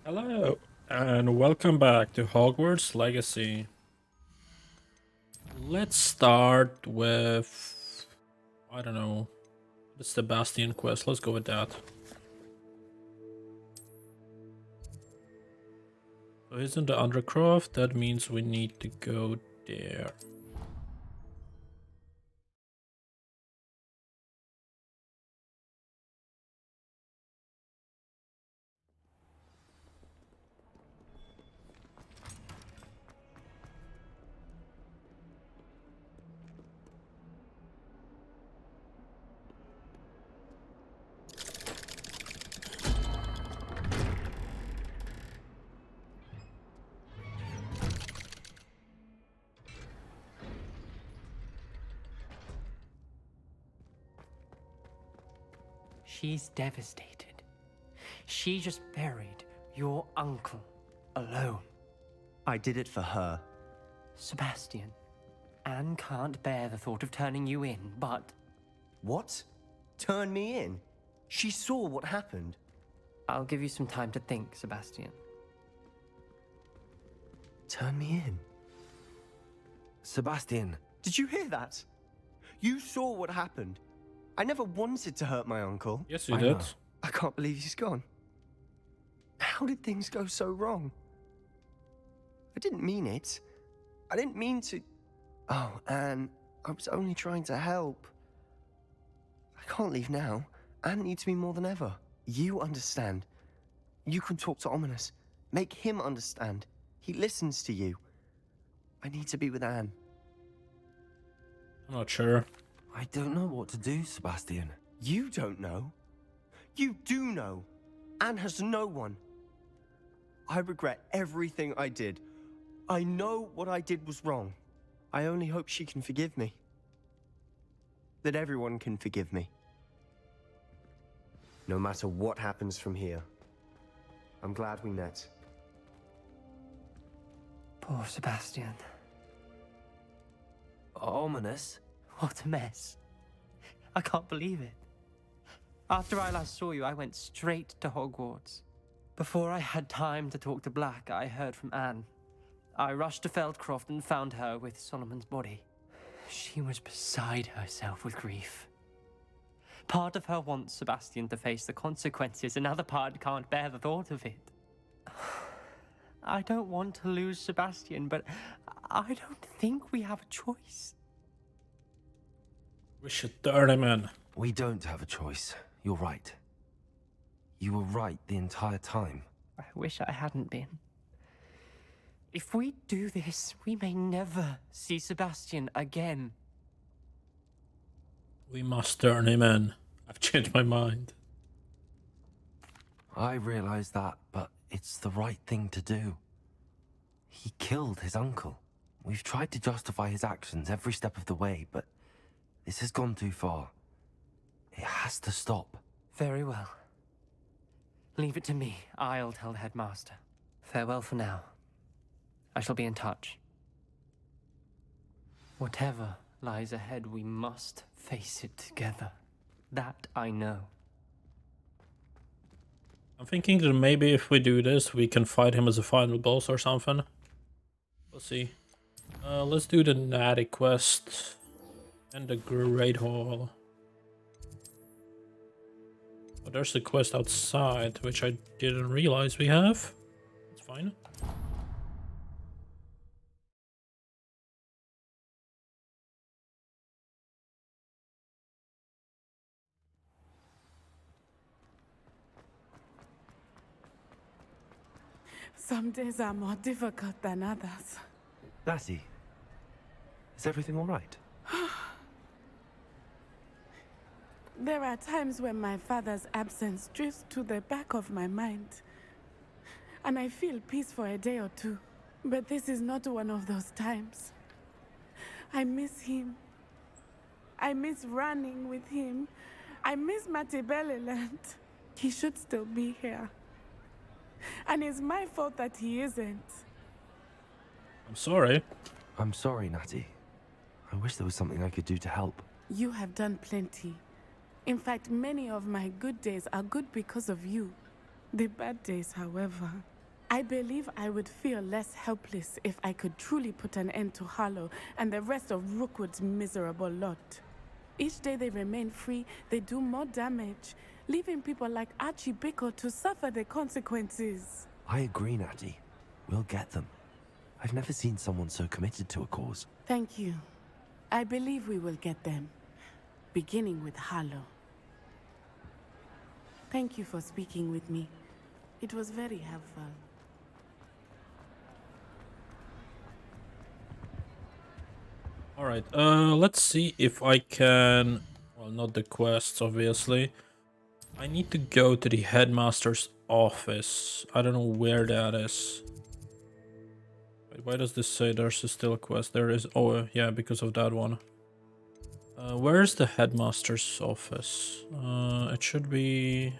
Hello, and welcome back to Hogwarts Legacy. Let's start with, I don't know, the Sebastian quest. Let's go with that. So he's in the Undercroft. That means we need to go there. She's devastated. She just buried your uncle alone. I did it for her. Sebastian, Anne can't bear the thought of turning you in, but What? Turn me in? She saw what happened. I'll give you some time to think, Sebastian. Turn me in? Sebastian, did you hear that? You saw what happened. I never wanted to hurt my uncle. Yes, you I did. know. I can't believe he's gone. How did things go so wrong? I didn't mean it. I didn't mean to... Oh, Anne, I was only trying to help. I can't leave now. Anne needs me more than ever. You understand. You can talk to Ominous. Make him understand. He listens to you. I need to be with Anne. I'm not sure. I don't know what to do, Sebastian. You don't know. You do know. Anne has no one. I regret everything I did. I know what I did was wrong. I only hope she can forgive me. That everyone can forgive me. No matter what happens from here. I'm glad we met. Poor Sebastian. Ominous? What a mess. I can't believe it. After I last saw you, I went straight to Hogwarts. Before I had time to talk to Black, I heard from Anne. I rushed to Feldcroft and found her with Solomon's body. She was beside herself with grief. Part of her wants Sebastian to face the consequences, another part can't bear the thought of it. I don't want to lose Sebastian, but I don't think we have a choice. We should turn him in. We don't have a choice. You're right. You were right the entire time. I wish I hadn't been. If we do this, we may never see Sebastian again. We must turn him in. I've changed my mind. I realize that, but it's the right thing to do. He killed his uncle. We've tried to justify his actions every step of the way, but this has gone too far. It has to stop. Very well. Leave it to me. I'll tell the headmaster. Farewell for now. I shall be in touch. Whatever lies ahead, we must face it together. That I know. I'm thinking that maybe if we do this, we can fight him as a final boss or something. We'll see. Let's do the Natty quest and the Great Hall. Oh, there's the quest outside, which I didn't realize we have. It's fine. Some days are more difficult than others. Lassie, is everything all right? There are times when my father's absence drifts to the back of my mind, and I feel peace for a day or two. But this is not one of those times. I miss him. I miss running with him. I miss Mattibelleland. He should still be here. And it's my fault that he isn't. I'm sorry. I'm sorry, Natty. I wish there was something I could do to help. You have done plenty. In fact, many of my good days are good because of you. The bad days, however, I believe I would feel less helpless if I could truly put an end to Harlow and the rest of Rookwood's miserable lot. Each day they remain free, they do more damage, leaving people like Archie Bickle to suffer the consequences. I agree, Natty. We'll get them. I've never seen someone so committed to a cause. Thank you. I believe we will get them, beginning with Harlow. Thank you for speaking with me. It was very helpful. Alright, let's see if I can... Well, not the quests, obviously. I need to go to the headmaster's office. I don't know where that is. Wait, why does this say there's still a quest? There is... Oh, yeah, because of that one. Where is the headmaster's office? It should be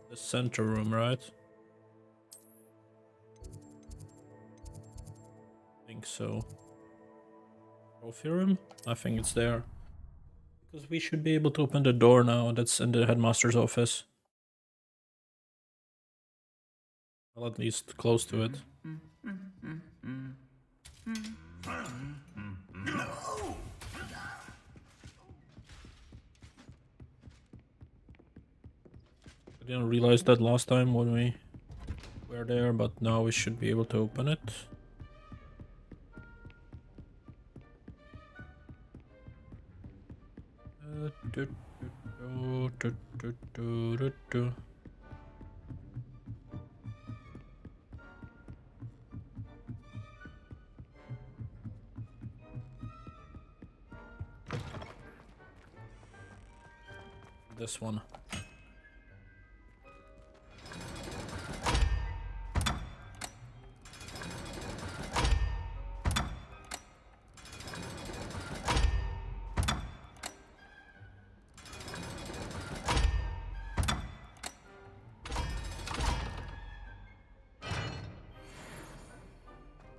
the center room, right? I think so. Trophy room? I think it's there. Because we should be able to open the door now that's in the headmaster's office. Well, at least close to it. I didn't realize that last time when we were there, but now we should be able to open it. This one.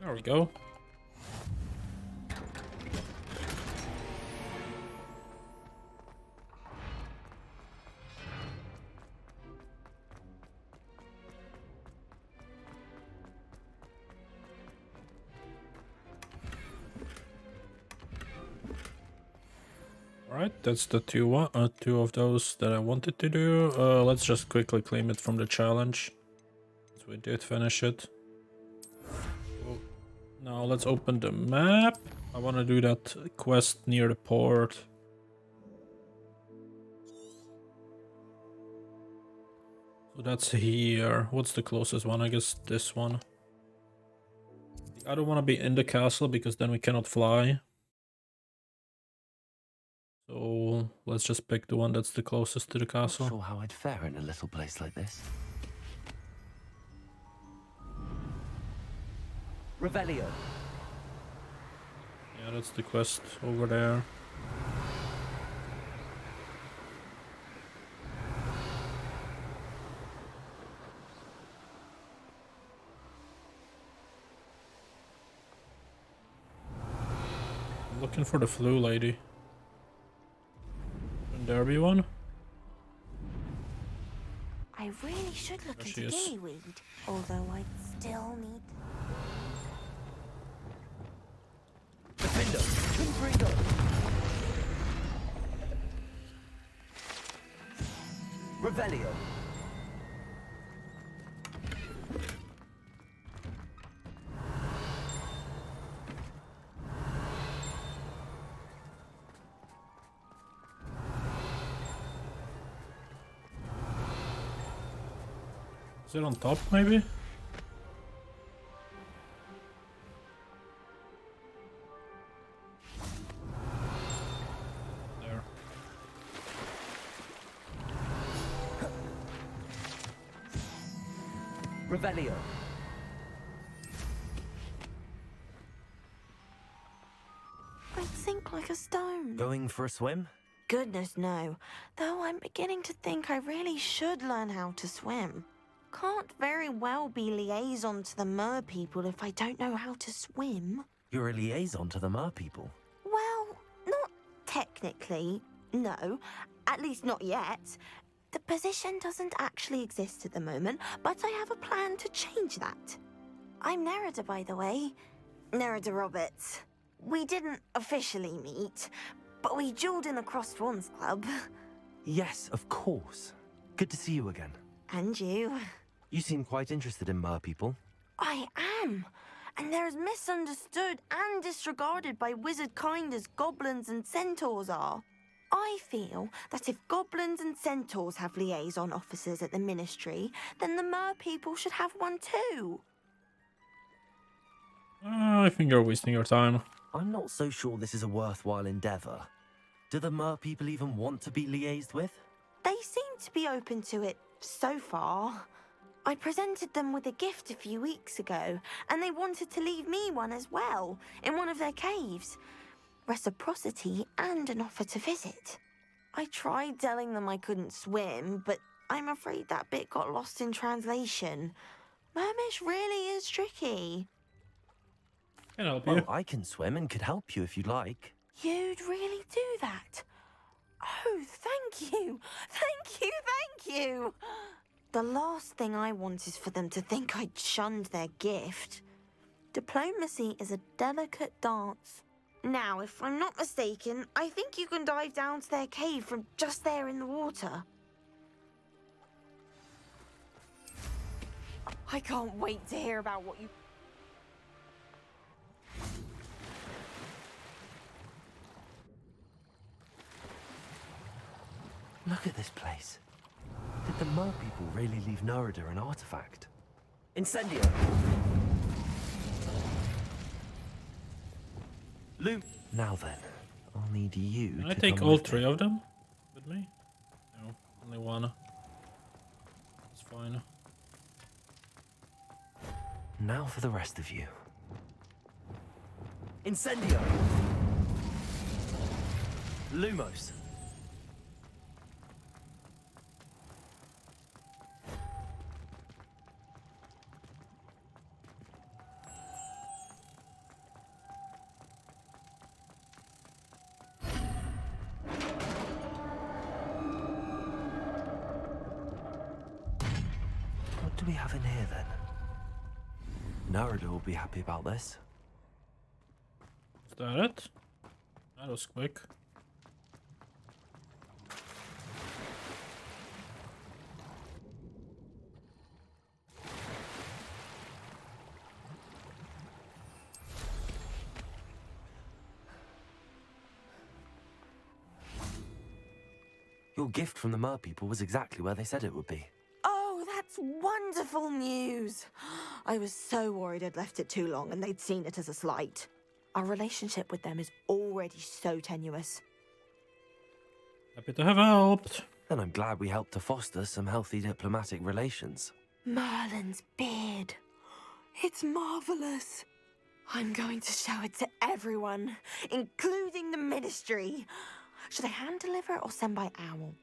There we go. Alright, that's the two of those that I wanted to do. Let's just quickly claim it from the challenge. So we did finish it. Now let's open the map. I want to do that quest near the port. So that's here. What's the closest one? I guess this one. I don't want to be in the castle because then we cannot fly. So let's just pick the one that's the closest to the castle. Not sure how I'd fare in a little place like this. Revelio. Yeah, that's the quest over there. I'm looking for the flu lady. Can there be one? I really should look There she into is. gillyweed, although I'd still need... Defendo. Confringo. Revelio. Is it on top, maybe? There. Revelio. I'd sink like a stone. Going for a swim? Goodness, no. Though I'm beginning to think I really should learn how to swim. Can't very well be liaison to the mer people if I don't know how to swim. You're a liaison to the mer people. Well, not technically, no. At least not yet. The position doesn't actually exist at the moment, but I have a plan to change that. I'm Nerida, by the way. Nerida Roberts. We didn't officially meet, but we dueled in the Crossed Swans Club. Yes, of course. Good to see you again. And you. You seem quite interested in mer people. I am. And they're as misunderstood and disregarded by wizard kind as goblins and centaurs are. I feel that if goblins and centaurs have liaison officers at the ministry, then the mer people should have one too. I think you're wasting your time. I'm not so sure this is a worthwhile endeavor. Do the mer people even want to be liaised with? They seem to be open to it so far. I presented them with a gift a few weeks ago, and they wanted to leave me one as well, in one of their caves. Reciprocity and an offer to visit. I tried telling them I couldn't swim, but I'm afraid that bit got lost in translation. Mermish really is tricky. Can help you. Well, I can swim and could help you if you'd like. You'd really do that? Oh, thank you! Thank you, thank you! The last thing I want is for them to think I'd shunned their gift. Diplomacy is a delicate dance. Now, if I'm not mistaken, I think you can dive down to their cave from just there in the water. I can't wait to hear about what you... Look at this place. Did the mer people really leave Nerida an artifact? Incendio! Now then, I'll need you Can to I take come all with me. 3 of them with me? No, only one. It's fine. Now for the rest of you. Incendio! Lumos! What do we have in here then? Nerida will be happy about this. Is that it? That was quick. Your gift from the mer people was exactly where they said it would be. Oh, that's wonderful news! I was so worried I'd left it too long and they'd seen it as a slight. Our relationship with them is already so tenuous. Happy to have helped. Then I'm glad we helped to foster some healthy diplomatic relations. Merlin's beard. It's marvelous. I'm going to show it to everyone, including the ministry. Should I hand deliver it or send by owl?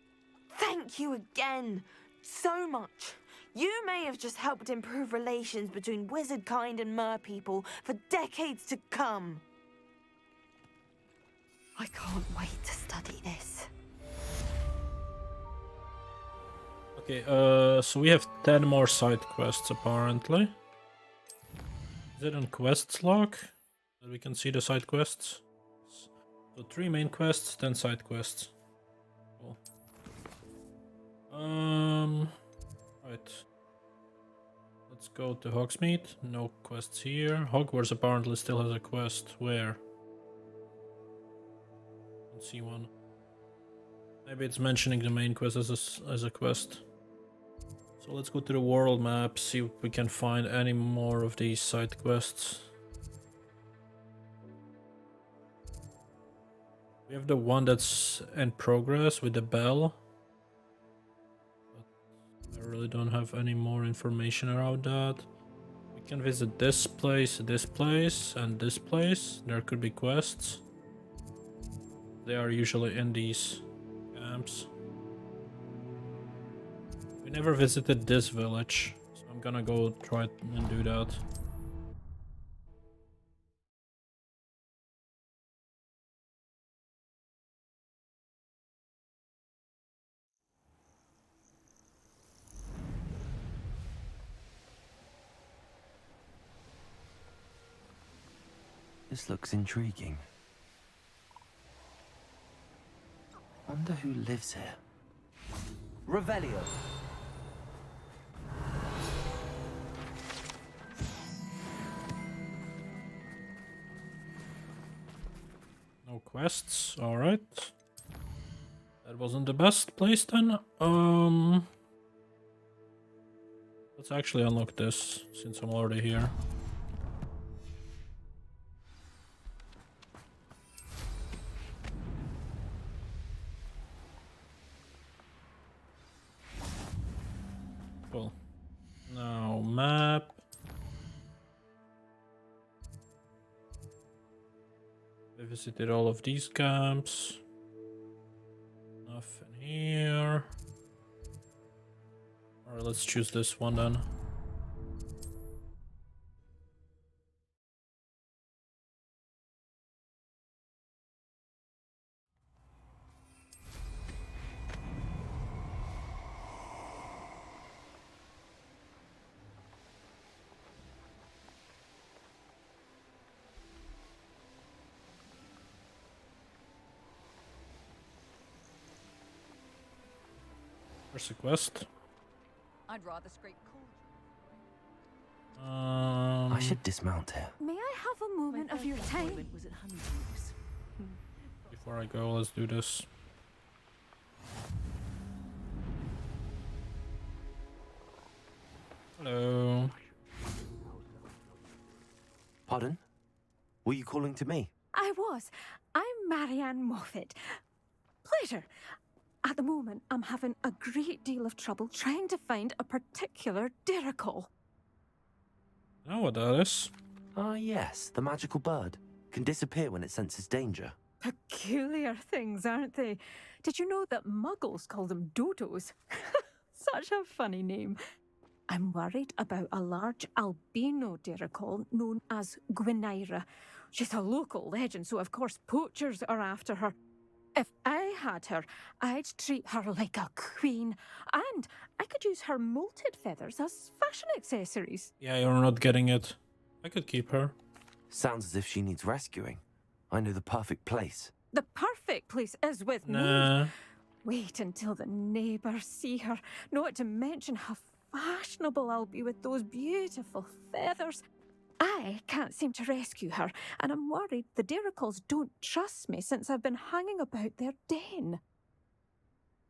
Thank you again so much. You may have just helped improve relations between wizard kind and mer people for decades to come. I can't wait to study this. Okay, so we have 10 more side quests apparently. Is it on quests log that we can see the side quests? So 3 main quests, 10 side quests. Cool. Right. Let's go to Hogsmeade. No quests here. Hogwarts apparently still has a quest. Where? Don't see one. Maybe it's mentioning the main quest as a quest. So let's go to the world map, see if we can find any more of these side quests. We have the one that's in progress with the bell. But I really don't have any more information around that. We can visit this place, and this place. There could be quests. They are usually in these camps. We never visited this village, so I'm gonna go try and do that. This looks intriguing. Wonder who lives here. Revelio. No quests. All right. That wasn't the best place then. Let's actually unlock this since I'm already here. Cool. Now map. We visited all of these camps. Nothing here. Alright, let's choose this one then. Where's the quest? I'd rather scrape coal. I should dismount here. May I have a moment of your time? Was it honeydews? Before I go, let's do this. Hello. Pardon? Were you calling to me? I was. I'm Marianne Moffat. Pleasure. At the moment, I'm having a great deal of trouble trying to find a particular diricol. I know what that is. Ah, yes, the magical bird. Can disappear when it senses danger. Peculiar things, aren't they? Did you know that muggles call them dodos? Such a funny name. I'm worried about a large albino diricol known as Gwynaira. She's a local legend, so of course poachers are after her. If I had her, I'd treat her like a queen, and I could use her molted feathers as fashion accessories. Yeah, you're not getting it. I could keep her. Sounds as if she needs rescuing. I know the perfect place. The perfect place is with me. Nah. Wait until the neighbours see her, not to mention how fashionable I'll be with those beautiful feathers. I can't seem to rescue her, and I'm worried the diricals don't trust me since I've been hanging about their den.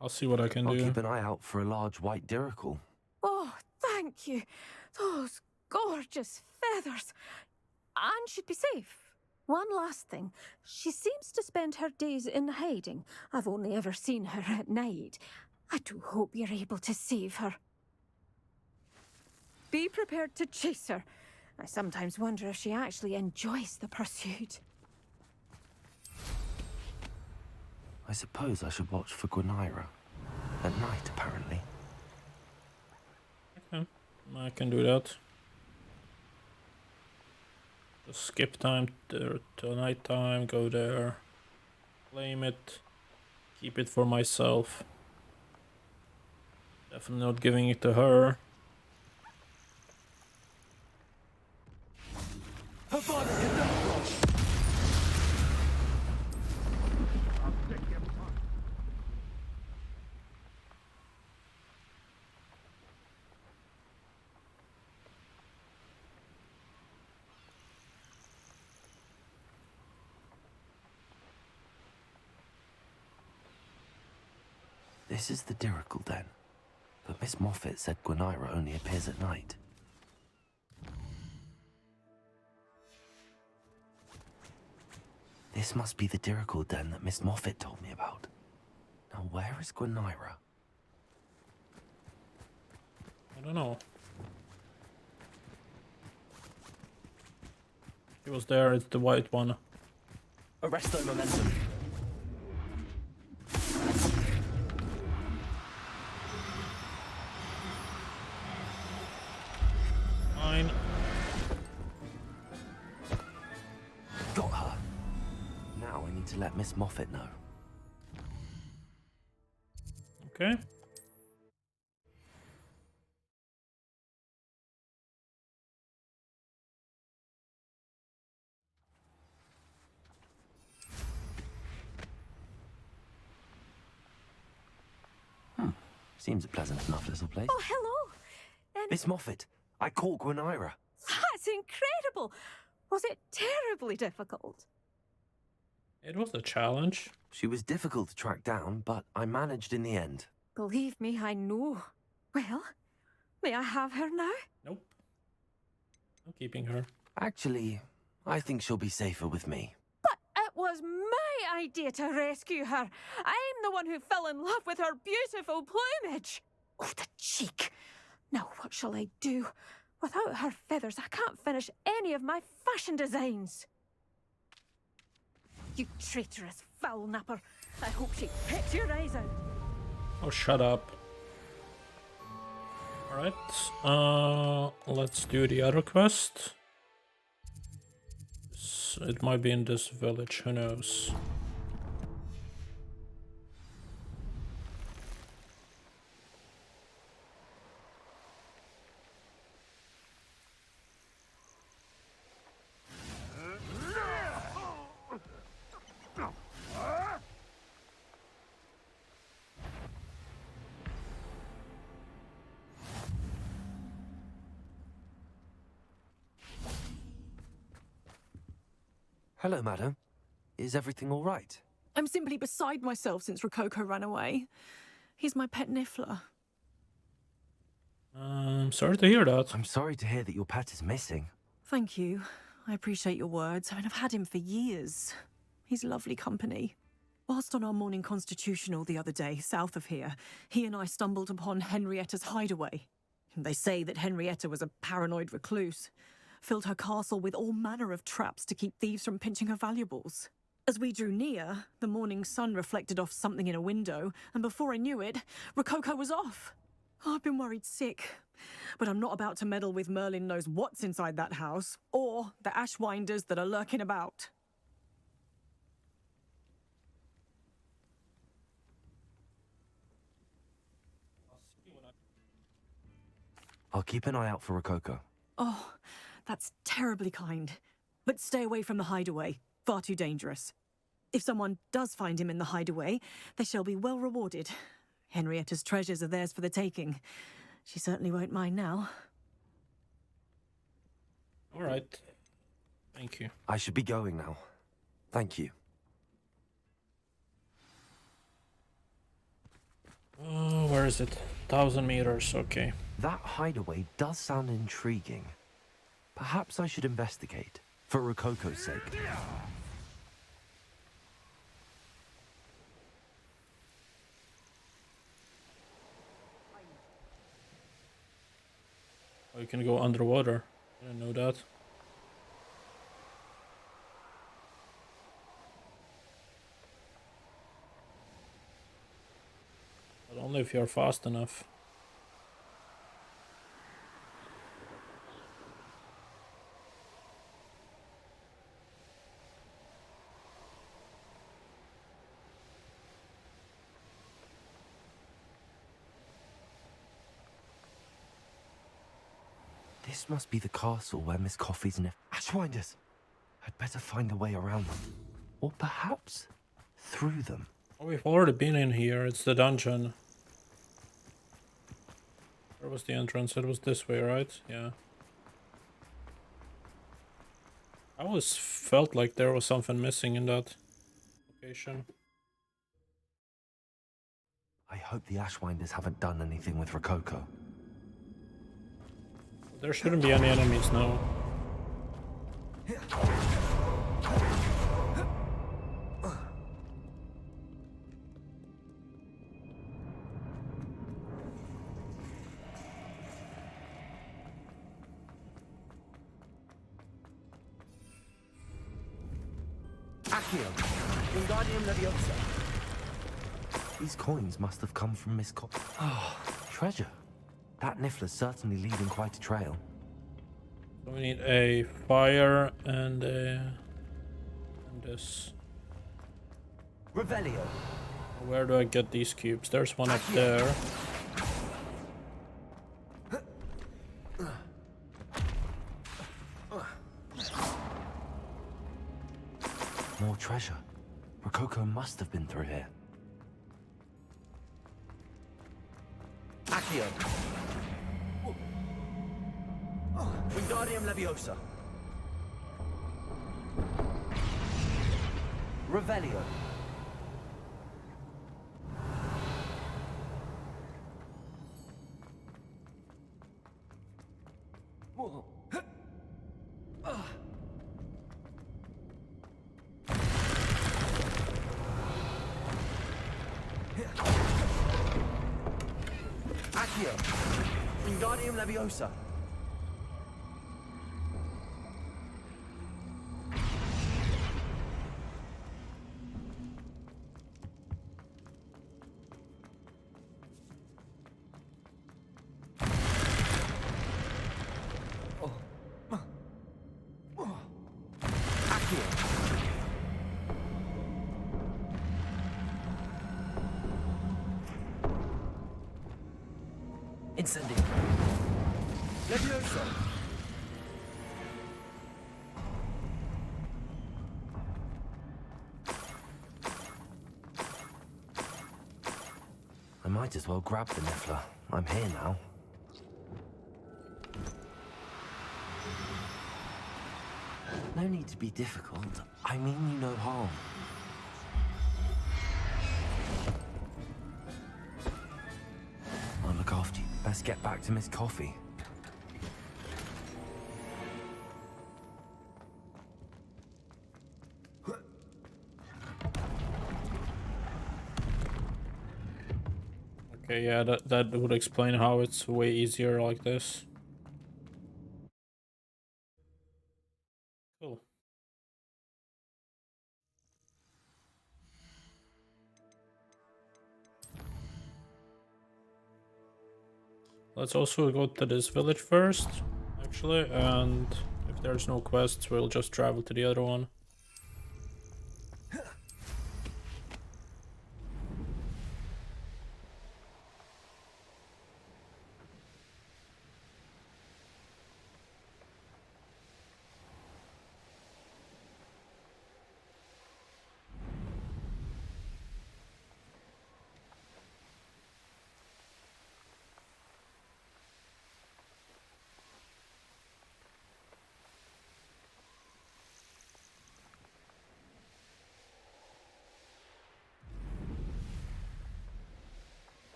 I'll see what I can I'll do. keep an eye out for a large white dirical. Oh, thank you. Those gorgeous feathers. And she'd be safe. One last thing. She seems to spend her days in hiding. I've only ever seen her at night. I do hope you're able to save her. Be prepared to chase her. I sometimes wonder if she actually enjoys the pursuit. I suppose I should watch for Gwynaira. At night, apparently. Okay, I can do that. Just skip time to night time, go there, claim it, keep it for myself. Definitely not giving it to her. This is the dirical den. But Miss Moffat said Gwynaira only appears at night. This must be the dirical den that Miss Moffat told me about. Now where is Gwynaira? I don't know. He was there, it's the white one. Arresto momentum. Fine. Got her. Now I need to let Miss Moffat know. Okay. Seems a pleasant enough little place. Oh, hello. Miss Moffat, I caught Gwenira. That's incredible. Was it terribly difficult? It was a challenge. She was difficult to track down, but I managed in the end. Believe me, I know. Well, may I have her now? Nope. I'm keeping her. Actually, I think she'll be safer with me. But it was my idea to rescue her. I'm the one who fell in love with her beautiful plumage. Oh, the cheek. Now what shall I do? Without her feathers, I can't finish any of my fashion designs. You traitorous foul napper. I hope she picks your eyes out. Oh, shut up. Alright, let's do the other quest. It might be in this village, who knows. Hello, madam. Is everything all right? I'm simply beside myself since Rococo ran away. He's my pet Niffler. Sorry to hear that. I'm sorry to hear that your pet is missing. Thank you. I appreciate your words. I mean, I've had him for years. He's lovely company. Whilst on our morning constitutional the other day, south of here, he and I stumbled upon Henrietta's hideaway. They say that Henrietta was a paranoid recluse. Filled her castle with all manner of traps to keep thieves from pinching her valuables. As we drew near, the morning sun reflected off something in a window, and before I knew it, Rococo was off. I've been worried sick, but I'm not about to meddle with Merlin knows what's inside that house, or the ashwinders that are lurking about. I'll keep an eye out for Rococo. Oh, that's terribly kind. But stay away from the hideaway. Far too dangerous. If someone does find him in the hideaway, they shall be well rewarded. Henrietta's treasures are theirs for the taking. She certainly won't mind now. Alright. Thank you. I should be going now. Thank you. Oh, where is it? 1,000 meters, okay. That hideaway does sound intriguing. Perhaps I should investigate, for Rococo's sake. Oh, you can go underwater. I didn't know that. But only if you're fast enough. This must be the castle where Miss Coffee's Ashwinders! I'd better find a way around them. Or perhaps through them. Oh, we've already been in here. It's the dungeon. Where was the entrance? It was this way, right? Yeah. I always felt like there was something missing in that location. I hope the Ashwinders haven't done anything with Rococo. There shouldn't be any enemies now. These coins must have come from Miss Coffee. Oh, treasure. That Niffler's certainly leaving quite a trail. So we need a fire and this. Revelio. Where do I get these cubes? There's one up there. More treasure. Rococo must have been through here. Accio. Wingardium Leviosa. Revelio. Accio. Wingardium Leviosa. Incendio. Leviosa. I might as well grab the Niffler. I'm here now. No need to be difficult. I mean you no harm. I'll look after you. Best get back to Miss Coffee. Okay, yeah, that would explain how it's way easier like this. Cool. Let's also go to this village first, actually, and if there's no quests, we'll just travel to the other one.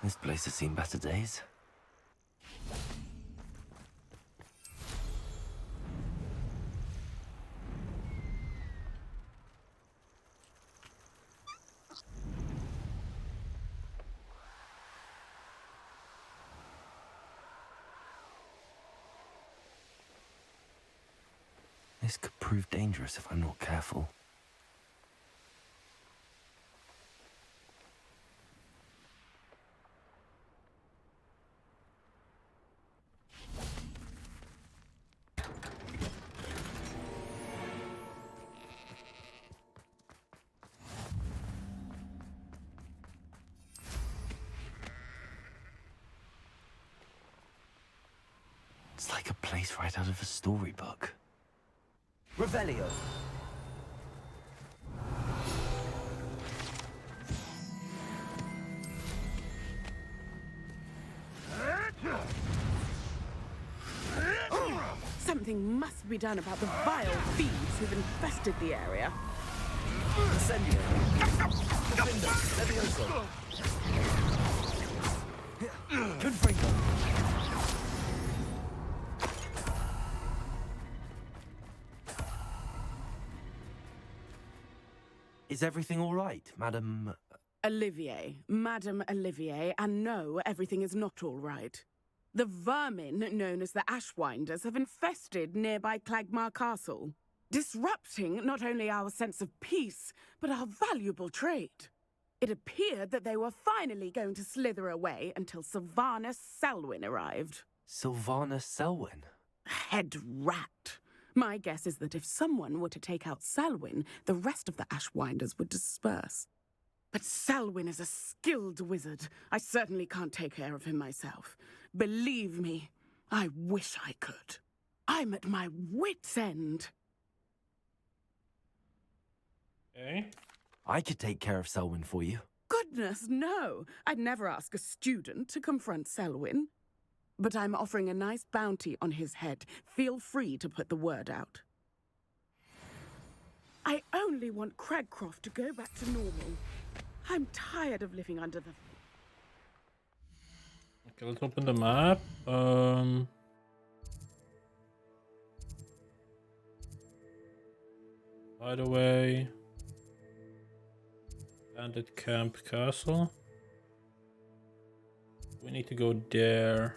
This place has seen better days. This could prove dangerous if I'm not careful. It's like a place right out of a storybook. Revelio. Something must be done about the vile thieves who've infested the area. Incendio. Defender. Levioso. Confringo. Is everything all right, Madam? Olivier, Madame Olivier, and no, everything is not all right. The vermin known as the Ashwinders have infested nearby Clagmar Castle, disrupting not only our sense of peace, but our valuable trade. It appeared that they were finally going to slither away until Sylvanus Selwyn arrived. Sylvanus Selwyn? Head rat. My guess is that if someone were to take out Selwyn, the rest of the Ashwinders would disperse. But Selwyn is a skilled wizard. I certainly can't take care of him myself. Believe me, I wish I could. I'm at my wit's end. Okay. I could take care of Selwyn for you. Goodness, no. I'd never ask a student to confront Selwyn. But I'm offering a nice bounty on his head. Feel free to put the word out. I only want Cragcroft to go back to normal. I'm tired of living under the... Okay, let's open the map. By the way, Bandit Camp Castle. We need to go there.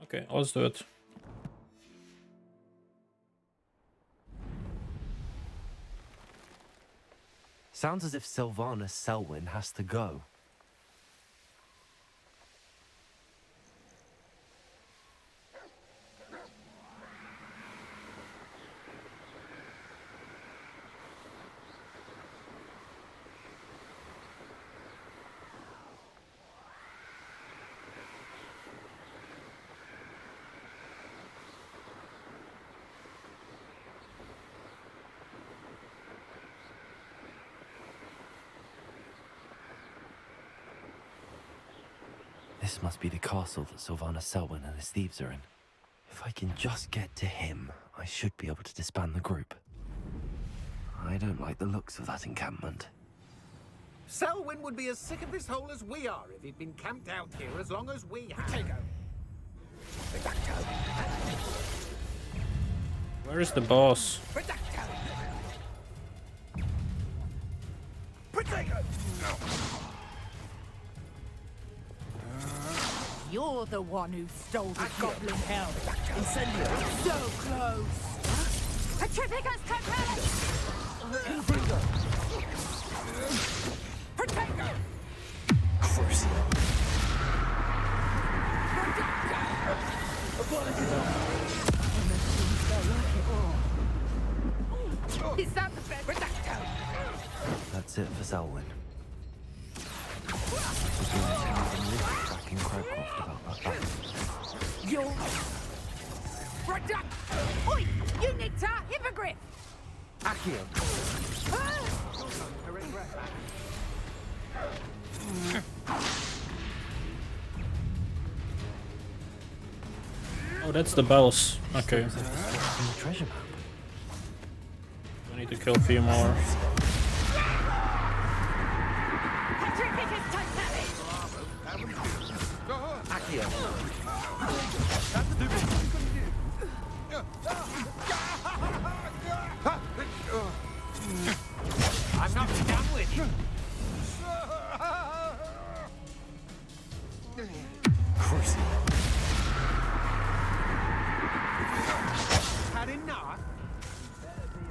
Okay, let's do it. Sounds as if Sylvanus Selwyn has to go. This must be the castle that Sylvanus Selwyn and his thieves are in. If I can just get to him, I should be able to disband the group. I don't like the looks of that encampment. Selwyn would be as sick of this hole as we are if he'd been camped out here as long as we have. Where is the boss? You're the one who stole the goblin helm. Incendio. So close. Petrificus totalis! Protego! Is that the best? That's it for Selwyn. Back in Cragcroft about that. You're... Oi! You nicked our hippogriff! Accio. Oh, that's the bells. Okay. From the treasure map. We need to kill a few more. Petrificus totalis! Accio. I'm not done with you. Had enough?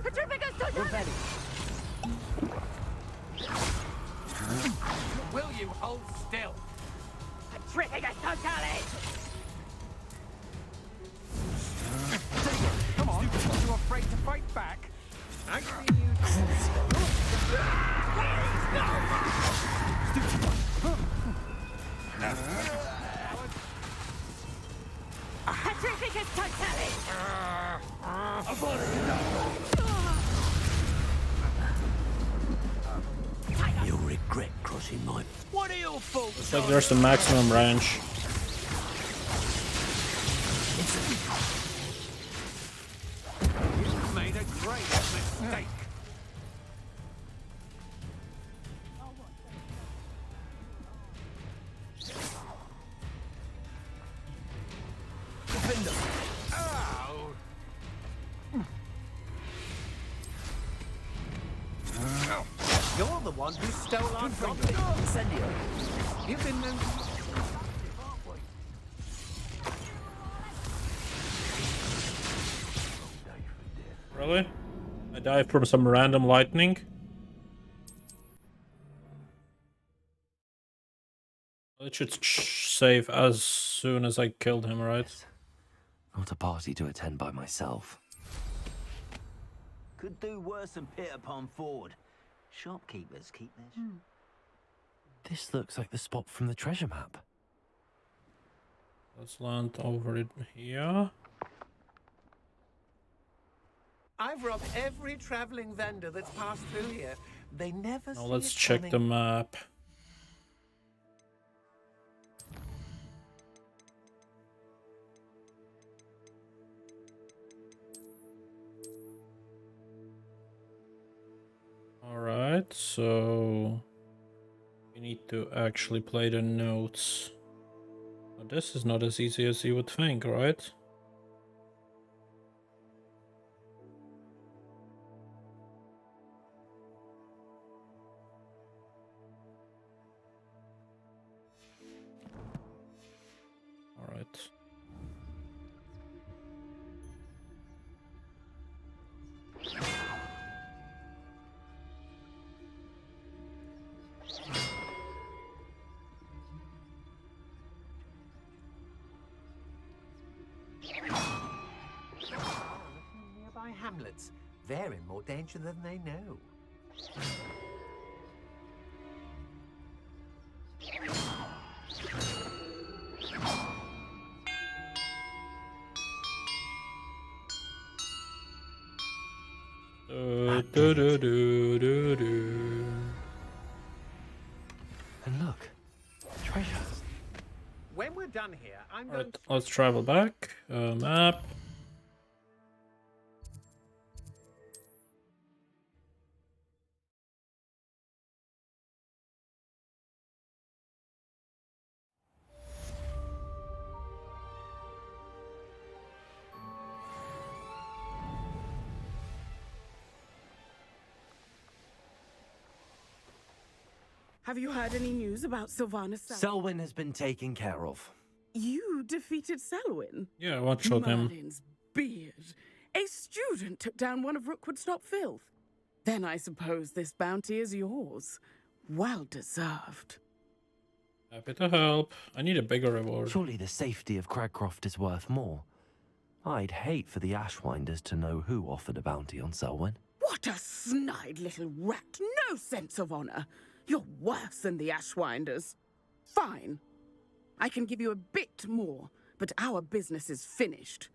Petrificus totalis! Will you hold still? Petrificus totalis! Come on, you afraid to fight back? I see you. he might. What are your faults? Looks like there's a maximum range. You made a great mistake. Ow. You're the one who stole our goblin. You've been known to... Really? I died from some random lightning? It should save as soon as I killed him, right? Not a party to attend by myself. Could do worse than Peter-Pond Ford. Shopkeepers keep this. This looks like the spot from the treasure map. Let's land over it here. I've robbed every traveling vendor that's passed through here. They never Now see let's it check coming. the map. Alright, so we need to actually play the notes. Now, this is not as easy as you would think, right? Alright. Nearby hamlets. They're in more danger than they know. And look, treasure. When we're done here, I'm going Alright, to... let's travel back. Map. Have you heard any news about Sylvana Selwyn has been taken care of. You defeated Selwyn? Yeah, one shot him. Merlin's beard. A student took down one of Rookwood's top filth. Then I suppose this bounty is yours. Well deserved. Happy to help. I need a bigger reward. Surely the safety of Cragcroft is worth more. I'd hate for the Ashwinders to know who offered a bounty on Selwyn. What a snide little rat. No sense of honor. You're worse than the Ashwinders. Fine. I can give you a bit more, but our business is finished.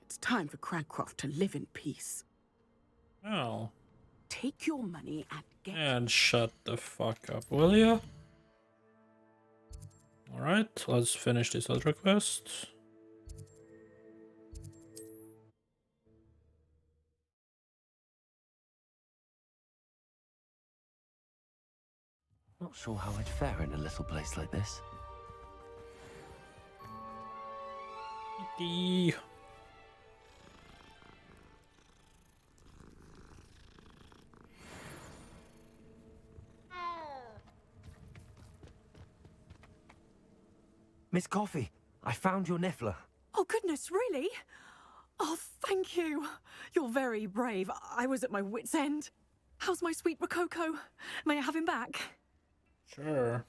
It's time for Cragcroft to live in peace. Oh. Take your money and get... And shut the fuck up, will ya? Alright, let's finish this other quest. Not sure how I'd fare in a little place like this. Eee. Miss Coffee, I found your Niffler. Oh, goodness, really? Oh, thank you. You're very brave. I was at my wit's end. How's my sweet Rococo? May I have him back? Sure.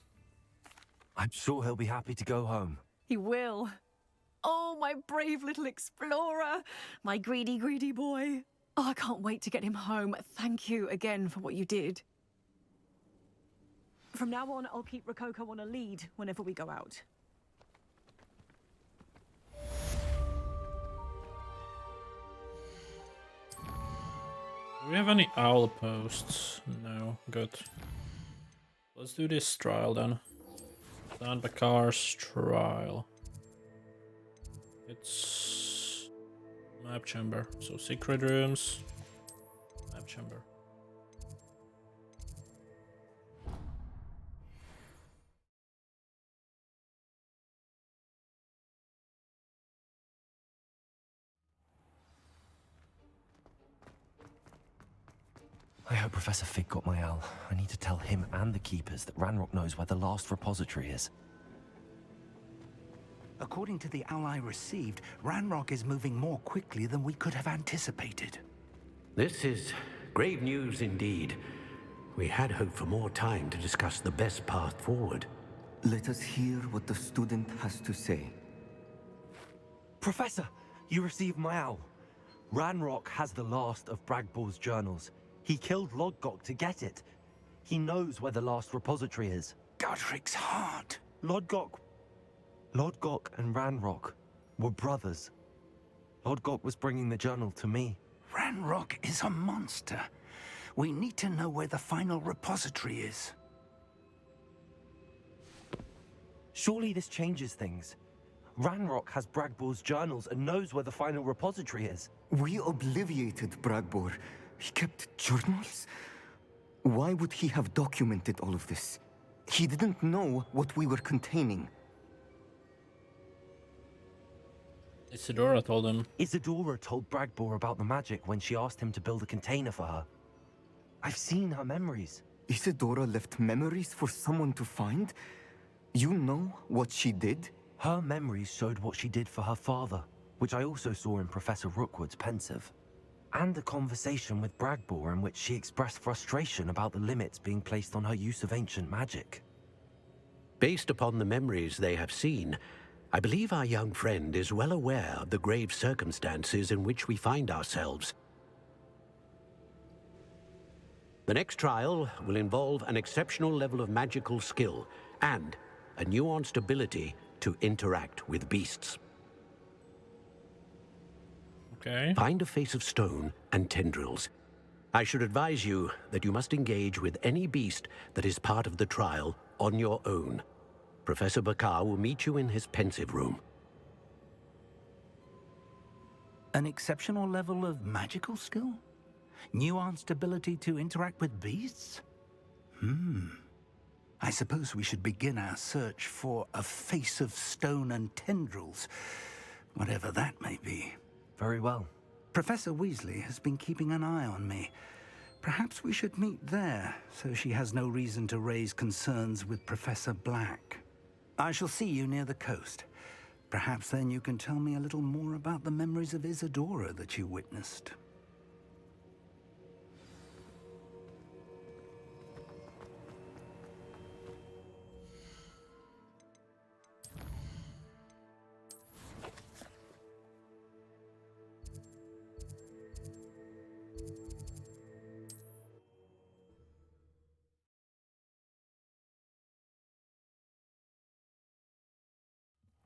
I'm sure he'll be happy to go home. He will. Oh, my brave little explorer. My greedy, greedy boy. Oh, I can't wait to get him home. Thank you again for what you did. From now on, I'll keep Rococo on a lead whenever we go out. Do we have any owl posts? No, good. Let's do this trial then. Stand Bakar's trial. It's map chamber. So secret rooms, map chamber. I hope Professor Fig got my owl. I need to tell him and the Keepers that Ranrock knows where the last repository is. According to the owl I received, Ranrock is moving more quickly than we could have anticipated. This is grave news indeed. We had hoped for more time to discuss the best path forward. Let us hear what the student has to say. Professor, you received my owl. Ranrock has the last of Bragbor's journals. He killed Lodgok to get it. He knows where the last repository is. Godric's heart. Lodgok and Ranrock were brothers. Lodgok was bringing the journal to me. Ranrock is a monster. We need to know where the final repository is. Surely this changes things. Ranrock has Bragbor's journals and knows where the final repository is. We obliviated Bragbor. He kept journals? Why would he have documented all of this? He didn't know what we were containing. Isadora told him. Isadora told Bragbor about the magic when she asked him to build a container for her. I've seen her memories. Isadora left memories for someone to find? You know what she did? Her memories showed what she did for her father, which I also saw in Professor Rookwood's pensive. And a conversation with Bragbor in which she expressed frustration about the limits being placed on her use of ancient magic. Based upon the memories they have seen, I believe our young friend is well aware of the grave circumstances in which we find ourselves. The next trial will involve an exceptional level of magical skill and a nuanced ability to interact with beasts. Okay. Find a face of stone and tendrils. I should advise you that you must engage with any beast that is part of the trial on your own. Professor Bakar will meet you in his pensive room. An exceptional level of magical skill? Nuanced ability to interact with beasts? I suppose we should begin our search for a face of stone and tendrils, whatever that may be. Very well. Professor Weasley has been keeping an eye on me. Perhaps we should meet there, so she has no reason to raise concerns with Professor Black. I shall see you near the coast. Perhaps then you can tell me a little more about the memories of Isadora that you witnessed.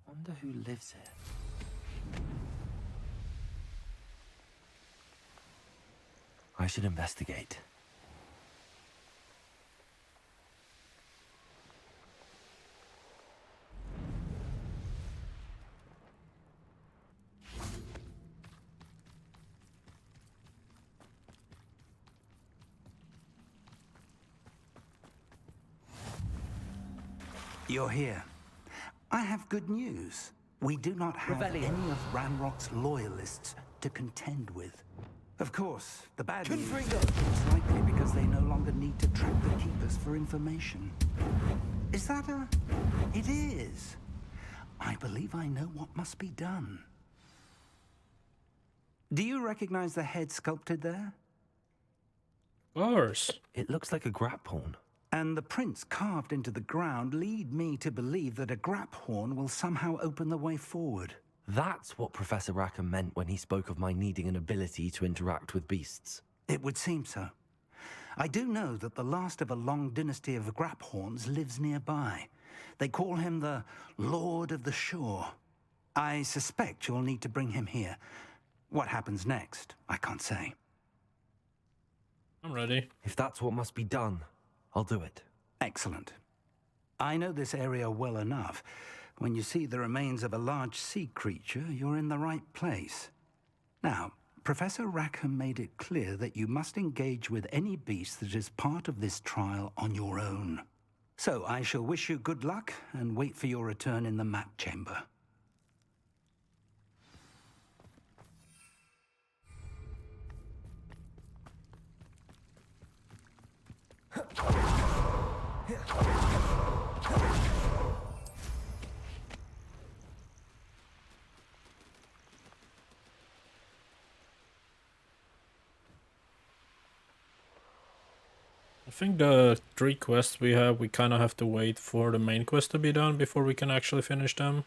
Wonder who lives here. I should investigate. You're here. I have good news. We do not have any of Ranrock's loyalists to contend with. Of course, the bad news is likely because they no longer need to track the Keepers for information. Is that a... It is. I believe I know what must be done. Do you recognize the head sculpted there? Of course. It looks like a graphorn. And the prints carved into the ground lead me to believe that a graphorn will somehow open the way forward. That's what Professor Rackham meant when he spoke of my needing an ability to interact with beasts. It would seem so. I do know that the last of a long dynasty of graphorns lives nearby. They call him the Lord of the Shore. I suspect you'll need to bring him here. What happens next, I can't say. I'm ready. If that's what must be done, I'll do it. Excellent. Excellent. I know this area well enough. When you see the remains of a large sea creature, you're in the right place. Now, Professor Rackham made it clear that you must engage with any beast that is part of this trial on your own. So I shall wish you good luck and wait for your return in the map chamber. I think the 3 quests we have, we kind of have to wait for the main quest to be done before we can actually finish them.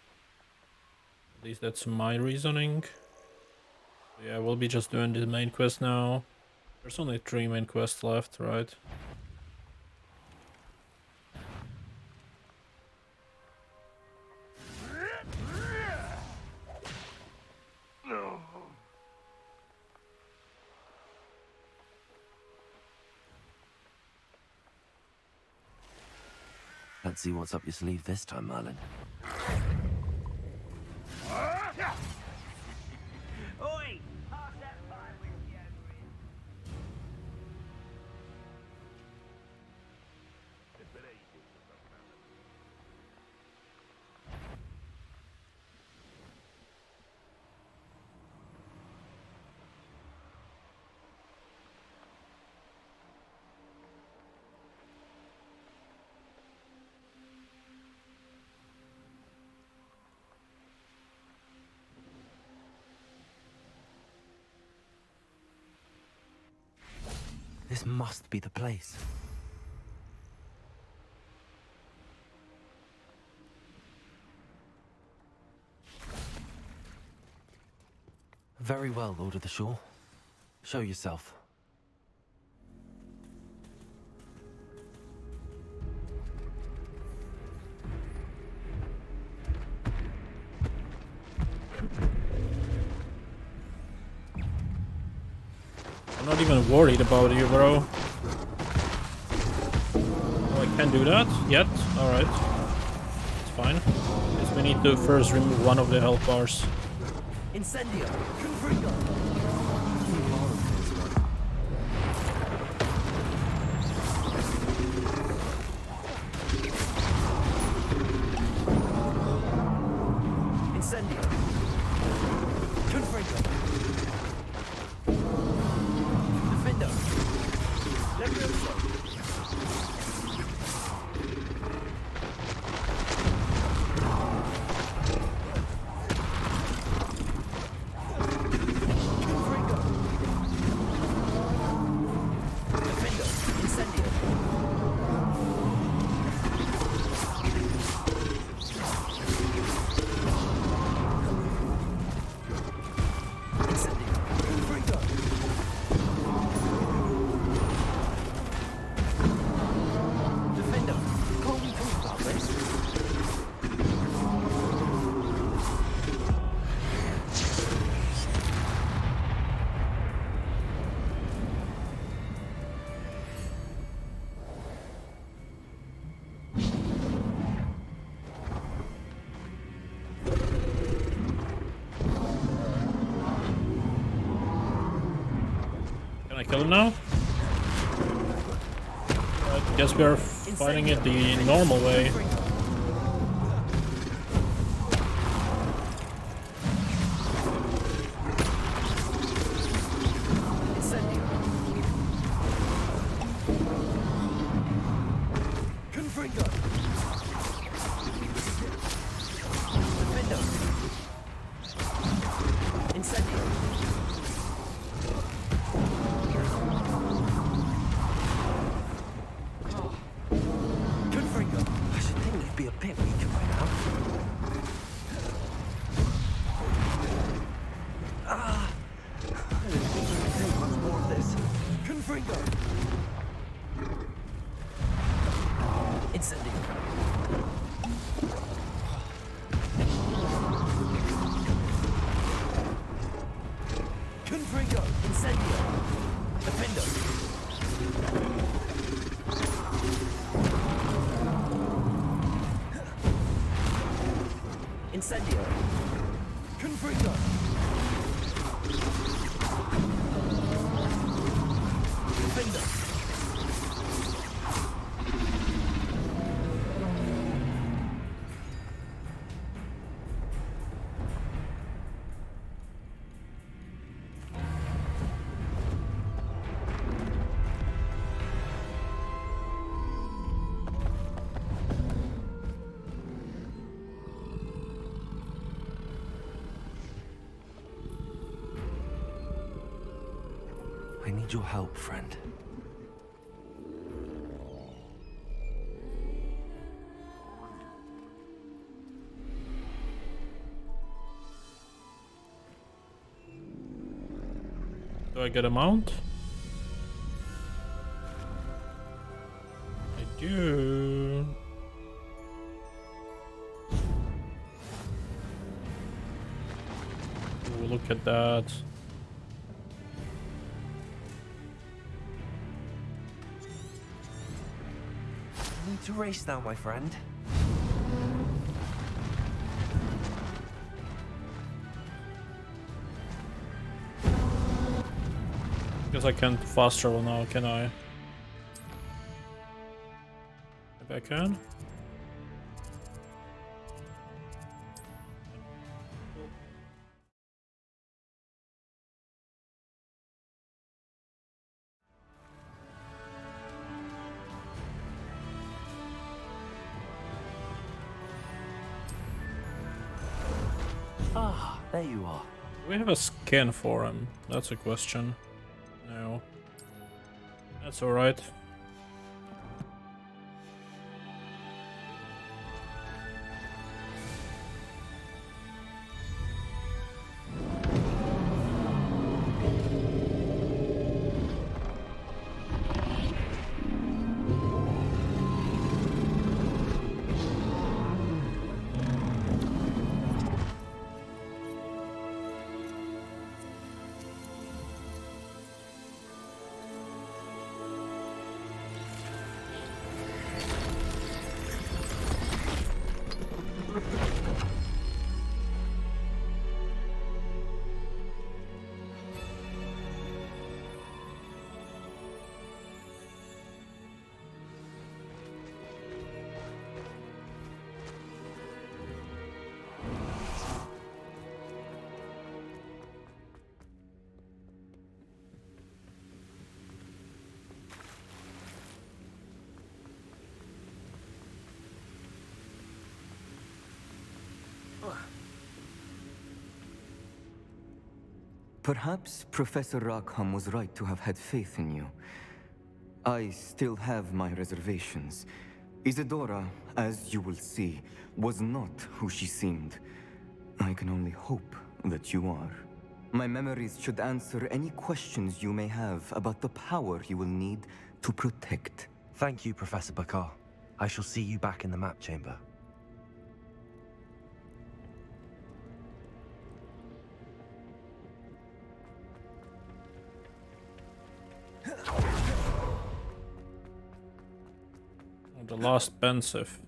At least that's my reasoning. Yeah, we'll be just doing the main quest now. There's only 3 main quests left, right? Let's see what's up your sleeve this time, Merlin. Oi! Pass that fire with you, This must be the place. Very well, Lord of the Shore. Show yourself. I'm not even worried about you, bro. Oh, I can't do that yet? Alright. It's fine. Guess we need to first remove one of the health bars. Incendio! Confringo! Incendio! Confringo! Defendo! Levioso! Can I kill him now? I guess we are fighting it the normal way. Incendio! Incendio! Confringo! Defender! I need your help, friend. Do I get a mount? I do. Ooh, look at that. I need to race now, my friend. Guess I can't fast travel now, can I? Maybe I can? Ah, there you are. Do we have a skin for him? That's a question. No. That's alright. Perhaps Professor Rackham was right to have had faith in you. I still have my reservations. Isadora, as you will see, was not who she seemed. I can only hope that you are. My memories should answer any questions you may have about the power you will need to protect. Thank you, Professor Bakar. I shall see you back in the map chamber. The last pensive.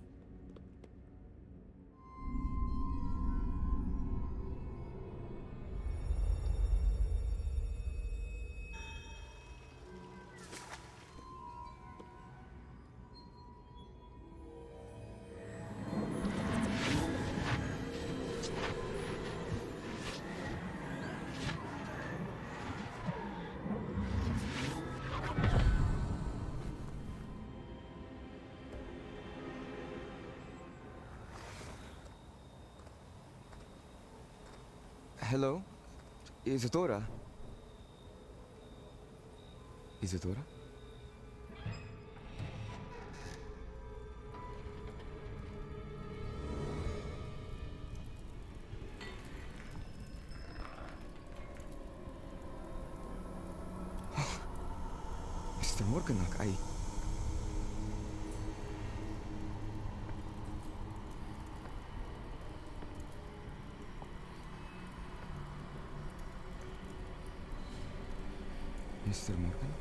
Hello? Isadora? Isadora? Mr. Morganach, Mr. Morgan?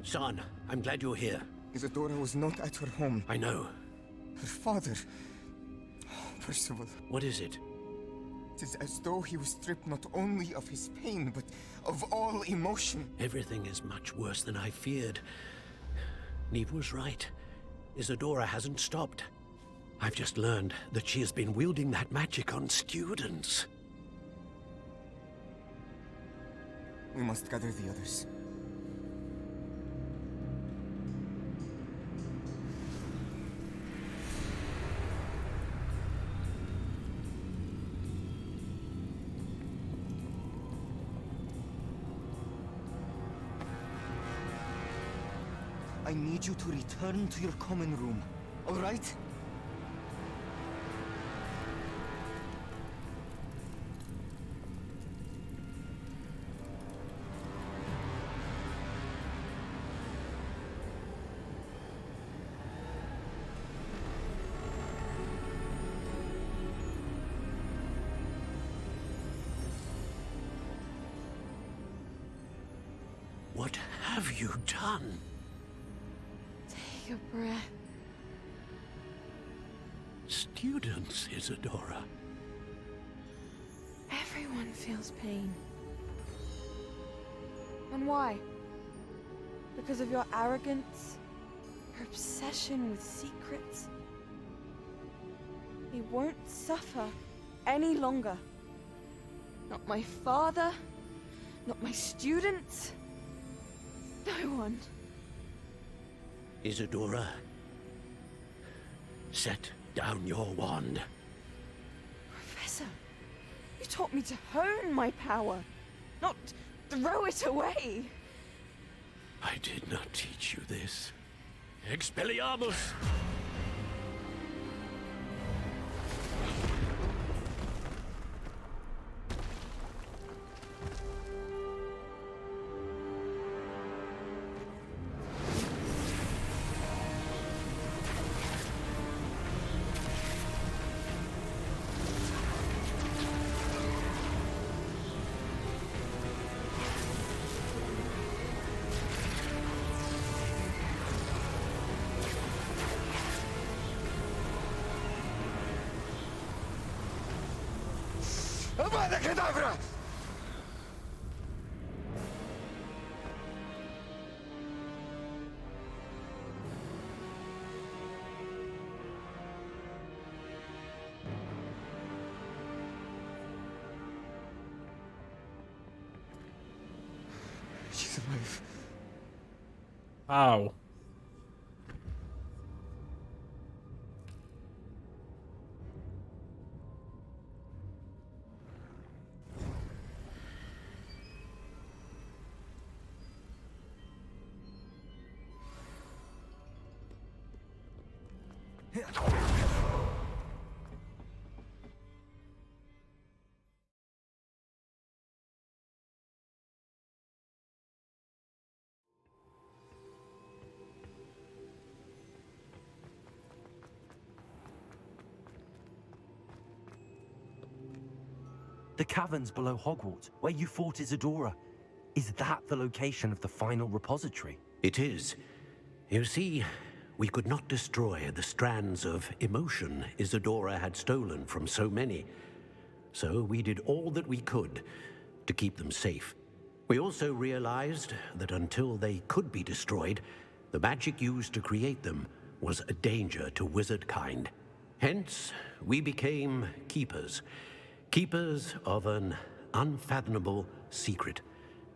Son, I'm glad you're here. Isadora was not at her home. I know. Her father... Percival. What is it? It is as though he was stripped not only of his pain, but of all emotion. Everything is much worse than I feared. Neve was right. Isadora hasn't stopped. I've just learned that she has been wielding that magic on students. We must gather the others. I need you to return to your common room, all right? What have you done? Take a breath. Students, Isadora. Everyone feels pain. And why? Because of your arrogance? Your obsession with secrets? He won't suffer any longer. Not my father, not my students, no one. Isadora, set down your wand. Professor, you taught me to hone my power, not throw it away. I did not teach you this. Expelliarmus! Avada Kedavra! She's alive. Ow. The caverns below Hogwarts, where you fought Isadora. Is that the location of the final repository? It is. You see, we could not destroy the strands of emotion Isadora had stolen from so many. So we did all that we could to keep them safe. We also realized that until they could be destroyed, the magic used to create them was a danger to wizard kind. Hence, we became keepers. Keepers of an unfathomable secret.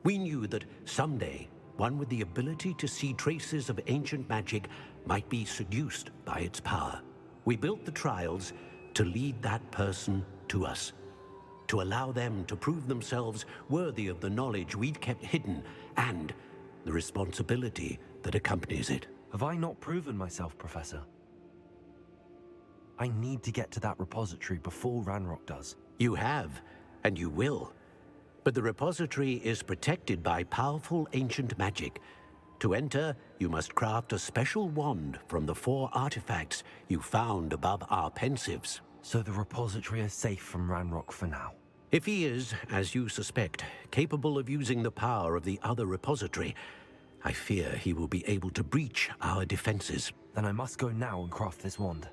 We knew that someday, one with the ability to see traces of ancient magic might be seduced by its power. We built the trials to lead that person to us, to allow them to prove themselves worthy of the knowledge we'd kept hidden and the responsibility that accompanies it. Have I not proven myself, Professor? I need to get to that repository before Ranrock does. You have, and you will. But the repository is protected by powerful ancient magic. To enter, you must craft a special wand from the 4 artifacts you found above our pensives. So the repository is safe from Ranrock for now? If he is, as you suspect, capable of using the power of the other repository, I fear he will be able to breach our defenses. Then I must go now and craft this wand.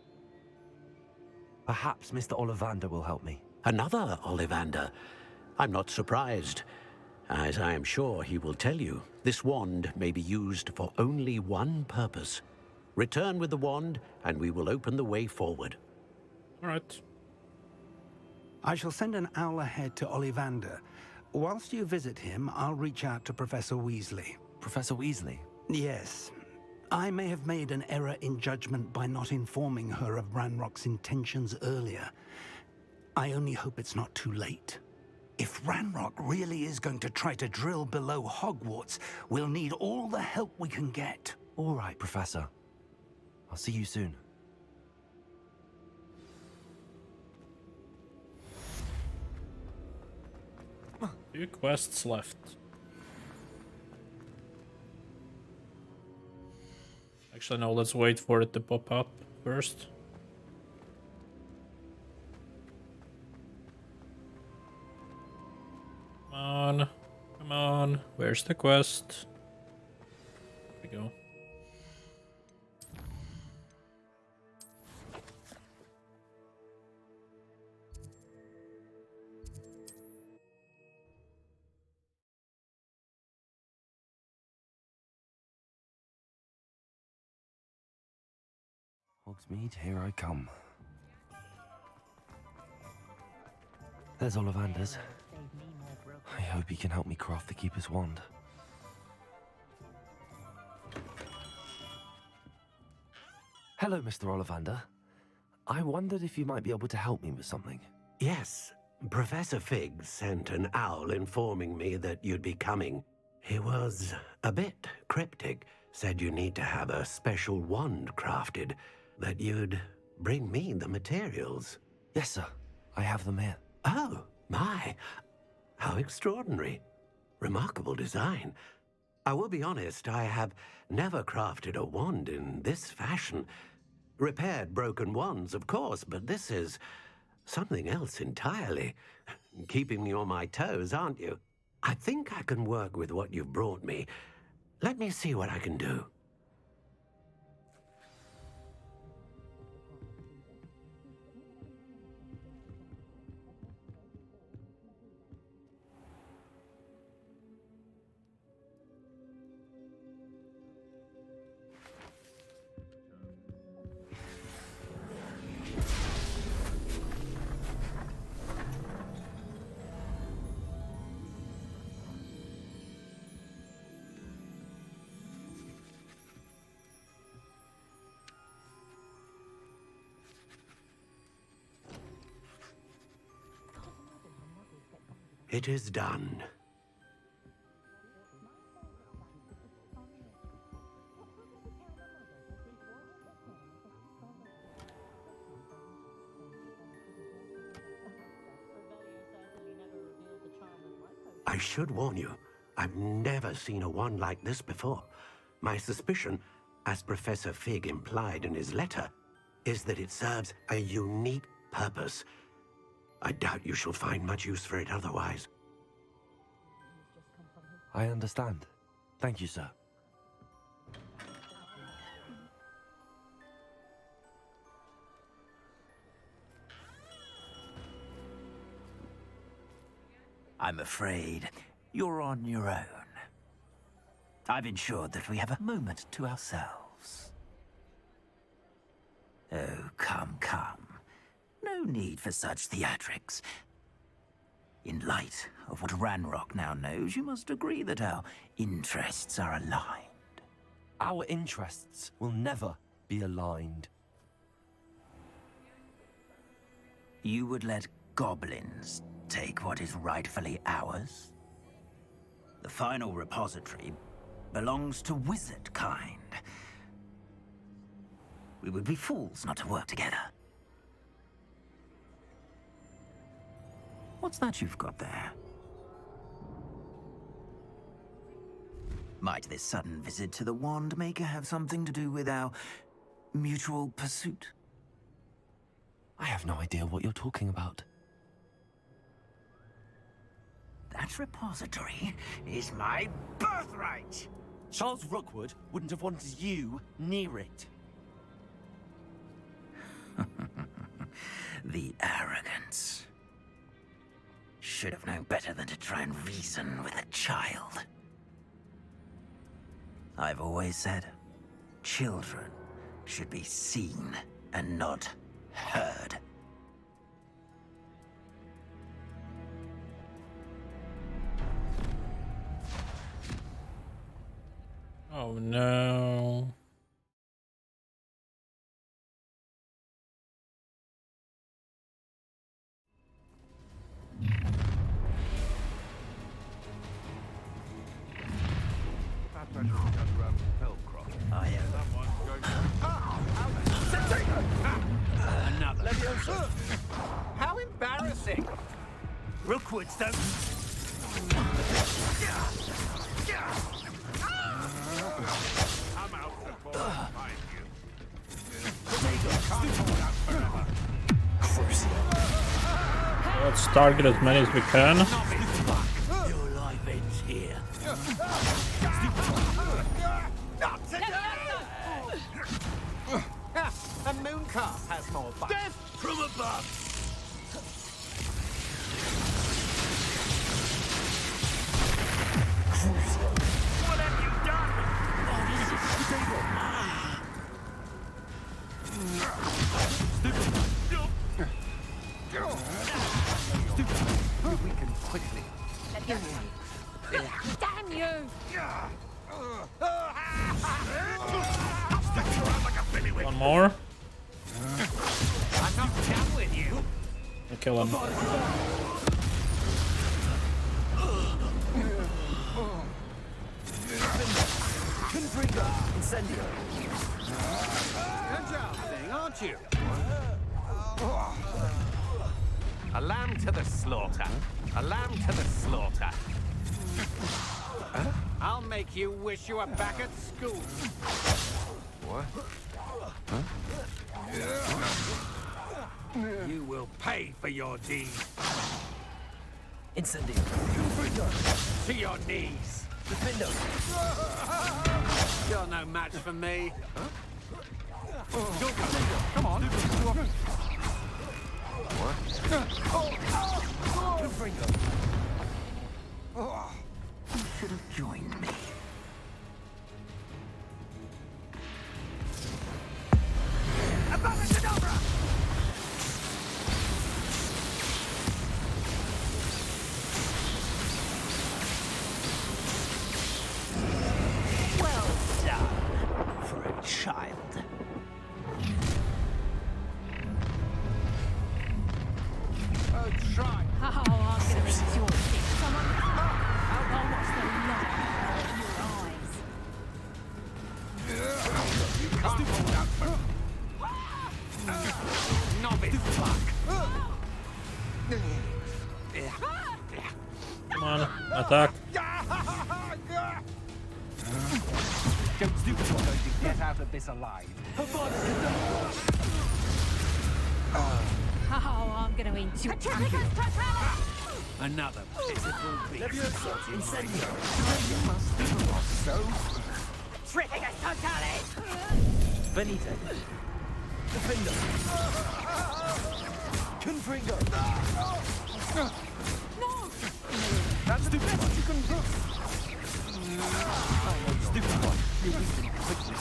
Perhaps Mr. Ollivander will help me. Another Ollivander? I'm not surprised. As I am sure he will tell you, this wand may be used for only one purpose. Return with the wand, and we will open the way forward. All right. I shall send an owl ahead to Ollivander. Whilst you visit him, I'll reach out to Professor Weasley. Professor Weasley? Yes. I may have made an error in judgment by not informing her of Ranrock's intentions earlier. I only hope it's not too late. If Ranrock really is going to try to drill below Hogwarts, we'll need all the help we can get. All right, Professor. I'll see you soon. Few quests left. Actually, no, let's wait for it to pop up first. Come on. Come on. Where's the quest? There we go. Hogsmeade, here I come. There's Ollivander's. I hope he can help me craft the Keeper's wand. Hello, Mr. Ollivander. I wondered if you might be able to help me with something. Yes, Professor Fig sent an owl informing me that you'd be coming. He was a bit cryptic, said you need to have a special wand crafted, that you'd bring me the materials. Yes, sir. I have them here. Oh, my. How extraordinary. Remarkable design. I will be honest, I have never crafted a wand in this fashion. Repaired broken wands, of course, but this is something else entirely. Keeping me on my toes, aren't you? I think I can work with what you've brought me. Let me see what I can do. It is done. I should warn you, I've never seen a wand like this before. My suspicion, as Professor Fig implied in his letter, is that it serves a unique purpose. I doubt you shall find much use for it otherwise. I understand. Thank you, sir. I'm afraid you're on your own. I've ensured that we have a moment to ourselves. Oh, come, come. No need for such theatrics. In light of what Ranrock now knows, you must agree that our interests are aligned. Our interests will never be aligned. You would let goblins take what is rightfully ours? The final repository belongs to wizard kind. We would be fools not to work together. What's that you've got there? Might this sudden visit to the Wand Maker have something to do with our mutual pursuit? I have no idea what you're talking about. That repository is my birthright! Charles Rookwood wouldn't have wanted you near it. The arrogance. Should have known better than to try and reason with a child. I've always said, children should be seen and not heard. Oh no. Another. How embarrassing! Rookwoods don't. I'm out before I find you. Let's target as many as we can. Your life ends here. A mooncalf has more fun. Death from above! What have you done? You weaken quickly. Damn you! One more. I'm not down with you. I'll kill him. Confringo, incendio. Agile thing, aren't you? A lamb to the slaughter. A lamb to the slaughter. I'll make you wish you were back at school. What? You will pay for your deed. Incendio. To your knees. Defendo. You're no match for me. Come on. What? You should have joined me. Well done for a child. Oh, try. Oh, I'm gonna enjoy this. Someone. I'll watch the light out of your eyes. You can't hold out for novice fuck. Come on, attack. Don't stupid you're going to get out of this alive. Oh, I'm gonna enjoy it. Another pitiful beast. Terrific totality! Venite. Defendo. Confringo. No! That's the best you can do. Stupid one. You weaken quickly.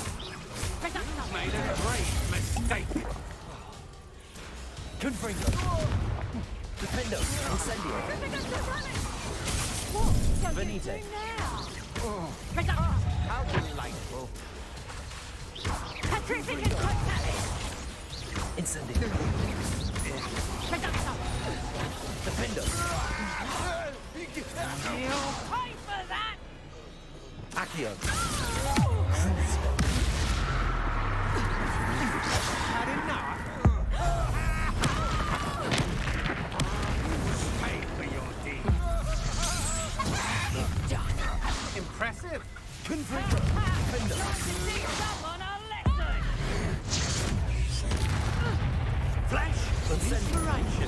Made a great mistake. Confringo. Defendo. Incendio. What? Venite. How delightful. Terrific totality! Incendio. Defendo. You'll pay for that! Accio. Had enough? Pay for your deed. Impressive. Confringo. Defendo. Teach someone a lesson! Flash of inspiration.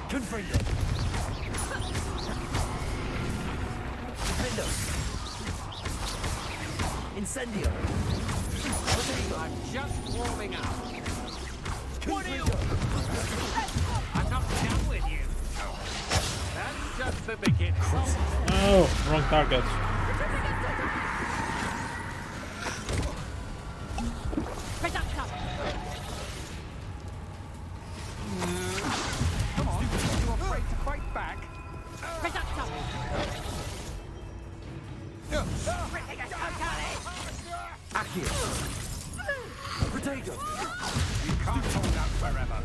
Confringo. Incendio! I'm just warming up. What are you? I'm not done with you. That's just the beginning. Oh, wrong target. Come on, you afraid to fight back? Accio! Protego! You can't hold out forever.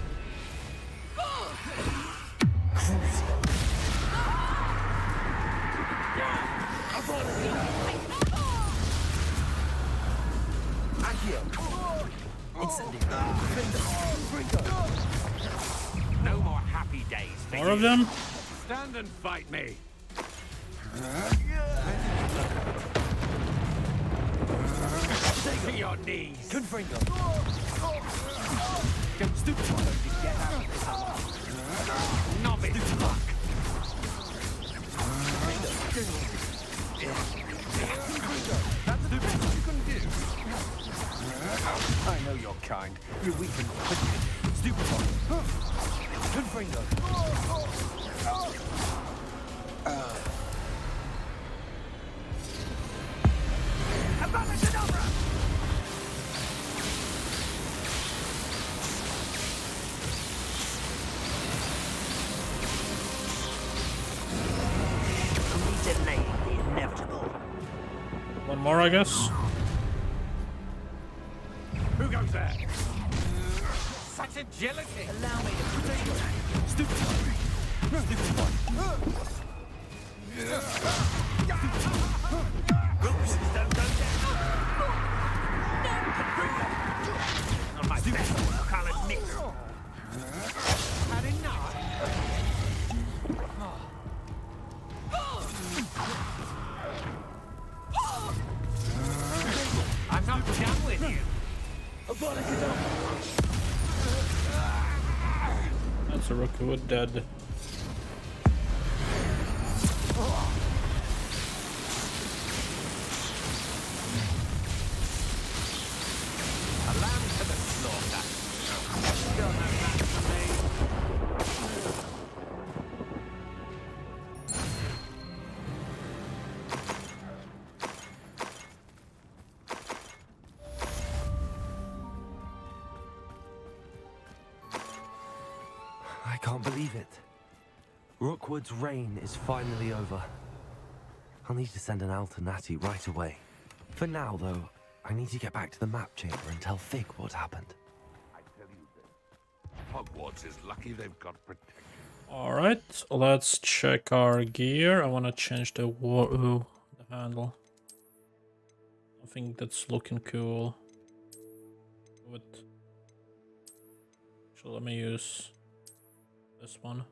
Accio! Incendio! No more happy days for More you. of them? Stand and fight me. To your knees. Confringo! Don't stupid one to get out of this alive. Novice luck. That's the best you can do. I know your kind. You're weak and quick. Stupid one. Confringo! One more, I guess. Who goes there? Such agility. Allow me to protect you. Stupid one. Stupid one. Ropes don't go down. Not my best work, I'll admit. Had enough? I'm not done with you. That's a Rookwood dead. A lamb to the slaughter. Still no match for me. I can't believe it. Rookwood's reign is finally over. I'll need to send an owl to Natty right away. For now, though, I need to get back to the map chamber and tell Fig what happened. I tell you this, Hogwarts is lucky they've got protection. Alright, let's check our gear. I want to change the handle. I think that's looking cool. Good. So let me use this one.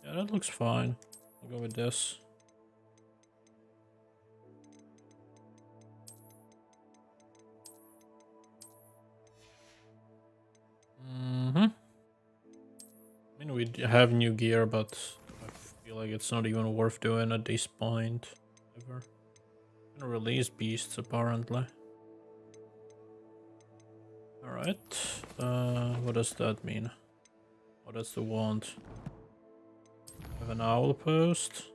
Yeah, that looks fine. I'll go with this. I mean, we have new gear, but I feel like it's not even worth doing at this point. Ever. Gonna release beasts, apparently. Alright. What does that mean? Oh, that's the wand. Have an owl post.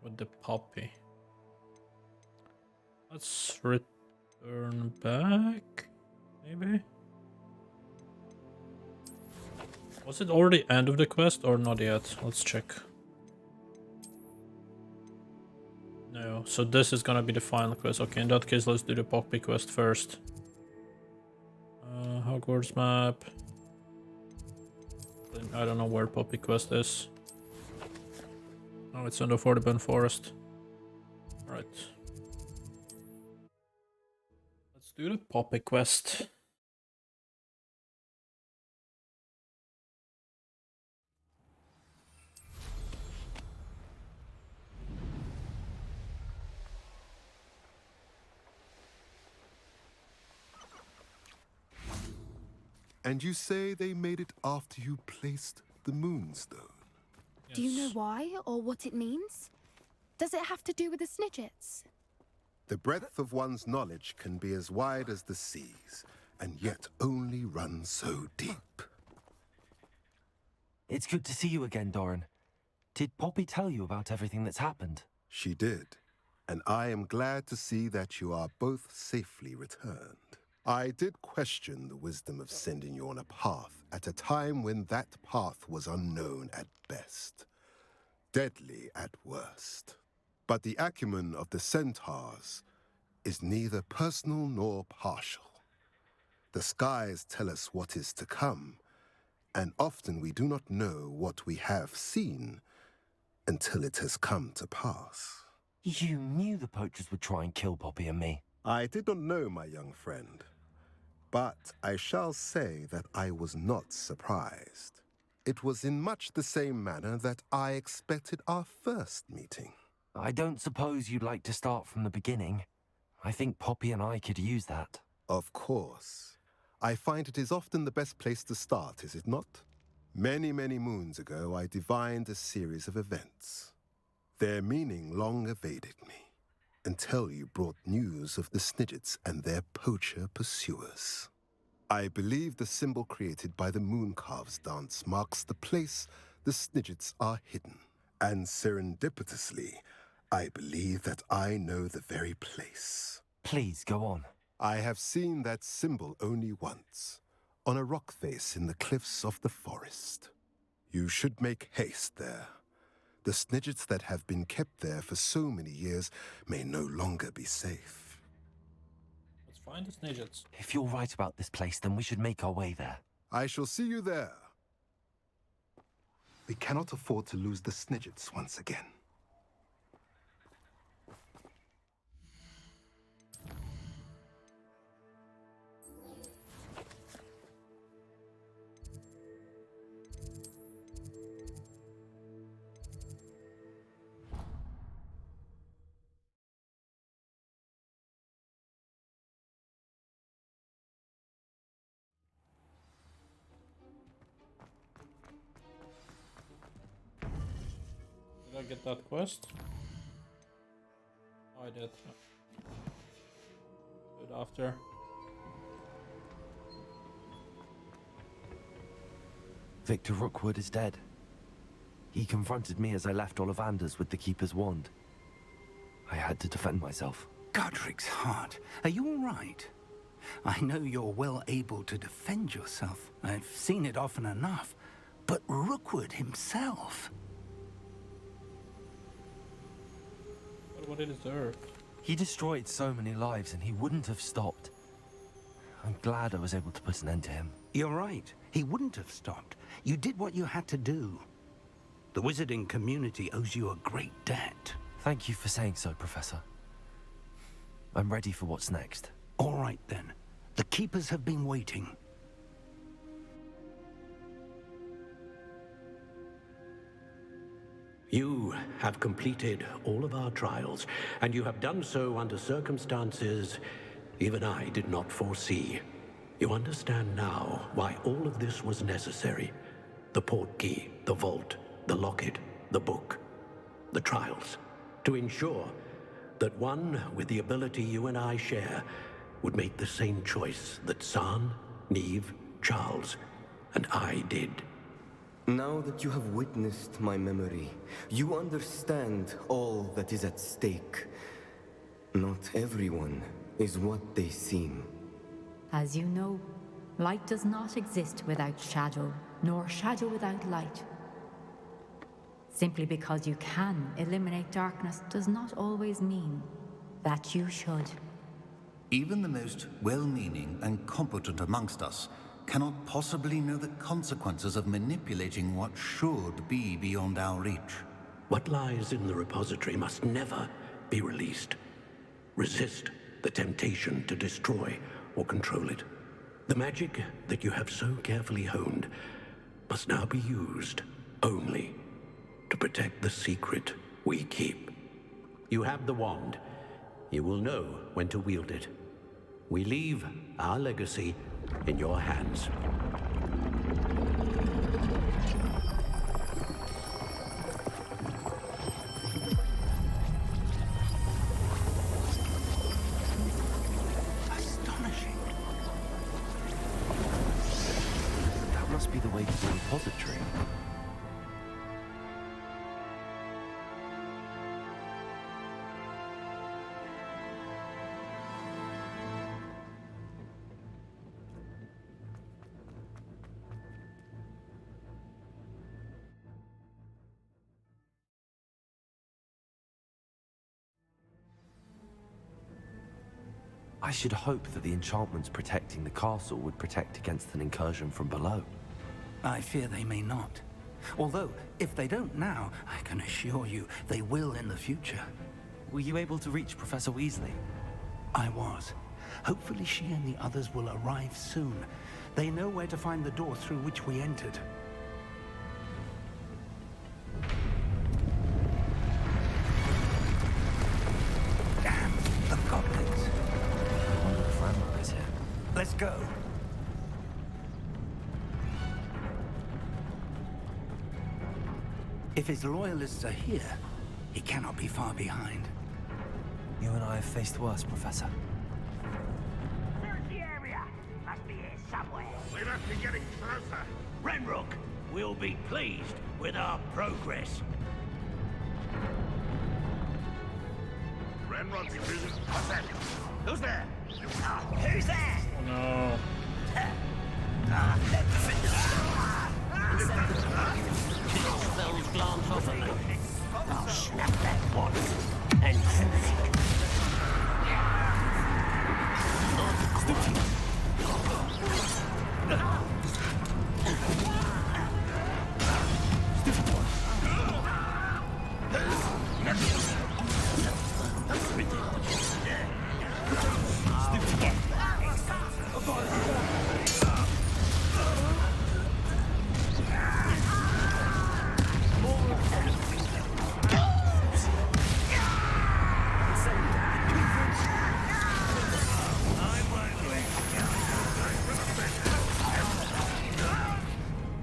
With the puppy. Let's return back, maybe? Was it already end of the quest or not yet? Let's check. No, so this is gonna be the final quest. Okay, in that case, let's do the puppy quest first. Hogwarts map. I don't know where puppy quest is. Oh, it's on the Forbidden Forest. Alright. Let's do the puppy quest. And you say they made it after you placed the moonstone? Do you know why or what it means? Does it have to do with the Snidgets? The breadth of one's knowledge can be as wide as the seas, and yet only run so deep. It's good to see you again, Doran. Did Poppy tell you about everything that's happened? She did, and I am glad to see that you are both safely returned. I did question the wisdom of sending you on a path at a time when that path was unknown at best, deadly at worst. But the acumen of the centaurs is neither personal nor partial. The skies tell us what is to come, and often we do not know what we have seen until it has come to pass. You knew the poachers would try and kill Poppy and me. I did not know, my young friend, but I shall say that I was not surprised. It was in much the same manner that I expected our first meeting. I don't suppose you'd like to start from the beginning. I think Poppy and I could use that. Of course. I find it is often the best place to start, is it not? Many, many moons ago, I divined a series of events. Their meaning long evaded me, until you brought news of the Snidgets and their poacher pursuers. I believe the symbol created by the Mooncalves dance marks the place the Snidgets are hidden. And serendipitously, I believe that I know the very place. Please, go on. I have seen that symbol only once, on a rock face in the cliffs of the forest. You should make haste there. The Snidgets that have been kept there for so many years may no longer be safe. Let's find the Snidgets. If you're right about this place, then we should make our way there. I shall see you there. We cannot afford to lose the Snidgets once again. Did I get that quest? Oh, I did. Do it after. Victor Rookwood is dead. He confronted me as I left Ollivanders with the Keeper's wand. I had to defend myself. Godric's heart. Are you all right? I know you're well able to defend yourself. I've seen it often enough. But Rookwood himself... What did he deserve? He destroyed so many lives and he wouldn't have stopped. I'm glad I was able to put an end to him. You're right. He wouldn't have stopped. You did what you had to do. The wizarding community owes you a great debt. Thank you for saying so, Professor. I'm ready for what's next. All right, then. The Keepers have been waiting. You have completed all of our trials, and you have done so under circumstances even I did not foresee. You understand now why all of this was necessary. The portkey, the vault, the locket, the book, the trials. To ensure that one with the ability you and I share would make the same choice that San, Neve, Charles, and I did. Now that you have witnessed my memory, you understand all that is at stake. Not everyone is what they seem. As you know, light does not exist without shadow, nor shadow without light. Simply because you can eliminate darkness does not always mean that you should. Even the most well-meaning and competent amongst us cannot possibly know the consequences of manipulating what should be beyond our reach. What lies in the repository must never be released. Resist the temptation to destroy or control it. The magic that you have so carefully honed must now be used only to protect the secret we keep. You have the wand. You will know when to wield it. We leave our legacy in your hands. inside the repository. I should hope that the enchantments protecting the castle would protect against an incursion from below. I fear they may not. Although, if they don't now, I can assure you they will in the future. Were you able to reach Professor Weasley? I was. Hopefully she and the others will arrive soon. They know where to find the door through which we entered. Damn, the goblins. I wonder if Ranrock is here. Let's go. If his loyalists are here, he cannot be far behind. You and I have faced worse, Professor. Search the area. Must be here somewhere. We must be getting closer. Ranrock will be pleased with our progress. Ranrock's vision. What's that? Who's there? Who's there? Oh no. Spells glance over me. I'll snap that once and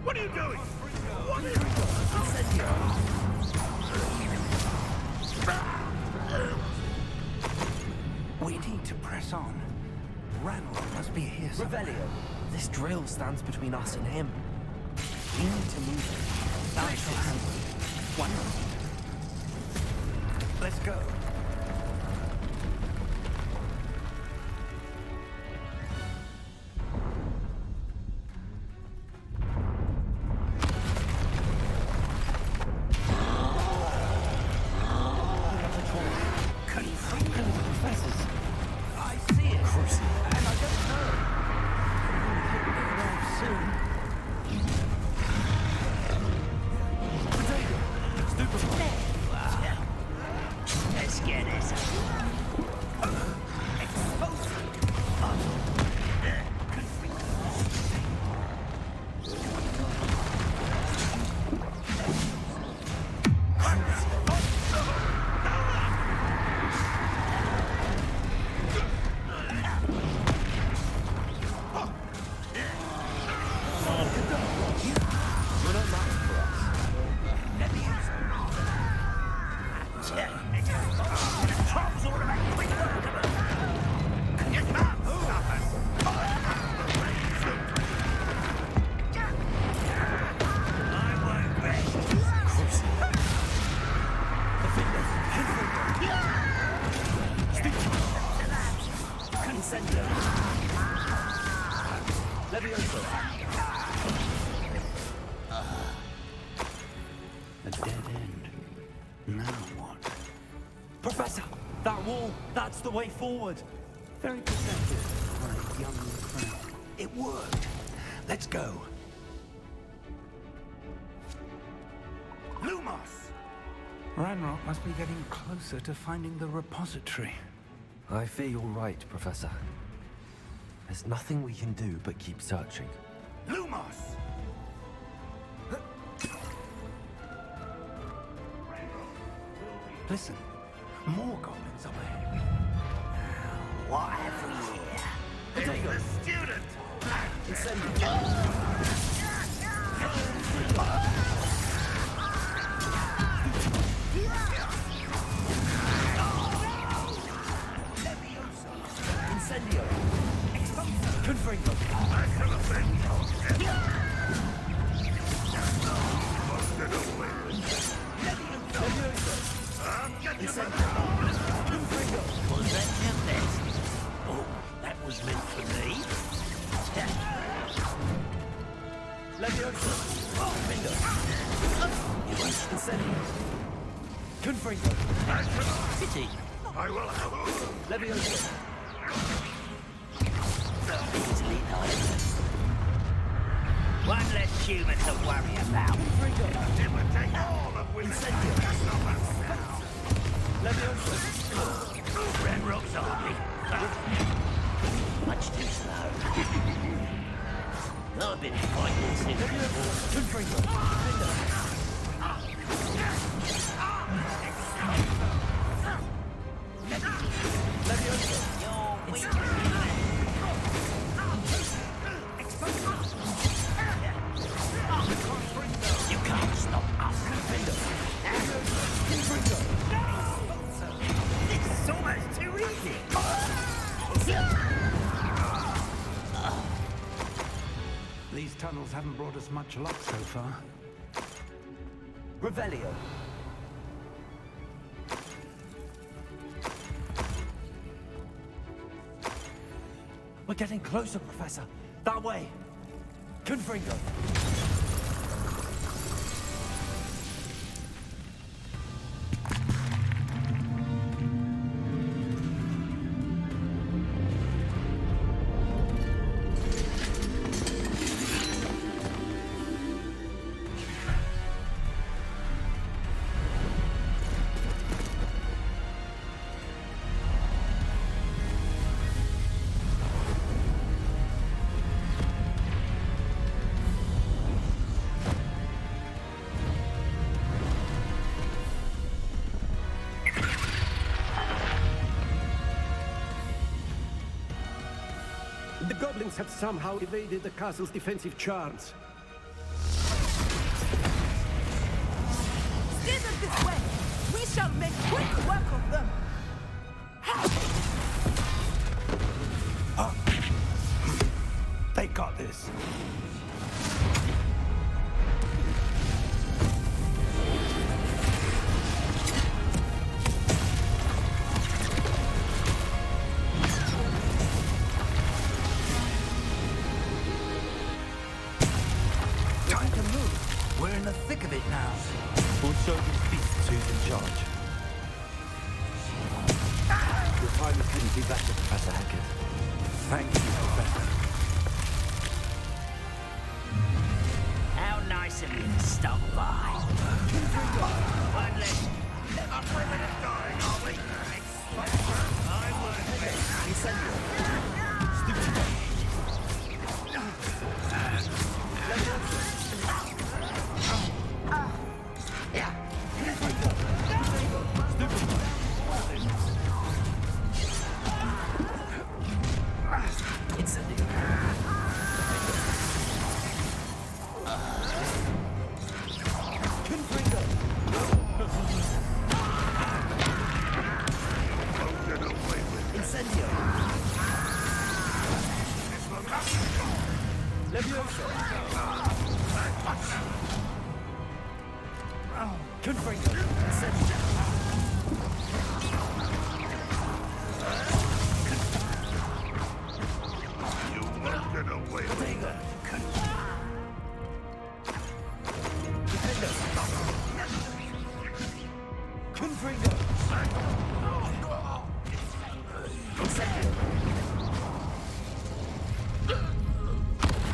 what are you doing? What is We need to press on. Ranrock must be here somewhere. Revelio, this drill stands between us and him. We need to move it. I shall handle it. One moment. Let's go. Let's get this. A dead end. Now what? Professor, that wall, that's the way forward. Very perceptive for a young crowd. It worked. Let's go. Lumos! Ranrock must be getting closer to finding the repository. I fear you're right, Professor. There's nothing we can do but keep searching. Lumos! Listen, more goblins up ahead. What have we here? It's the student! Incendio! Confringo! Incendio. Confringo. City. I will help. Leviosa. Easily done. One less human to worry about. It would take all of Incendio. Leviosa. Ranrock's army. Much too slow. I've been fighting since Confringo. You can't stop us. This is almost too easy. These tunnels haven't brought us much luck so far. Revelio. We're getting closer, Professor. That way. Confringo. The goblins have somehow evaded the castle's defensive charms. Steer them this way. We shall make quick work of them. They got this. Time to move. We're in the thick of it now. We'll show these beasts who's in charge. Your time couldn't be better, Professor Hackett. Thank you, Professor. How nice of you to stop by. One less. Not women are dying, are we? I would be. Incendio.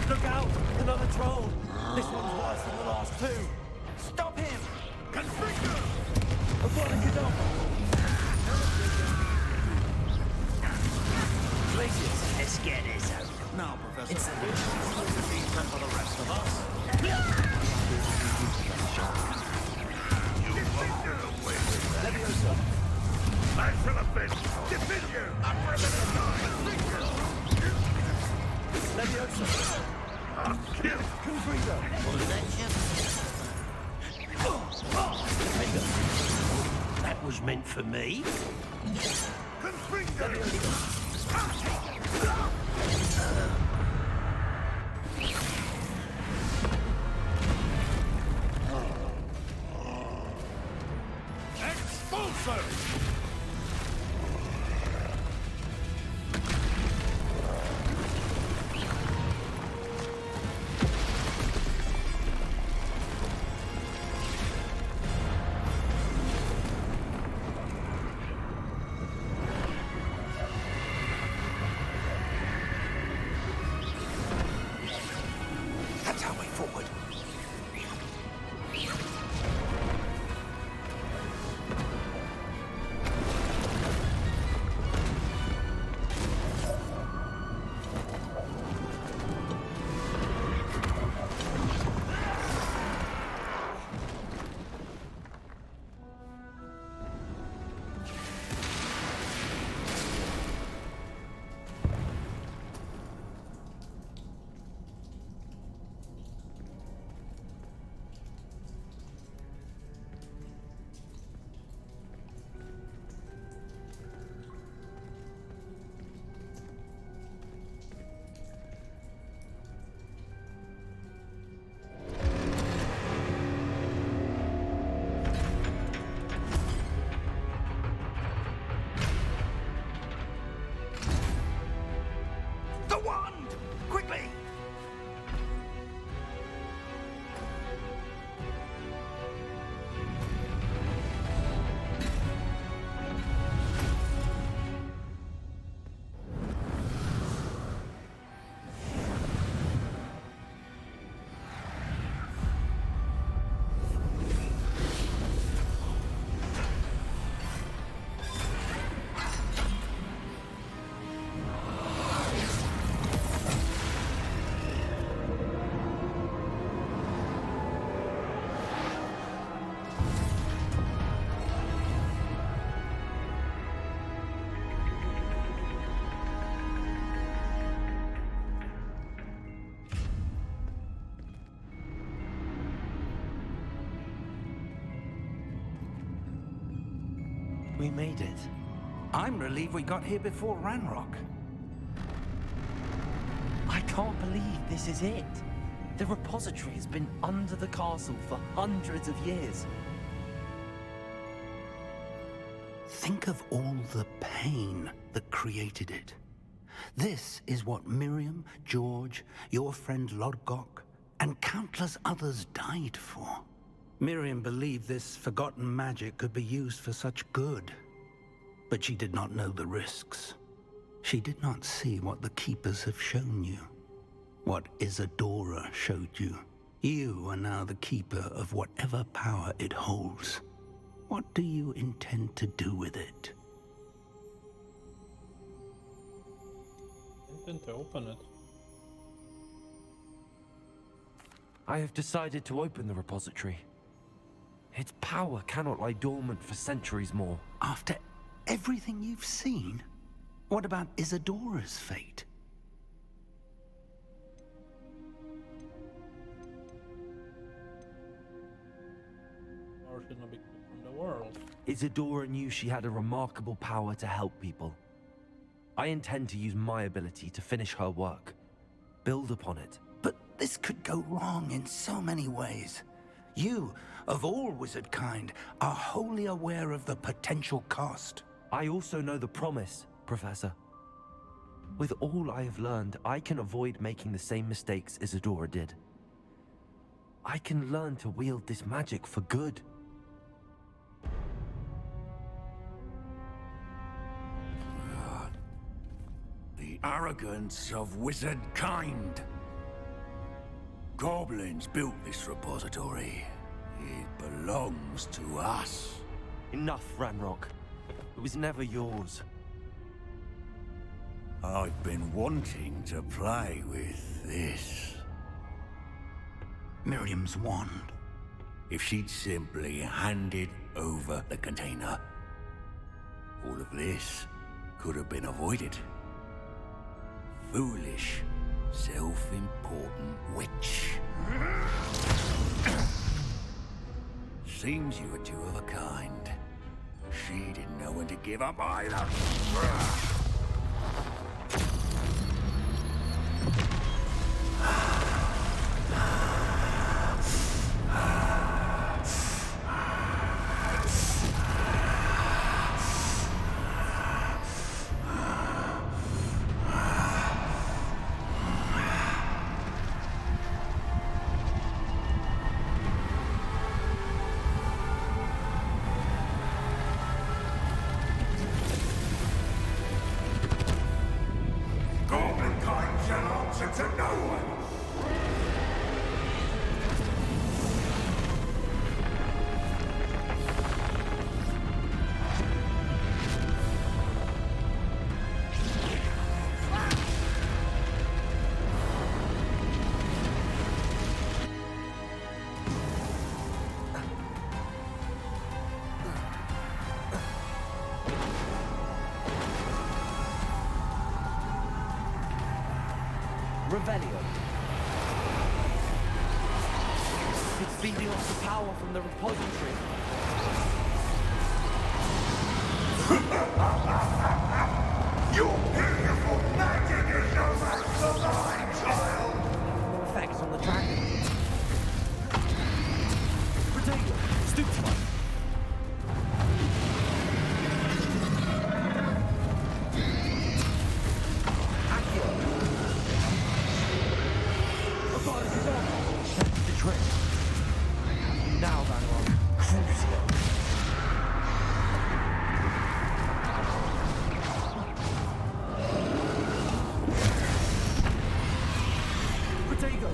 Look out! Another troll! This one's worse than the last two! Stop him! Confringo! Glacius, let's get this over. Now, Professor. It's for the rest of us. You won't get away with that. I shall have been. Defend you! I'm for a minute time. Leviosa! I'll kill. Confringo! That was meant for me. Expulso! We made it. I'm relieved we got here before Ranrock. I can't believe this is it. The repository has been under the castle for hundreds of years. Think of all the pain that created it. This is what Miriam, George, your friend Lodgok, and countless others died for. Miriam believed this forgotten magic could be used for such good. But she did not know the risks. She did not see what the Keepers have shown you. What Isadora showed you. You are now the Keeper of whatever power it holds. What do you intend to do with it? I intend to open it. I have decided to open the repository. Its power cannot lie dormant for centuries more. After everything you've seen? What about Isadora's fate? Or should not be kept from the world. Isadora knew she had a remarkable power to help people. I intend to use my ability to finish her work. Build upon it. But this could go wrong in so many ways. You, of all wizard kind, are wholly aware of the potential cost. I also know the promise, Professor. With all I have learned, I can avoid making the same mistakes Isadora did. I can learn to wield this magic for good. The arrogance of wizard kind. Goblins built this repository. It belongs to us. Enough, Ranrock. It was never yours. I've been wanting to play with this. Miriam's wand. If she'd simply handed over the container, all of this could have been avoided. Foolish, self-important witch. Seems you were two of a kind. She didn't know when to give up either. Revelio. It's feeding off the power from the repository. Your beautiful magic is no match for mine, child! No effects on the dragon. Protego, stupefy. Now, Ranrock, Crucio. Protego.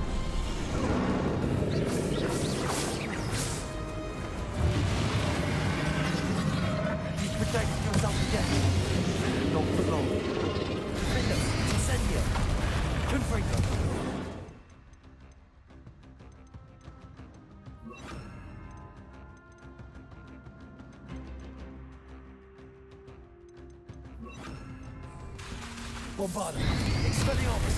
You protected yourself again. Not for long. Defender, Incendio. Confringo. Bombarda. Expelliarmus.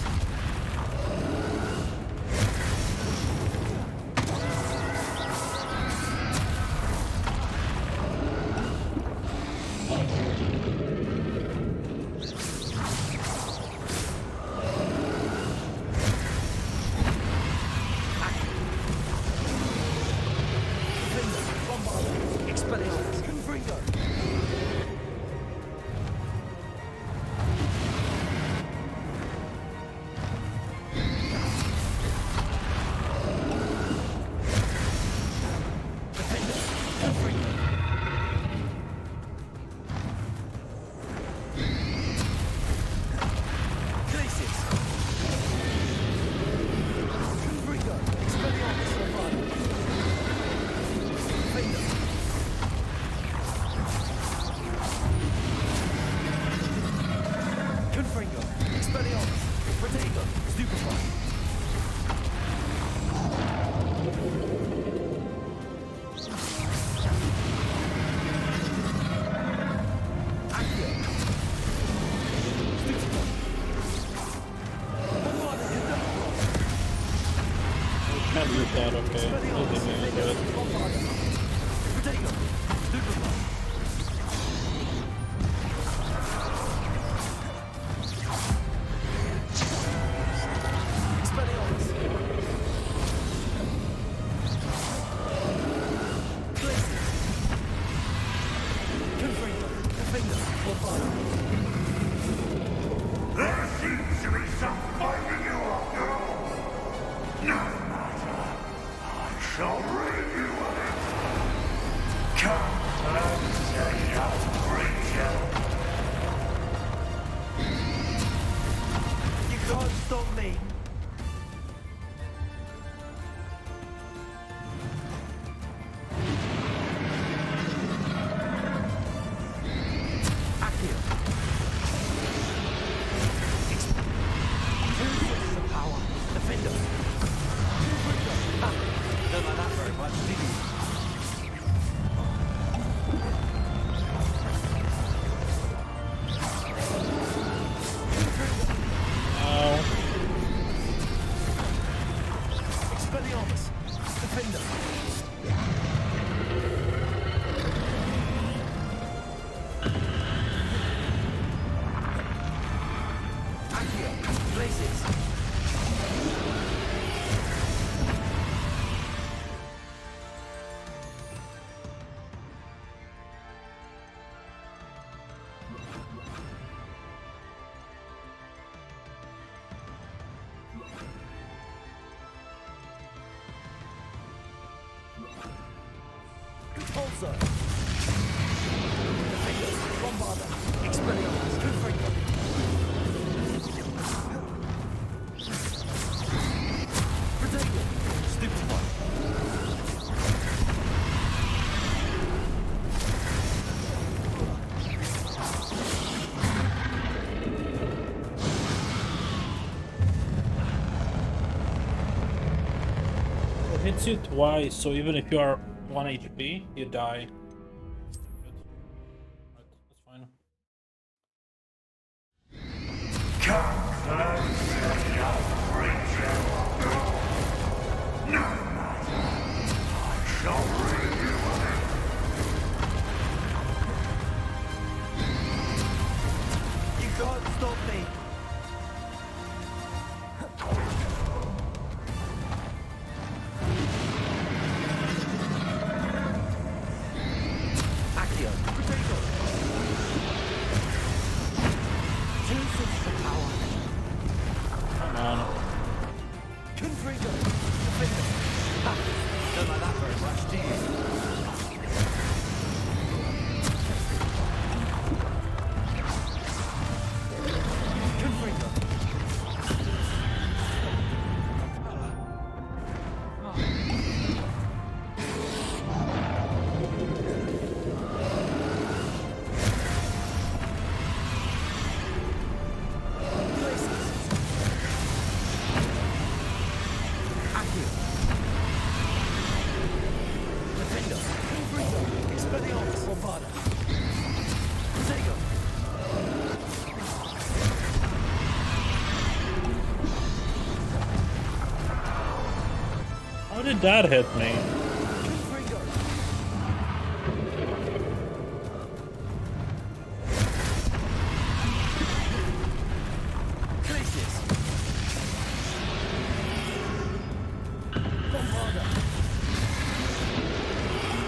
Expelliarmus. Confringo. Can't use that, okay. There seems to be some finding you after all. No matter. I shall rid you of it. Come and say I'll bring you. You can't stop me. Also, Bombarder, Expelliarmus, Confringo. Protego, Stupid One. It hits you twice, so even if you are 1 HP, you die. That's fine. Come and say I'll bring you. No matter. I shall rid you of it. You can't stop me. Accio, Protego. Two sources of power. Come on. Confringo. Defender. Ha! Don't like that very much, do you? Confringo. How did that hit me?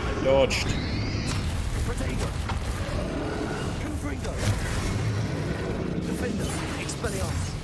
I dodged. Protego! Confringo! Defender! Expelliarmus!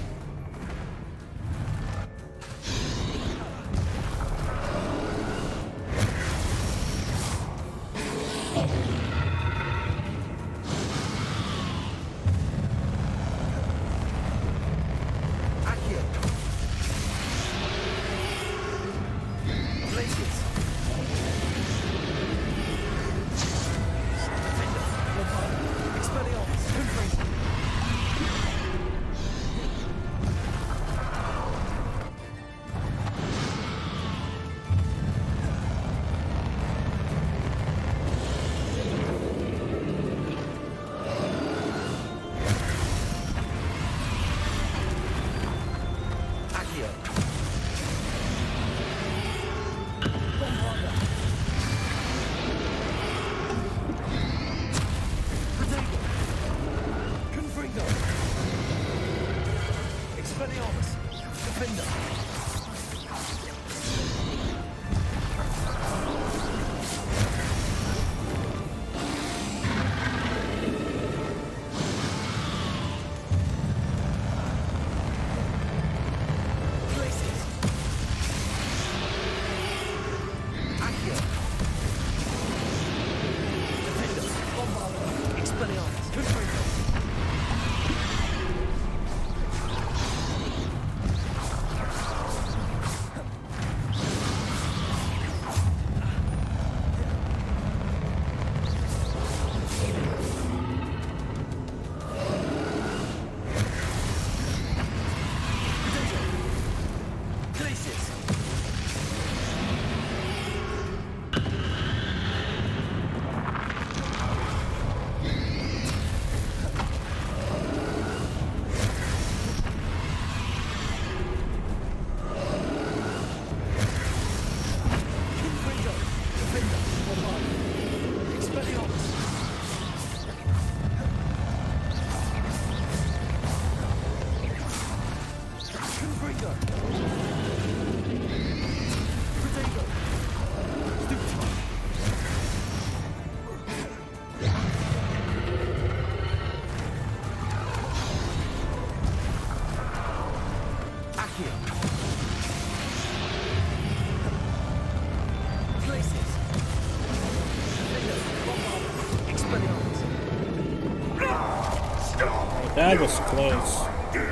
That was close. Going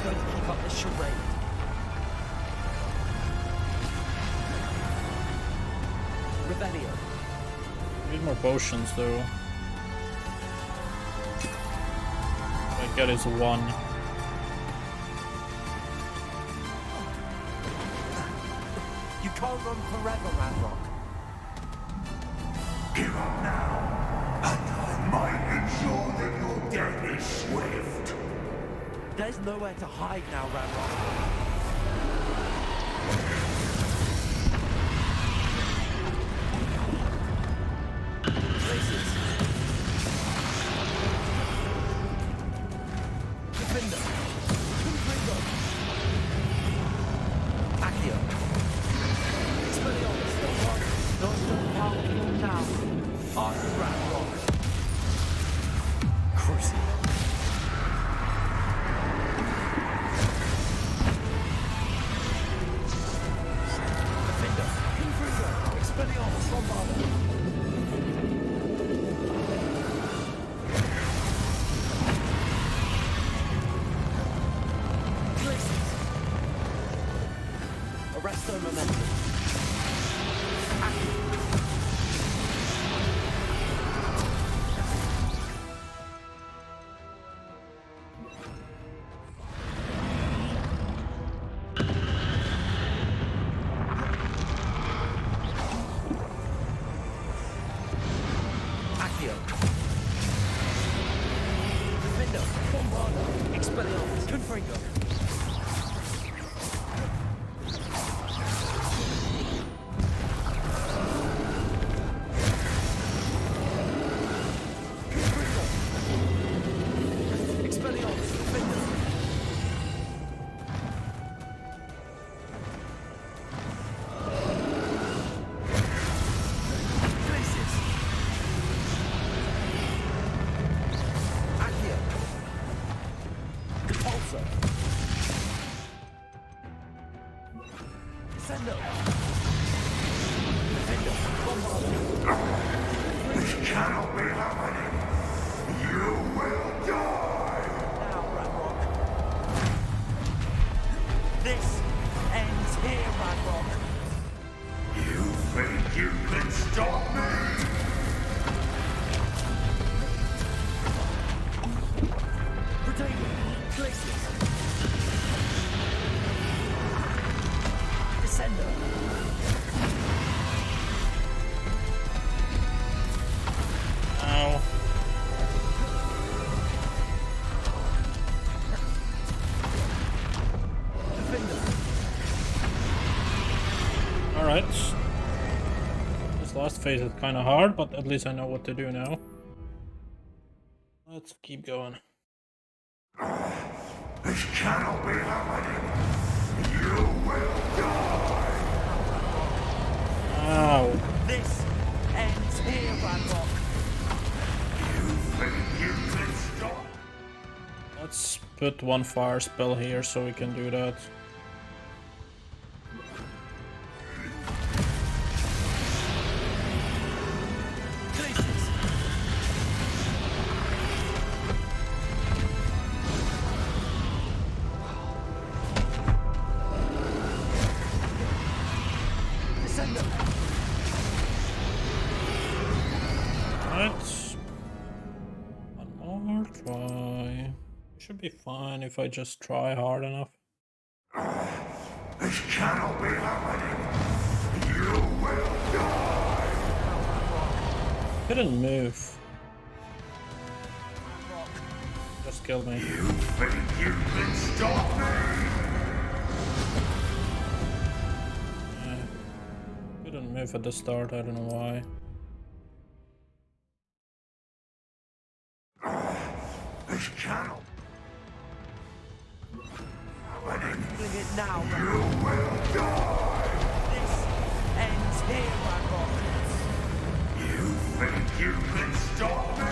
to keep up the charade. Revelio. Need more potions though. I get is one. You can't run forever, Ranrock. Give up now, and I might ensure that your death is swift. There's nowhere to hide now, Ranrock. stop me! Ow. Alright. This last phase is kind of hard, but at least I know what to do now. Let's keep going. This cannot be happening. You will die. Ow. This ends here, Ranrock. You think you can stop? Let's put one fire spell here so we can do that. One more try. It should be fine if I just try hard enough. This cannot be happening. You will die. Couldn't move. Just killed me. You think you can stop me? Couldn't move at the start, I don't know why. This cannot. Bring it now, You will die. This ends here, Ranrock. You think you can stop me?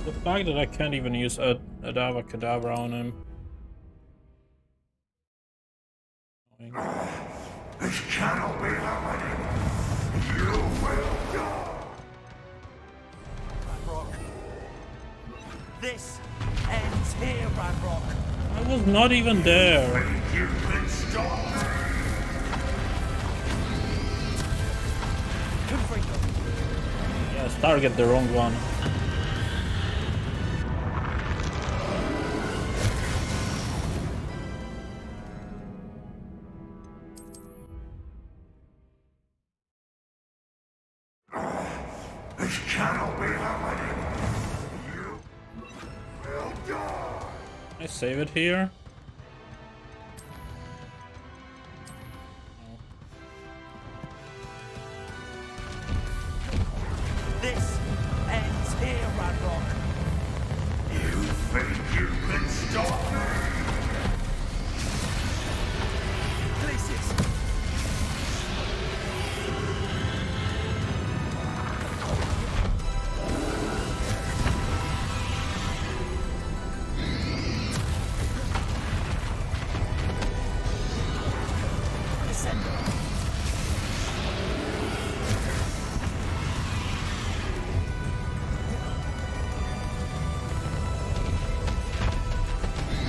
The fact that I can't even use a Adava Kedavra on him. This cannot be happening. You will die. Ranrock. This ends here, Ranrock. I was not even there. Think you can stop me? Yes, target the wrong one. This cannot be happening. You will die. I save it here. This ends here, Ranrock. You think you can stop me? Places.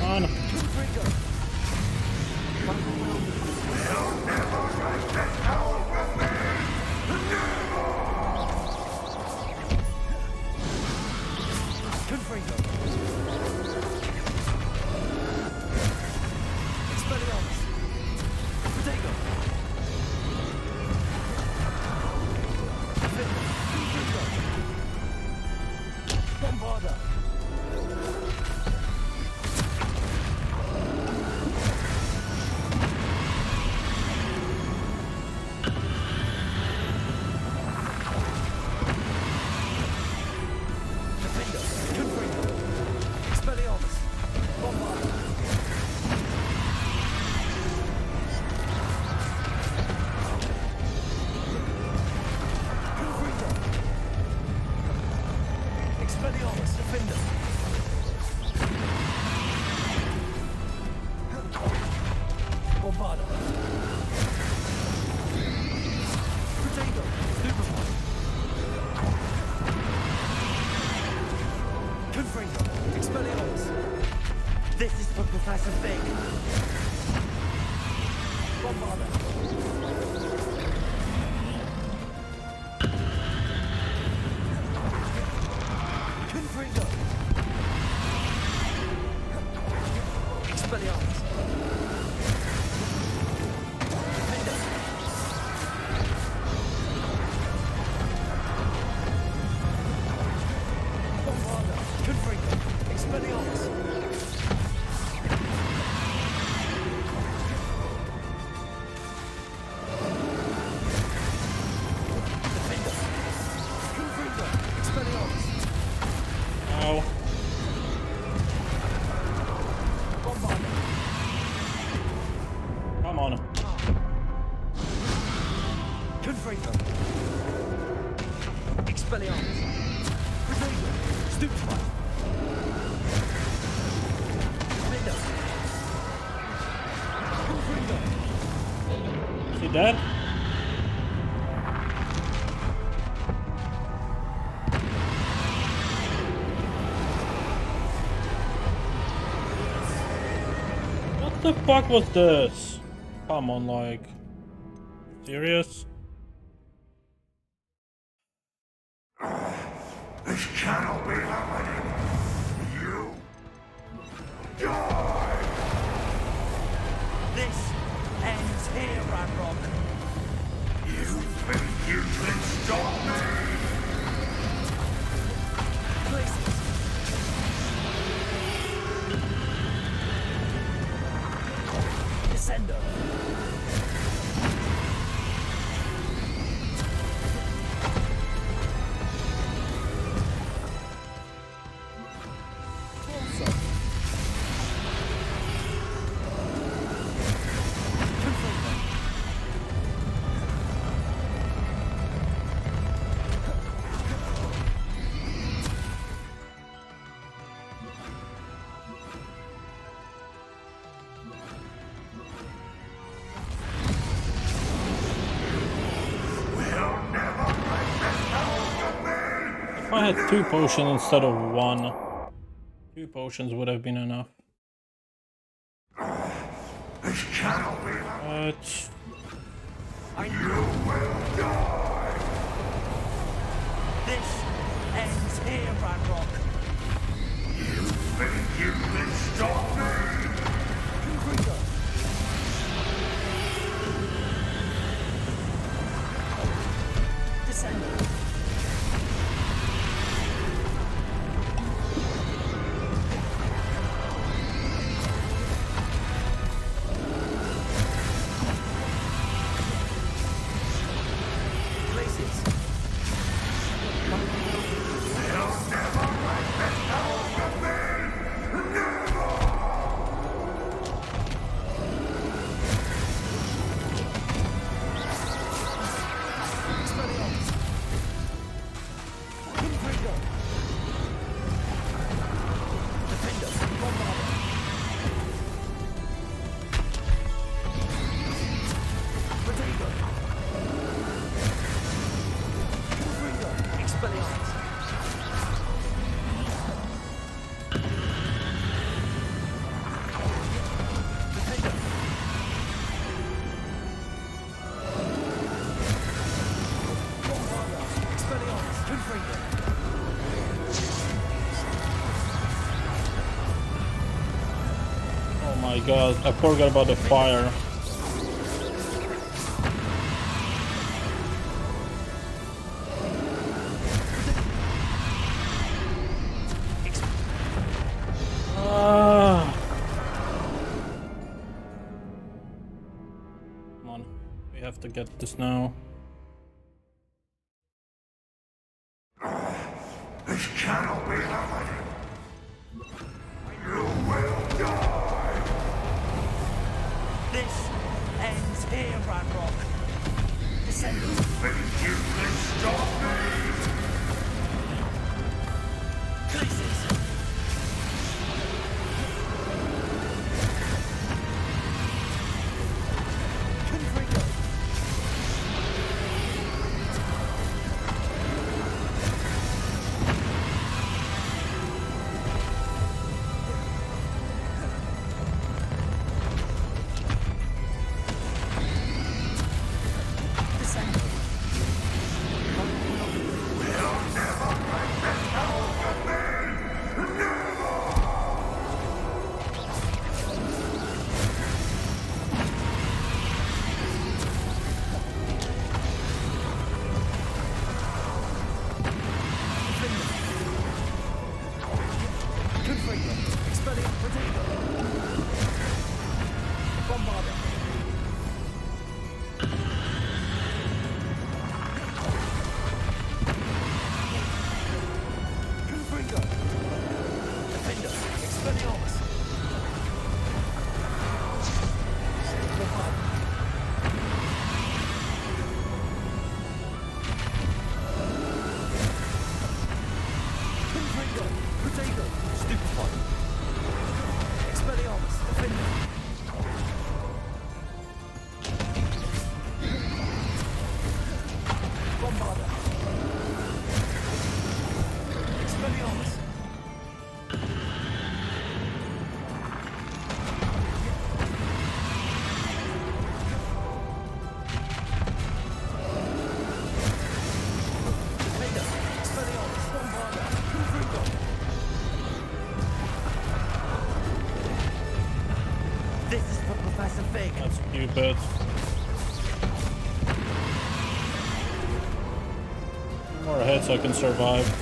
On. Bombard. Bombarder. This is for Professor Fig. Bombarder. Confringo. Expelliarmus. Defender. Bombarder. Confringo. Expelliarmus. Come on. Confringo. Expelliarmus. Stupefy. Defender. Confringo. Is he dead? What the fuck was this? Come on, like, serious? This cannot be happening. You die. This ends here, Ranrock. You think you can stop me? Places. Descender. If I had 2 potions instead of 1, 2 potions would have been enough. This cannot be happening. But you will die. This ends here, Ranrock. You think you can stop me? Confringo. Descender. oh my god, I forgot about the fire. have to get this now. This cannot be happening. You will die. This ends here, Ranrock. Descend. You think you can stop me? Places. That's stupid. More ahead so I can survive.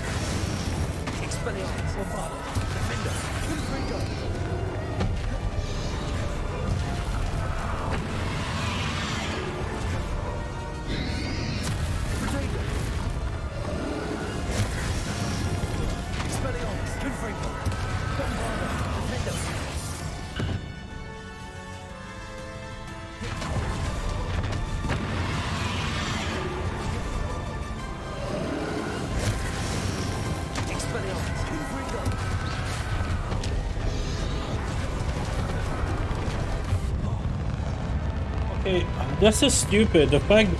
Okay, this is stupid. The fact,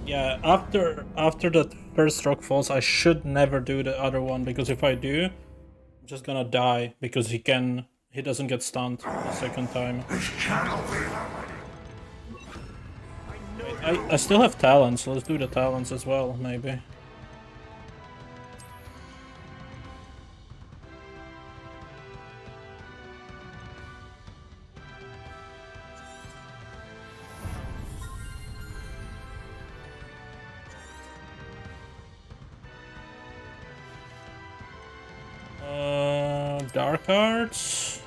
yeah, after that first rock falls, I should never do the other one, because if I do, I'm just gonna die because he doesn't get stunned the second time. I still have talents, so let's do the talents as well, maybe. Dark Arts.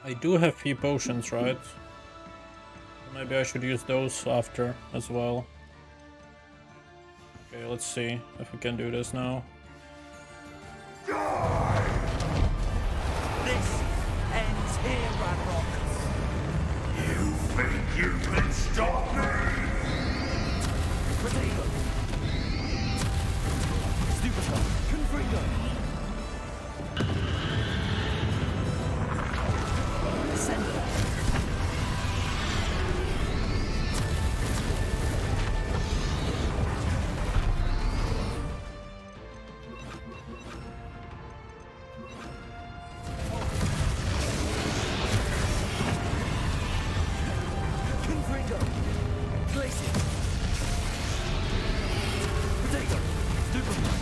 I do have few potions, right? Maybe I should use those after as well. Okay, let's see if we can do this now. This ends here, Ranrock. You think you can stop me? Potato. Superstar. Confringo. Ascender. Confringo. Glacier. Potato. Superstar.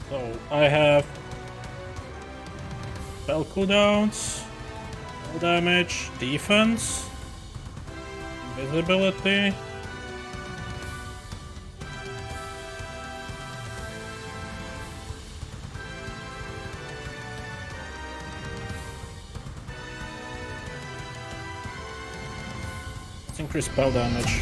So I have spell cooldowns, spell damage, defense, invisibility. Let's increase spell damage.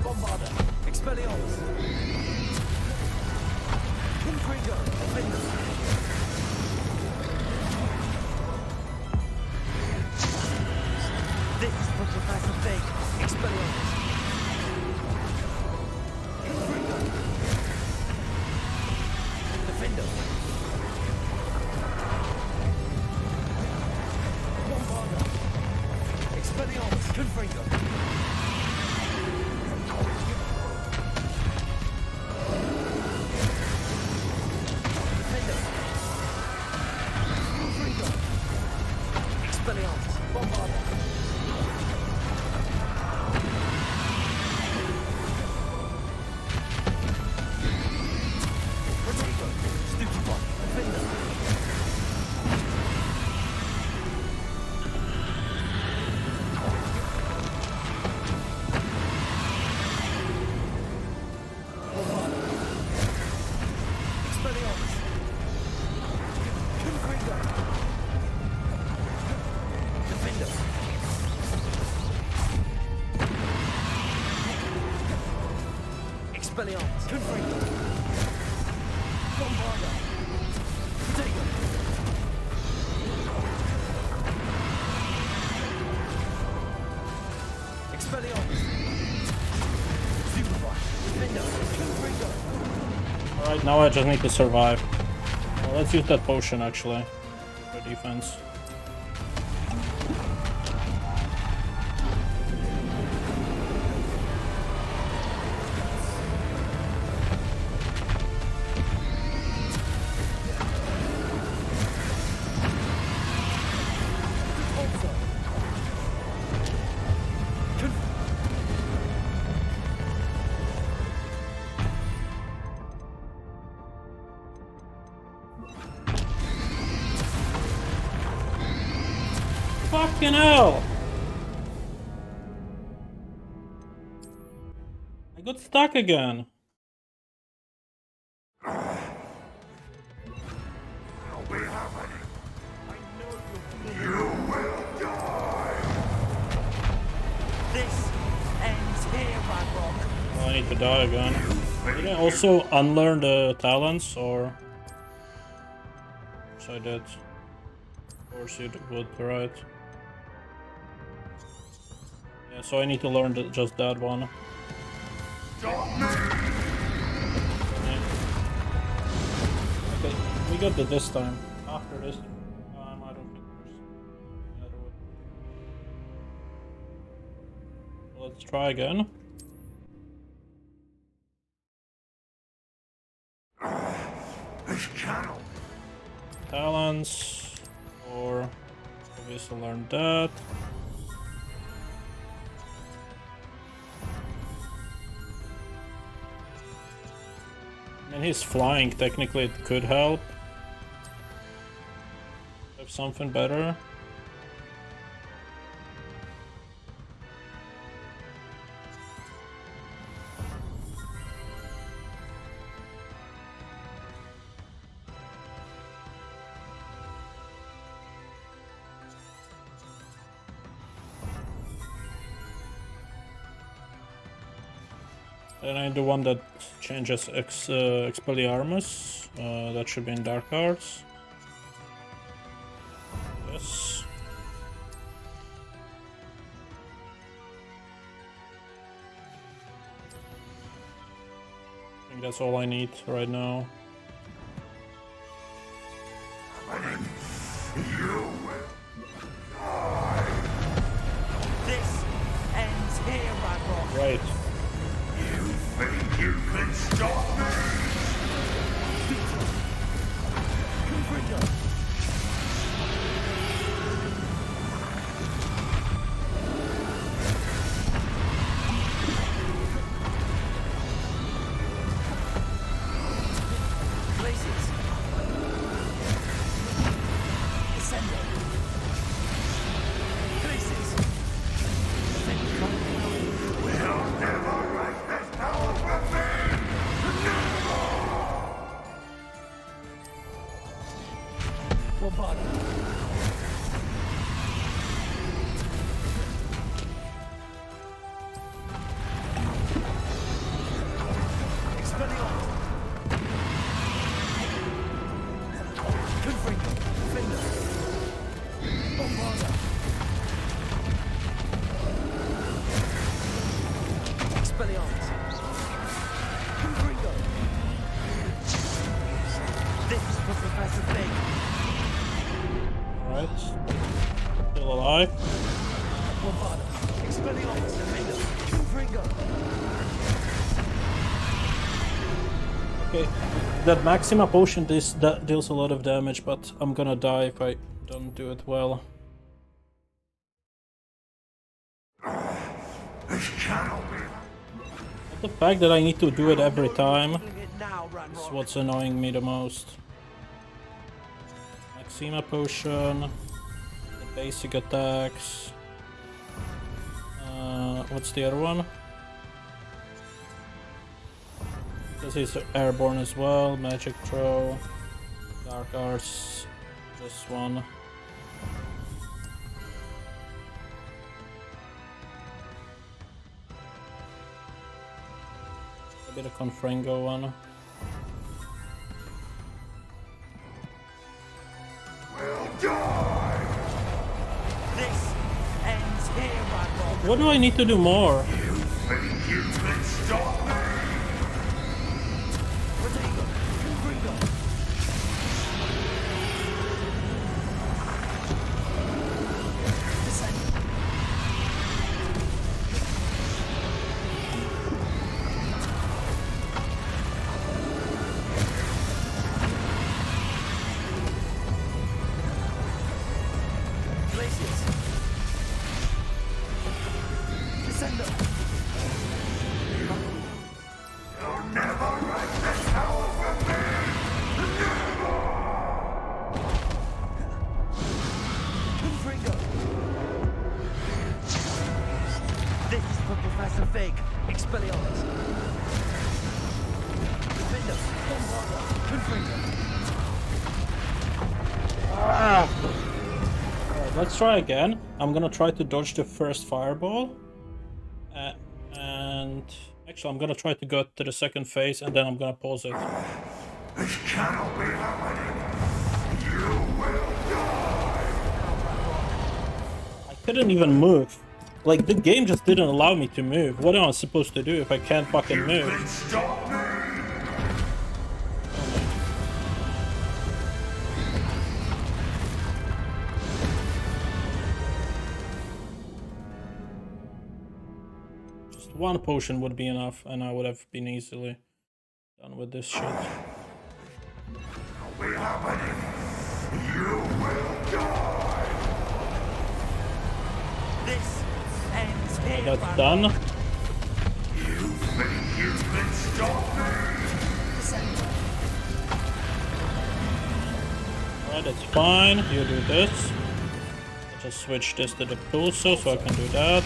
Bombarder. Expelliarmus. Confringo. Offender. This is for Professor Fake. Expelliarmus. Confringo. Defender. Bombarder. Expelliarmus. Confringo. Defender. Confringo. Expelliarmus. Bombarder. Potato. Stupefy. Defender. Expelliarmus. Confringo. Defender. Expelliarmus. Confringo. Bombarder. Potato. Expelliarmus. Superfly. Defender. Confringo. Alright, now I just need to survive. Well, let's use that potion actually for defense. Fucking hell! I got stuck again. This ends here, Ranrock. Well, I need to die again. Did I also unlearn the talents, or? Yes, I did. Of course you would, right? Yeah, so I need to learn just that one. Yeah. Okay, we got it this time. After this time, I don't think there's any other way. Let's try again. This channel. Talents, or obviously learn that. And he's flying, technically it could help. Have something better. And I do one that changes Expelliarmus. That should be in Dark Arts. Yes. I think that's all I need right now. This ends here, Ranrock. Right. You think you can stop me? Places. Ascending. Places. We'll never write this power from me! Bombardment. Expelliarmus. Confringo. Defender. Bombarda. Expelliarmus. Confringo. This is for Professor Fig. Alright. Still alive. Bombarda. Expelliarmus. Defender. Confringo. Okay. That Maxima potion that deals a lot of damage, but I'm gonna die if I don't do it well. This cannot be. The fact that I need to do it every time is what's annoying me the most. Maxima potion, the basic attacks. What's the other one? This is airborne as well. Magic throw, dark arts. This one. A bit of Confringo one. We'll die! This ends here, Ranrock. What do I need to do more? You think you can stop me? Protego. Confringo. Descend. Places. Descendo. You'll never write this power from me! Confringo. This is for Professor Fig. Expelliarmus. Defender. Bombarda. Confringo. Alright, let's try again. I'm gonna try to dodge the first fireball. And actually I'm gonna try to go to the second phase and then I'm gonna pause it. This cannot be happening! You will die! I couldn't even move. Like, the game just didn't allow me to move. What am I supposed to do if I can't fucking You move? can stop me! Just one potion would be enough and I would have been easily done with this shit. Be happening! You will die! This ends here. That's done. You think you can stop me? Alright, that's fine. You do this. I'll just switch this to the pulsar so I can do that.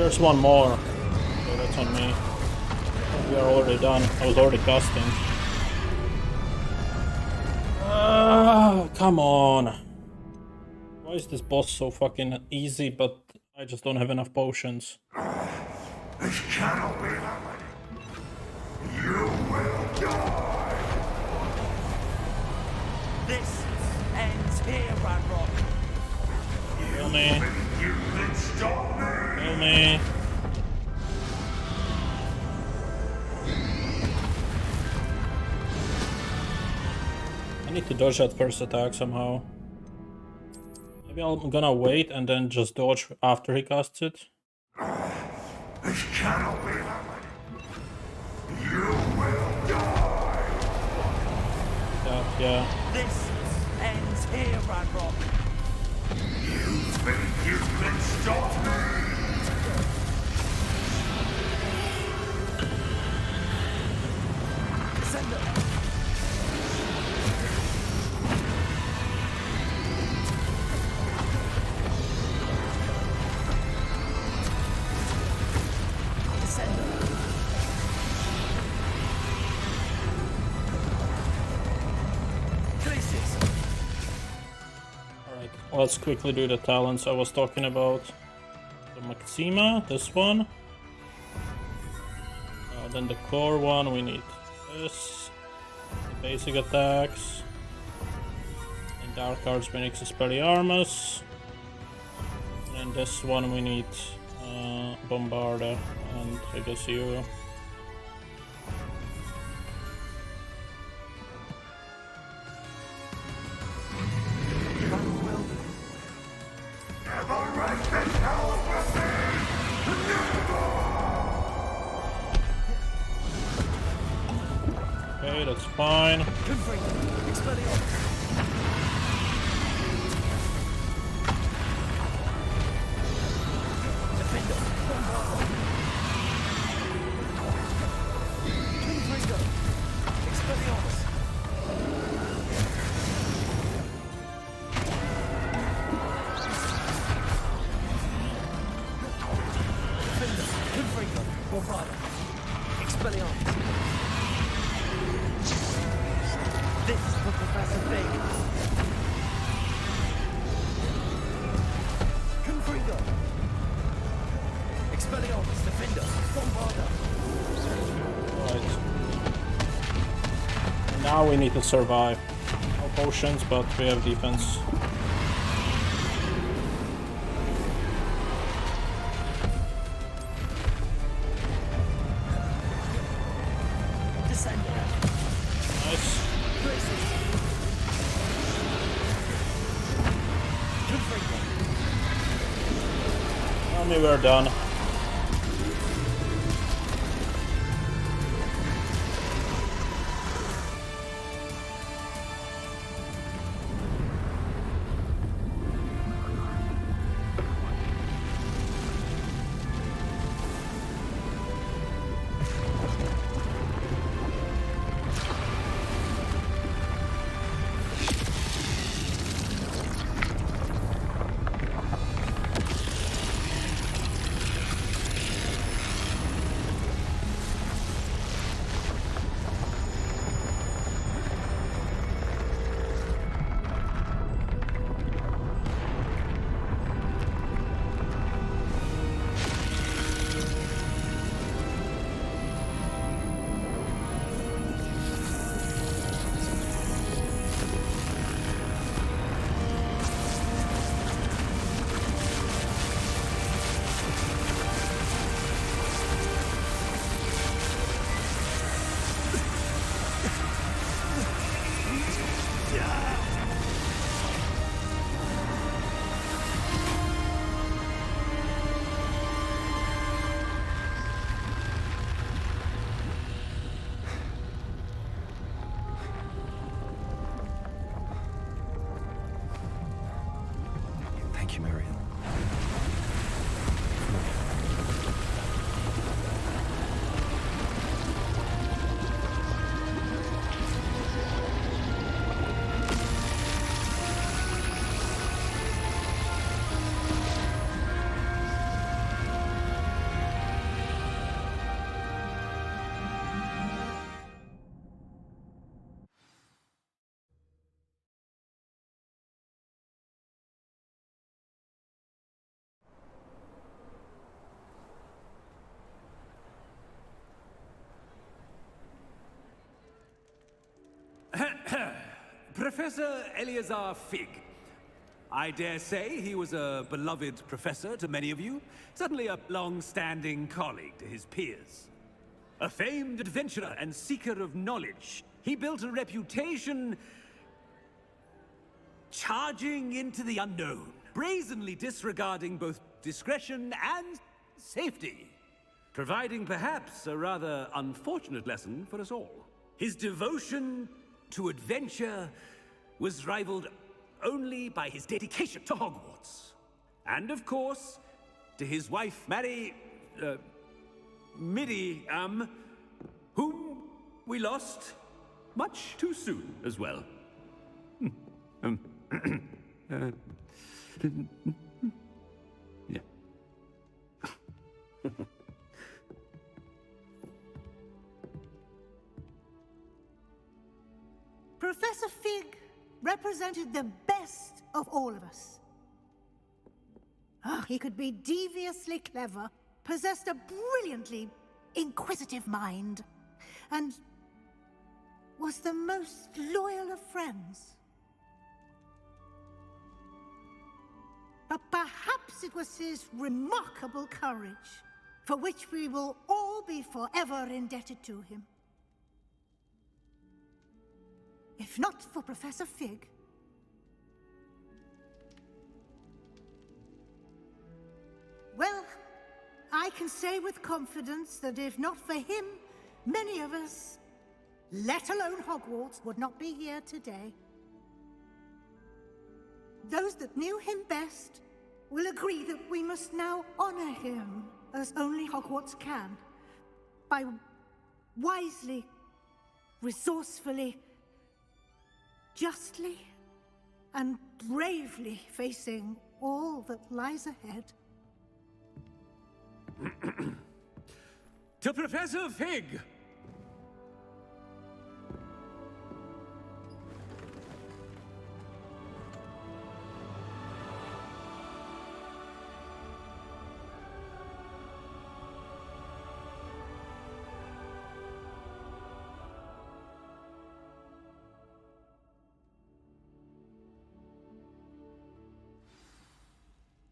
there's one more. Okay, that's on me. We are already done. I was already casting. Come on. Why is this boss so fucking easy, but I just don't have enough potions? This cannot be happening. You will die. This ends here, Ranrock. Kill me. You can stop me. Kill me. I need to dodge that first attack somehow. Maybe I'm gonna wait and then just dodge after he casts it. This cannot be happening. You will die. Yeah. This ends here, Ranrock. You think you can stop me? Send them. Alright, let's quickly do the talents I was talking about. The Maxima, this one. Then the core one, we need this. Basic attacks. And Dark Arts, we need Expelliarmus. And this one we need Bombarda, and I guess you. Okay, that's fine. This is for Professor Fig. Confringo. Expelliarmus, Defender, Bombarda. Right. Now we need to survive. No potions, but we have defense. Nice. Tell me we're done. Thank you, Mariel. Professor Eleazar Fig. I dare say he was a beloved professor to many of you, certainly a long-standing colleague to his peers. A famed adventurer and seeker of knowledge, he built a reputation charging into the unknown, brazenly disregarding both discretion and safety, providing perhaps a rather unfortunate lesson for us all. His devotion to adventure was rivaled only by his dedication to Hogwarts. And of course, to his wife, Midi, whom we lost much too soon as well. Yeah. Professor Fig represented the best of all of us. He could be deviously clever, possessed a brilliantly inquisitive mind, and was the most loyal of friends. But perhaps it was his remarkable courage, for which we will all be forever indebted to him. If not for Professor Fig, well, I can say with confidence that if not for him, many of us, let alone Hogwarts, would not be here today. Those that knew him best will agree that we must now honor him as only Hogwarts can, by wisely, resourcefully, justly, and bravely facing all that lies ahead. To Professor Fig!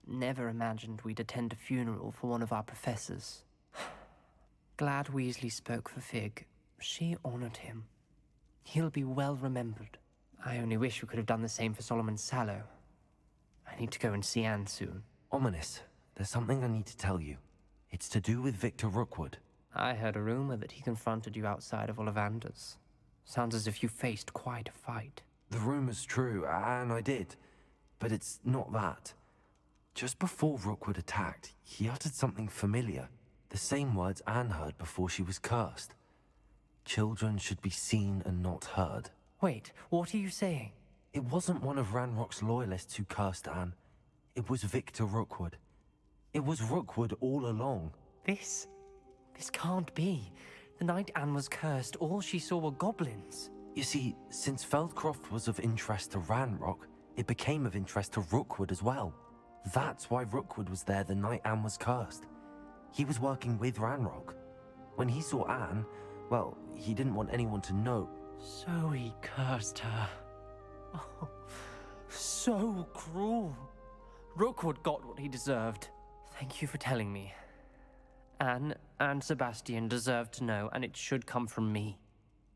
Never imagined we'd attend a funeral for one of our professors. Glad Weasley spoke for Fig. She honored him. He'll be well remembered. I only wish we could have done the same for Solomon Sallow. I need to go and see Anne soon. Ominous, there's something I need to tell you. It's to do with Victor Rookwood. I heard a rumor that he confronted you outside of Ollivander's. Sounds as if you faced quite a fight. The rumor's true, and I did. But it's not that. Just before Rookwood attacked, he uttered something familiar. The same words Anne heard before she was cursed. Children should be seen and not heard. Wait, what are you saying? It wasn't one of Ranrock's loyalists who cursed Anne. It was Victor Rookwood. It was Rookwood all along. This can't be. The night Anne was cursed, all she saw were goblins. You see, since Feldcroft was of interest to Ranrock, it became of interest to Rookwood as well. That's why Rookwood was there the night Anne was cursed. He was working with Ranrock. When he saw Anne, well, he didn't want anyone to know. So he cursed her. Oh, so cruel. Rookwood got what he deserved. Thank you for telling me. Anne and Sebastian deserve to know, and it should come from me.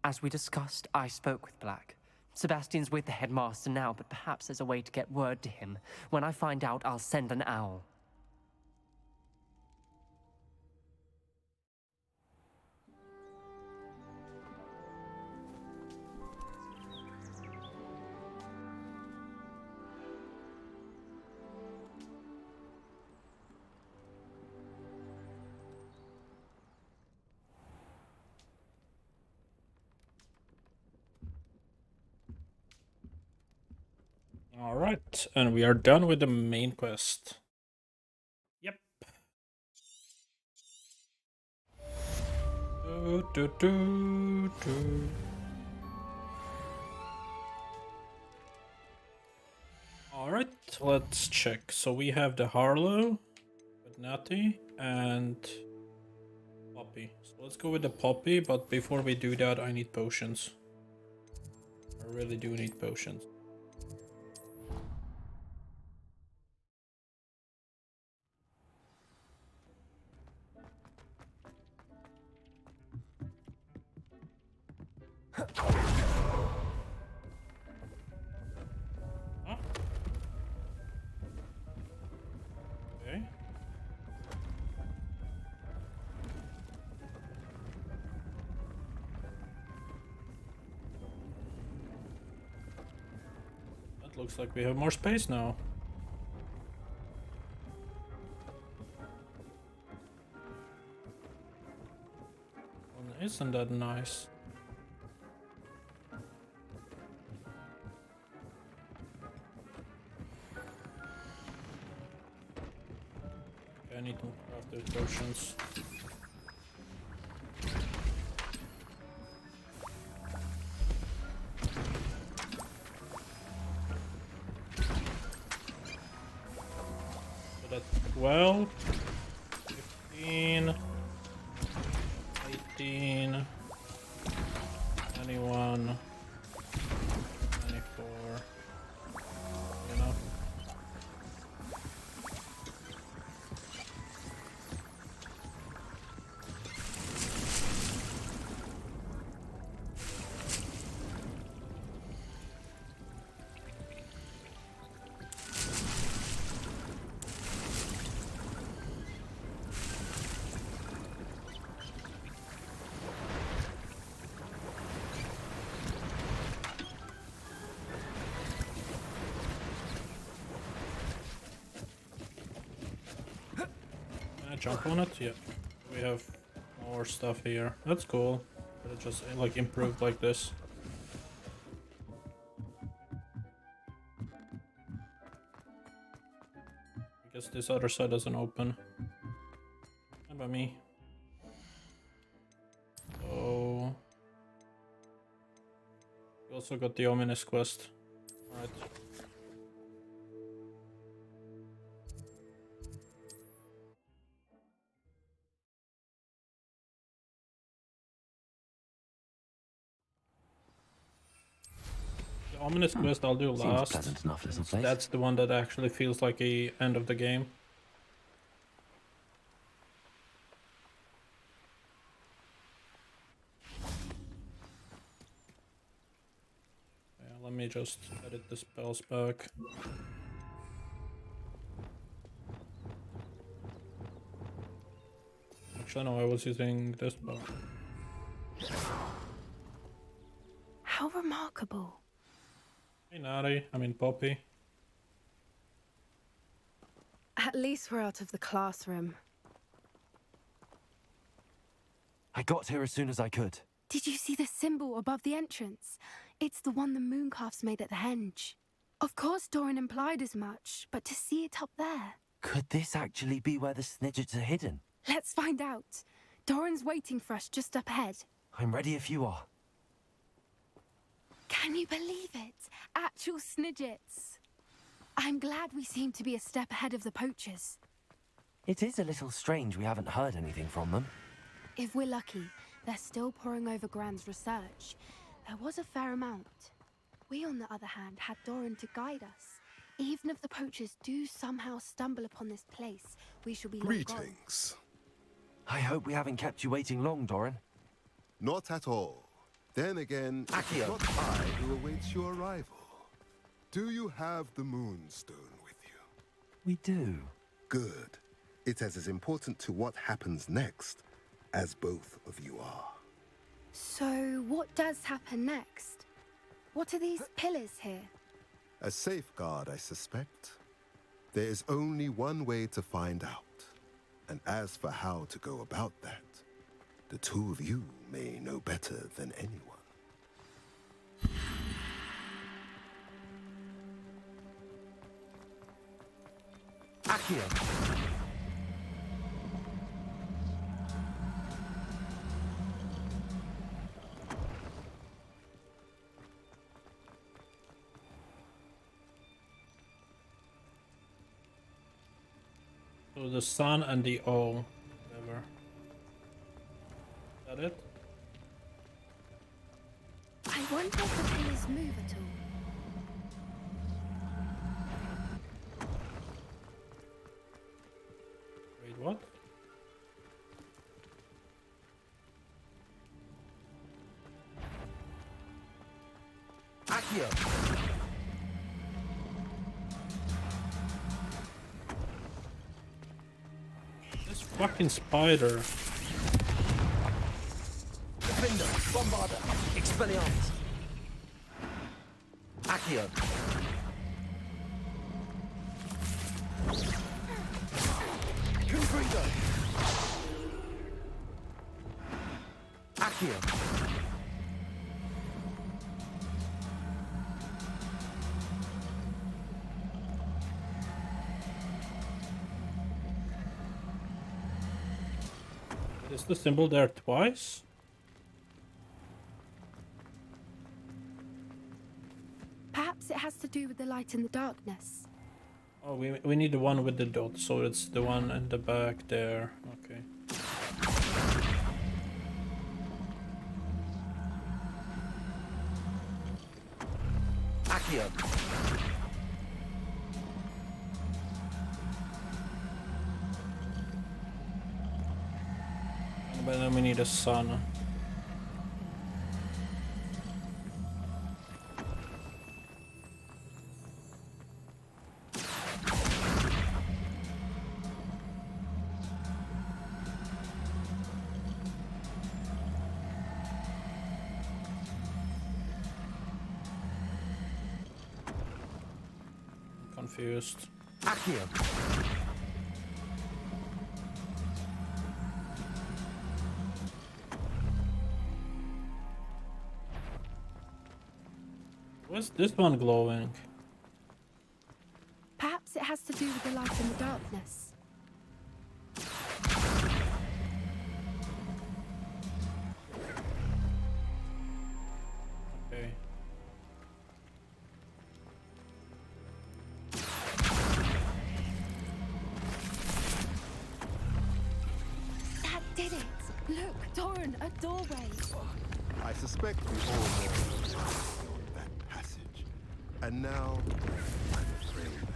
As we discussed, I spoke with Black. Sebastian's with the headmaster now, but perhaps there's a way to get word to him. When I find out, I'll send an owl. Alright, and we are done with the main quest. Yep. Alright, let's check. So we have the Harlow with Natty and Poppy. So let's go with the Poppy, but before we do that, I need potions. I really do need potions. Okay. That looks like we have more space now. Well, isn't that nice? Okay, I need to craft those potions. So that's 12, 15, 18, 21, 24. Enough. Can I jump on it? Yeah. We have more stuff here. That's cool. But it just like improved like this. I guess this other side doesn't open. How about me? So we also got the ominous quest. Alright. The ominous quest I'll do Seems last. pleasant enough little place. That's the one that actually feels like a end of the game. Yeah, let me just edit the spells back. Actually, no, I was using this spell. How remarkable. Hey, Natty. I mean, Poppy. At least we're out of the classroom. I got here as soon as I could. Did you see the symbol above the entrance? It's the one the mooncalfs made at the henge. Of course Doran implied as much, but to see it up there... Could this actually be where the snidgets are hidden? Let's find out. Doran's waiting for us just up ahead. I'm ready if you are. Can you believe it? Actual snidgets. I'm glad we seem to be a step ahead of the poachers. It is a little strange we haven't heard anything from them. If we're lucky, they're still poring over Gran's research. There was a fair amount. We, on the other hand, had Doran to guide us. Even if the poachers do somehow stumble upon this place, we shall be long gone. Greetings. I hope we haven't kept you waiting long, Doran. Not at all. Then again, it's Accio. not I who awaits your arrival. Do you have the Moonstone with you? We do. Good. It is as important to what happens next as both of you are. So, what does happen next? What are these pillars here? A safeguard, I suspect. There is only one way to find out. And as for how to go about that, the two of you may know better than anyone. Accio. So the sun and the O. Whatever. Is that it? I wonder if the pillars move at all. Wait, what? Accio! This fucking spider. Defender, Bombarder, Expelliarmus. Accio. Confringo. Accio. Is the symbol there twice? Perhaps it has to do with the light in the darkness. Oh, we need the one with the dot, so it's the one in the back there. Okay. Accio. But then we need a sun. Confused. Accio. What's this one glowing? Perhaps it has to do with the light in the darkness. Okay. That did it! Look, Doran, a doorway! I suspect we all know that passage. And now, I'm afraid that,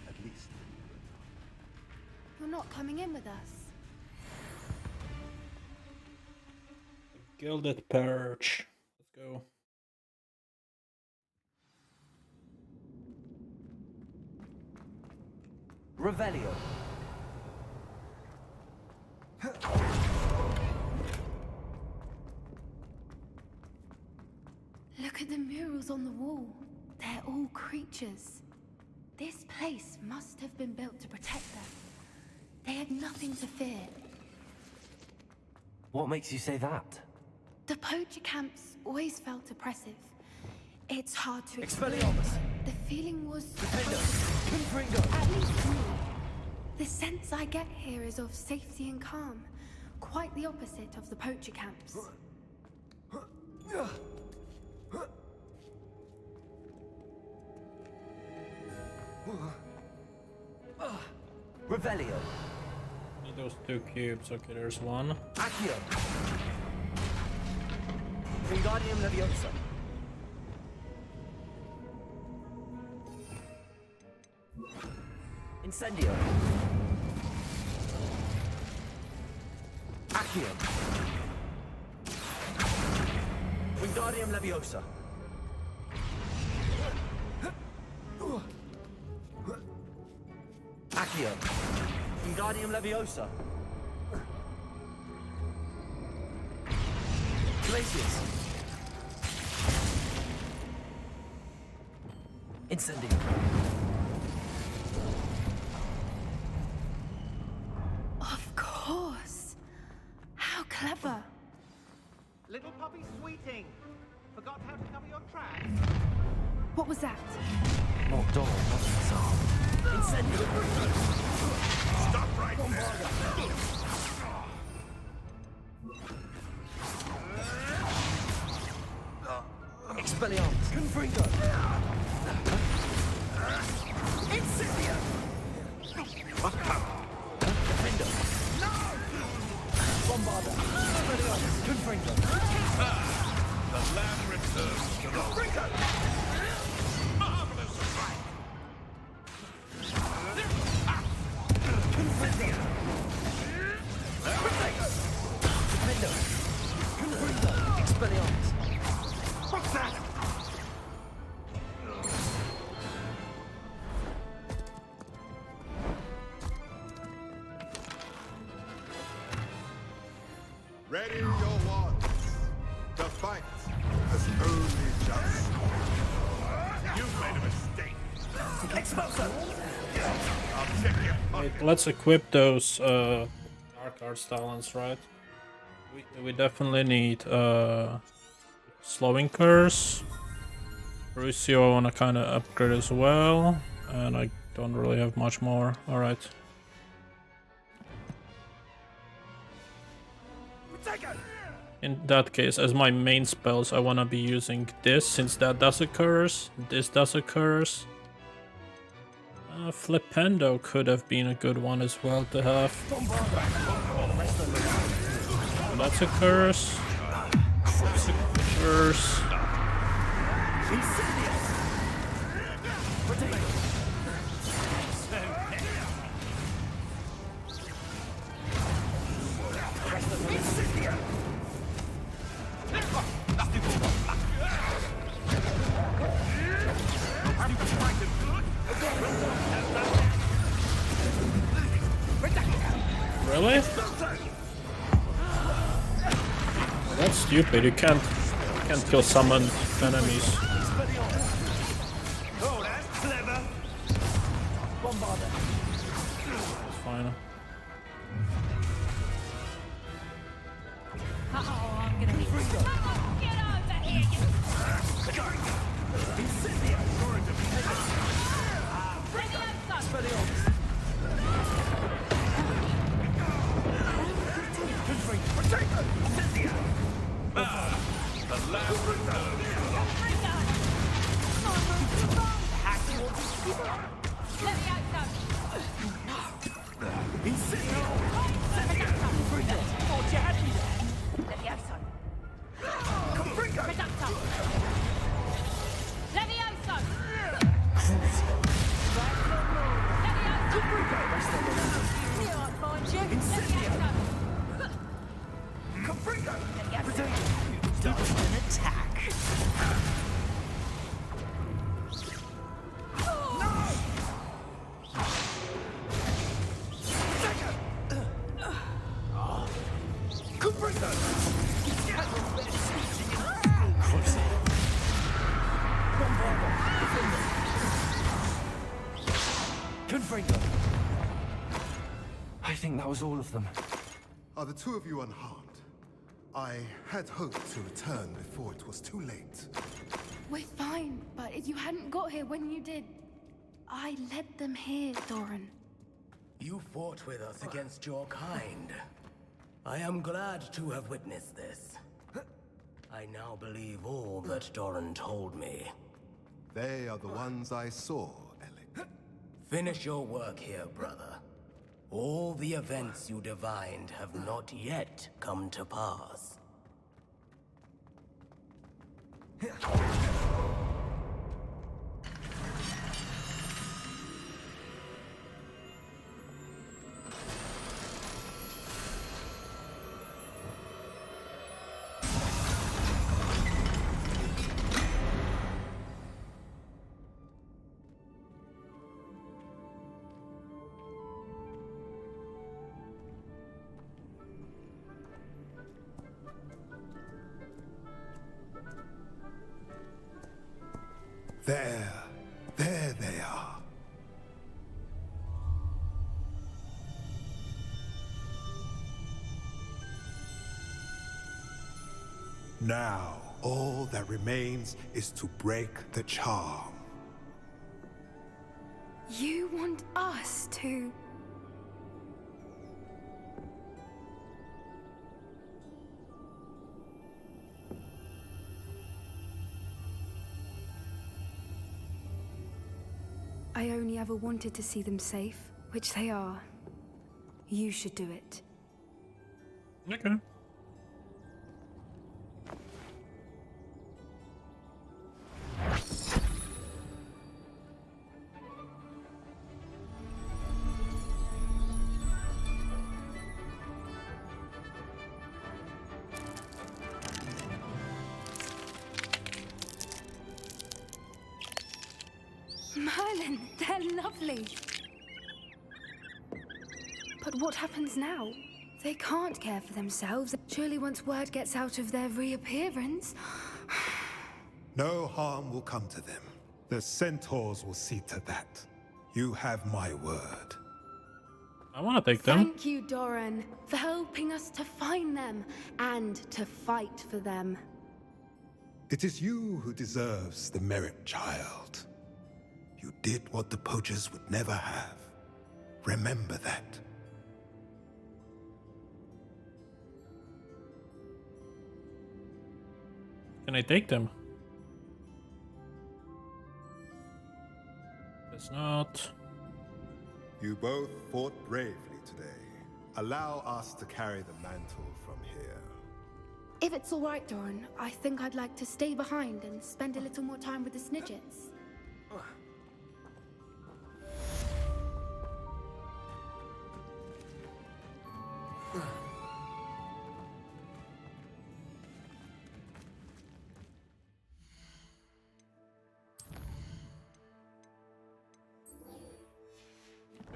at least, You're not coming in with us. Gilded perch. Let's go. Revelio. Look at the murals on the wall. They're all creatures. This place must have been built to protect them. They had nothing to fear. What makes you say that? The poacher camps always felt oppressive. It's hard to explain. Expelliarmus. The feeling was... Confringo. At least to me. The sense I get here is of safety and calm. Quite the opposite of the poacher camps. Revelio. Need those 2 cubes. Okay, there's one. Accio. Wingardium Leviosa. Incendio. Accio. Wingardium Leviosa. Accio. Wingardium Leviosa. Glacius. Incendio. Of course. How clever. Little puppy sweeting. Forgot how to cover your tracks? What was that? Not Dora, not Bizarre. Incendio. Stop right there. Expelliarmus. Confringo. Incendio. Defender. No! Bombarder. Expelliarmus. Confringo. The land returns to the marvelous strike. What's that? Ready your wands. The fight has only just. You've made a mistake. I'll check your Wait, let's equip those dark arts talents, right? We definitely need slowing curse. Crucio I wanna kinda upgrade as well. And I don't really have much more. Alright. In that case, as my main spells, I wanna be using this, since that does a curse. This does a curse. Flipendo could have been a good one as well to have. That's a curse. That's a curse. Really? That's stupid. You can't kill summoned enemies. Oh, that's clever. It's fine. I'm gonna need get over here, The land returns. I think that was all of them. Are the two of you unharmed? I had hoped to return before it was too late. We're fine, but if you hadn't got here when you did, I led them here, Doran. You fought with us against your kind. I am glad to have witnessed this. I now believe all that Doran told me. They are the ones I saw, Alec. Finish your work here, brother. All the events you divined have not yet come to pass. There they are. Now, all that remains is to break the charm. You want us to... I only ever wanted to see them safe, which they are. You should do it. Okay. Merlin, they're lovely. But what happens now? They can't care for themselves. Surely once word gets out of their reappearance... No harm will come to them. The centaurs will see to that. You have my word. I want to take them. Thank you, Doran, for helping us to find them and to fight for them. It is you who deserves the merit, child. You did what the poachers would never have. Remember that. Can I take them? It's not. You both fought bravely today. Allow us to carry the mantle from here. If it's all right, Doran, I think I'd like to stay behind and spend a little more time with the Snidgets.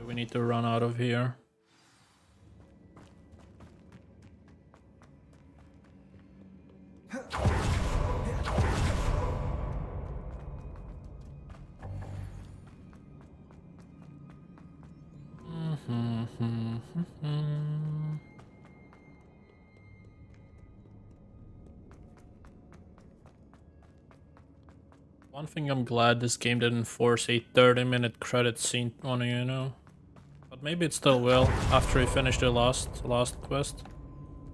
We need to run out of here. One thing I'm glad this game didn't force a 30-minute credit scene on you, you know. But maybe it still will after we finish the last quest.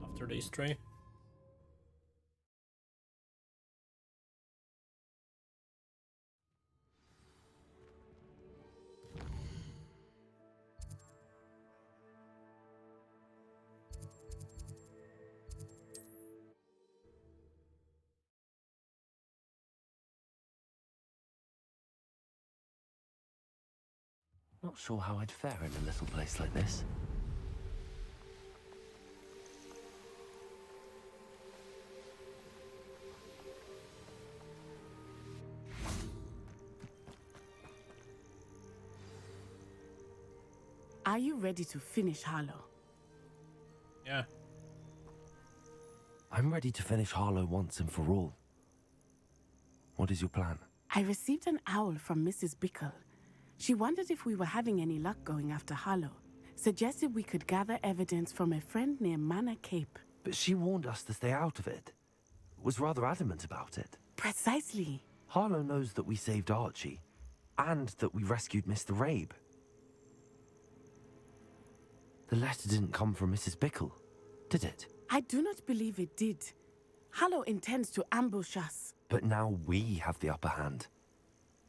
After these three. Not sure how I'd fare in a little place like this. Are you ready to finish Harlow? Yeah. I'm ready to finish Harlow once and for all. What is your plan? I received an owl from Mrs. Bickle. She wondered if we were having any luck going after Harlow. Suggested we could gather evidence from a friend near Manor Cape. But she warned us to stay out of it. Was rather adamant about it. Precisely. Harlow knows that we saved Archie, and that we rescued Mr. Rabe. The letter didn't come from Mrs. Bickle, did it? I do not believe it did. Harlow intends to ambush us. But now we have the upper hand.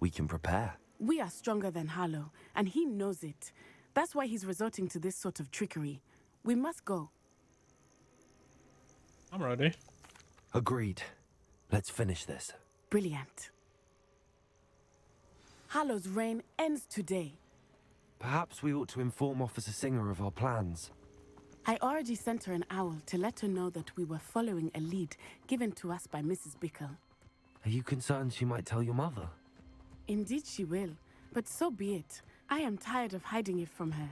We can prepare. We are stronger than Harlow, and he knows it. That's why he's resorting to this sort of trickery. We must go. I'm ready. Agreed. Let's finish this. Brilliant. Harlow's reign ends today. Perhaps we ought to inform Officer Singer of our plans. I already sent her an owl to let her know that we were following a lead given to us by Mrs. Bickle. Are you concerned she might tell your mother? Indeed she will, but so be it. I am tired of hiding it from her.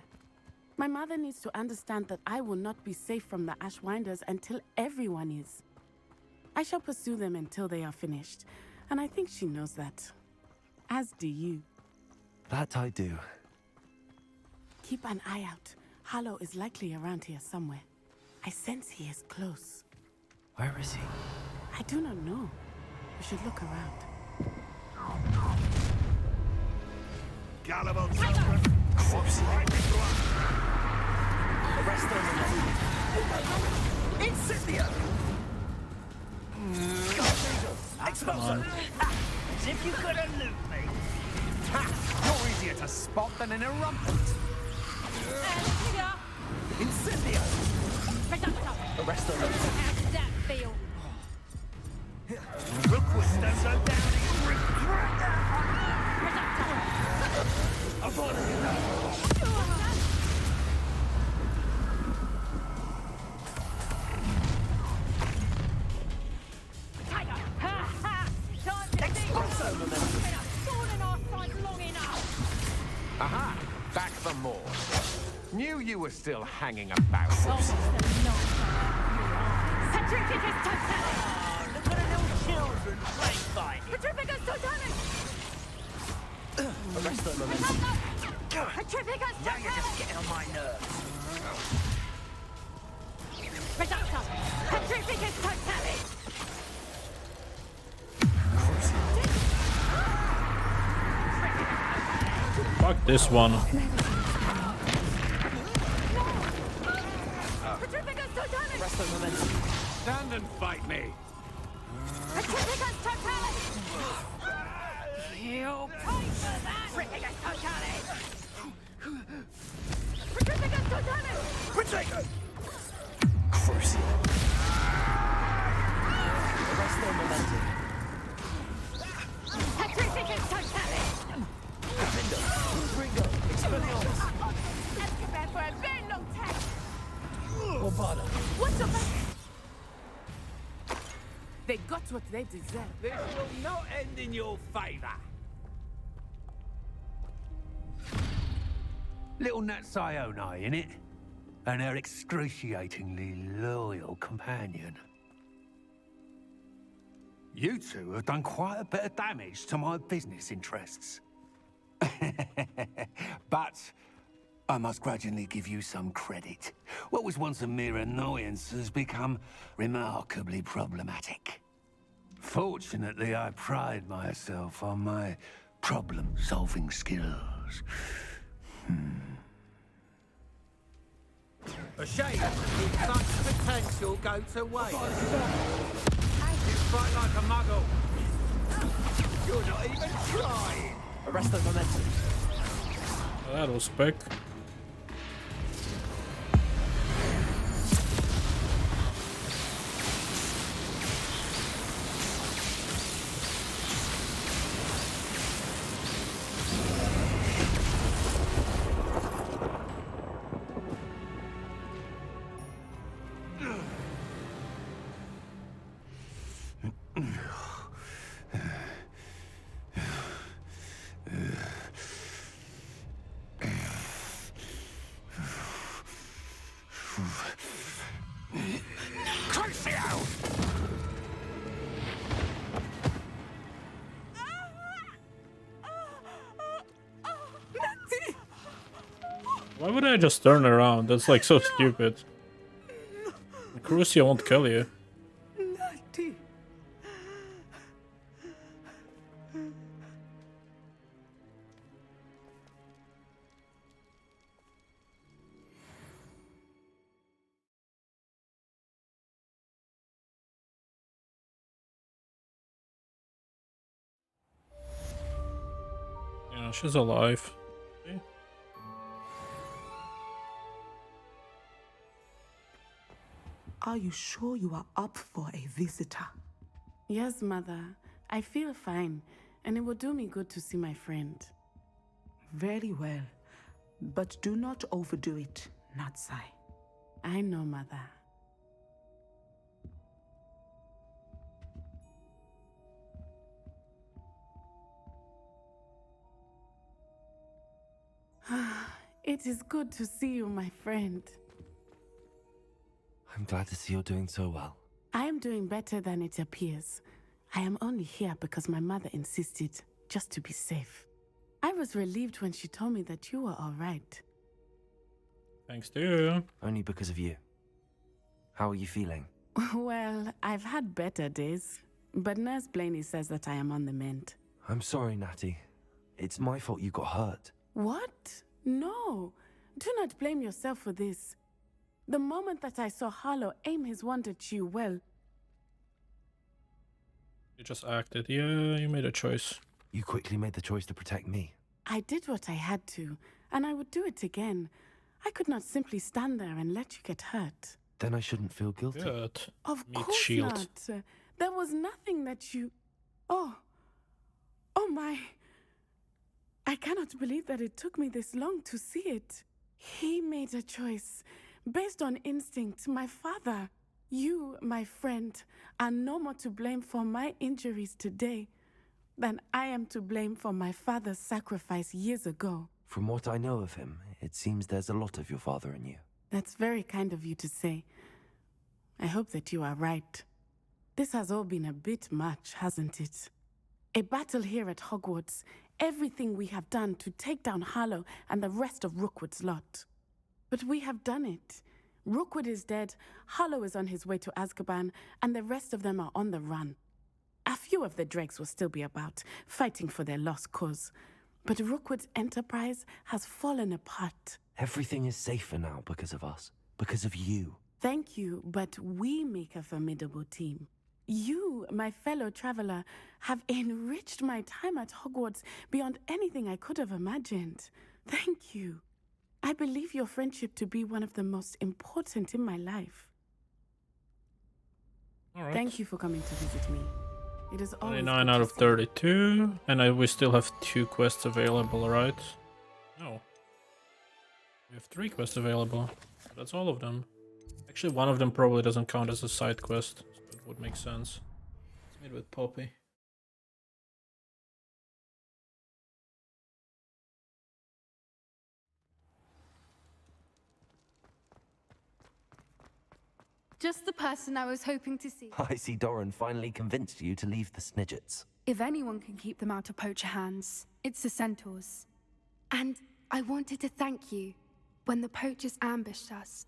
My mother needs to understand that I will not be safe from the Ashwinders until everyone is. I shall pursue them until they are finished, and I think she knows that. As do you. That I do. Keep an eye out. Harlow is likely around here somewhere. I sense he is close. Where is he? I do not know. We should look around. Gallivant! Arrest them! Incendio! Expulso! As if you could elude me! Ha! You're easier to spot than an irrumpent! Incendio! Arrest them! How does that feel? Look what stands down and regret that! Time to think. Been a thorn in our side long enough. knew you were still hanging about. Petrificus Totalis! Oh, look at the little children play fighting. Petrificus Totalis! Arrest that momentum. Petrificus Totalis! Now you're just getting on my nerves. Reductor! Petrificus Totalis! Fuck this one. Petrificus Totalis! Arrest that momentum. Stand and fight me. Petrificus Totalis! You pay for that! Petrificus Totalis! Petrificus Totalis! Protego! Crucial. Arrest that momentum. Petrificus Totalis! Defender. Ringo. Expelliarmus. Escobar for a very long time! Bombada. What's your back? They got what they deserve. This will not end in your favor. Little Nat Sione, innit? And her excruciatingly loyal companion. You two have done quite a bit of damage to my business interests. But I must grudgingly give you some credit. What was once a mere annoyance has become remarkably problematic. Fortunately, I pride myself on my problem-solving skills. A shame to see such potential go to waste. You fight like a muggle. You're not even trying. Arrest that momentum. That was quick. Why would I just turn around? That's like so stupid. Crucio won't kill you. Natty. Yeah, she's alive. Are you sure you are up for a visitor? Yes, Mother. I feel fine, and it will do me good to see my friend. Very well. But do not overdo it, Natsai. I know, Mother. It is good to see you, my friend. I'm glad to see you're doing so well. I am doing better than it appears. I am only here because my mother insisted, just to be safe. I was relieved when she told me that you were all right. Thanks to you. Only because of you. How are you feeling? Well, I've had better days, but Nurse Blaney says that I am on the mend. I'm sorry, Natty. It's my fault you got hurt. What? No. Do not blame yourself for this. The moment that I saw Harlow aim his wand at you, well... You just acted. Yeah, you made a choice. You quickly made the choice to protect me. I did what I had to, and I would do it again. I could not simply stand there and let you get hurt. Then I shouldn't feel guilty. Good. Of Meat course shield. not. There was nothing that you... Oh my... I cannot believe that it took me this long to see it. He made a choice. Based on instinct, my father, you, my friend, are no more to blame for my injuries today than I am to blame for my father's sacrifice years ago. From what I know of him, it seems there's a lot of your father in you. That's very kind of you to say. I hope that you are right. This has all been a bit much, hasn't it? A battle here at Hogwarts, everything we have done to take down Harlow and the rest of Rookwood's lot. But we have done it. Rookwood is dead, Harlow is on his way to Azkaban, and the rest of them are on the run. A few of the dregs will still be about, fighting for their lost cause. But Rookwood's enterprise has fallen apart. Everything is safer now because of us, because of you. Thank you, but we make a formidable team. You, my fellow traveler, have enriched my time at Hogwarts beyond anything I could have imagined. Thank you. I believe your friendship to be one of the most important in my life. All right. Thank you for coming to visit me. It is always 29 out of 32, and we still have 2 quests available, right? No. We have 3 quests available. That's all of them. Actually, one of them probably doesn't count as a side quest, so it would make sense. Let's meet with Poppy. Just the person I was hoping to see. I see Doran finally convinced you to leave the Snidgets. If anyone can keep them out of poacher hands, it's the centaurs. And I wanted to thank you. When the poachers ambushed us,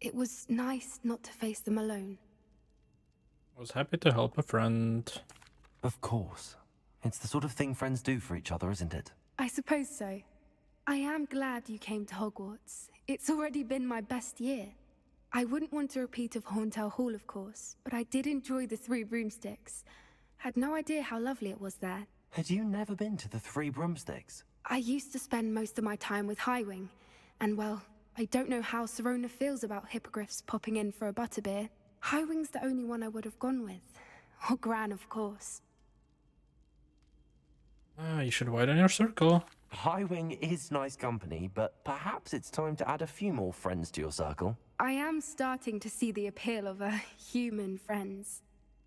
it was nice not to face them alone. I was happy to help a friend. Of course. It's the sort of thing friends do for each other, isn't it? I suppose so. I am glad you came to Hogwarts. It's already been my best year. I wouldn't want a repeat of Horntail Hall, of course, but I did enjoy the 3 broomsticks. Had no idea how lovely it was there. Had you never been to the 3 broomsticks? I used to spend most of my time with Highwing, and well, I don't know how Serona feels about hippogriffs popping in for a butterbeer. Highwing's the only one I would have gone with. Or Gran, of course. You should widen your circle. Highwing is nice company, but perhaps it's time to add a few more friends to your circle. I am starting to see the appeal of human friends.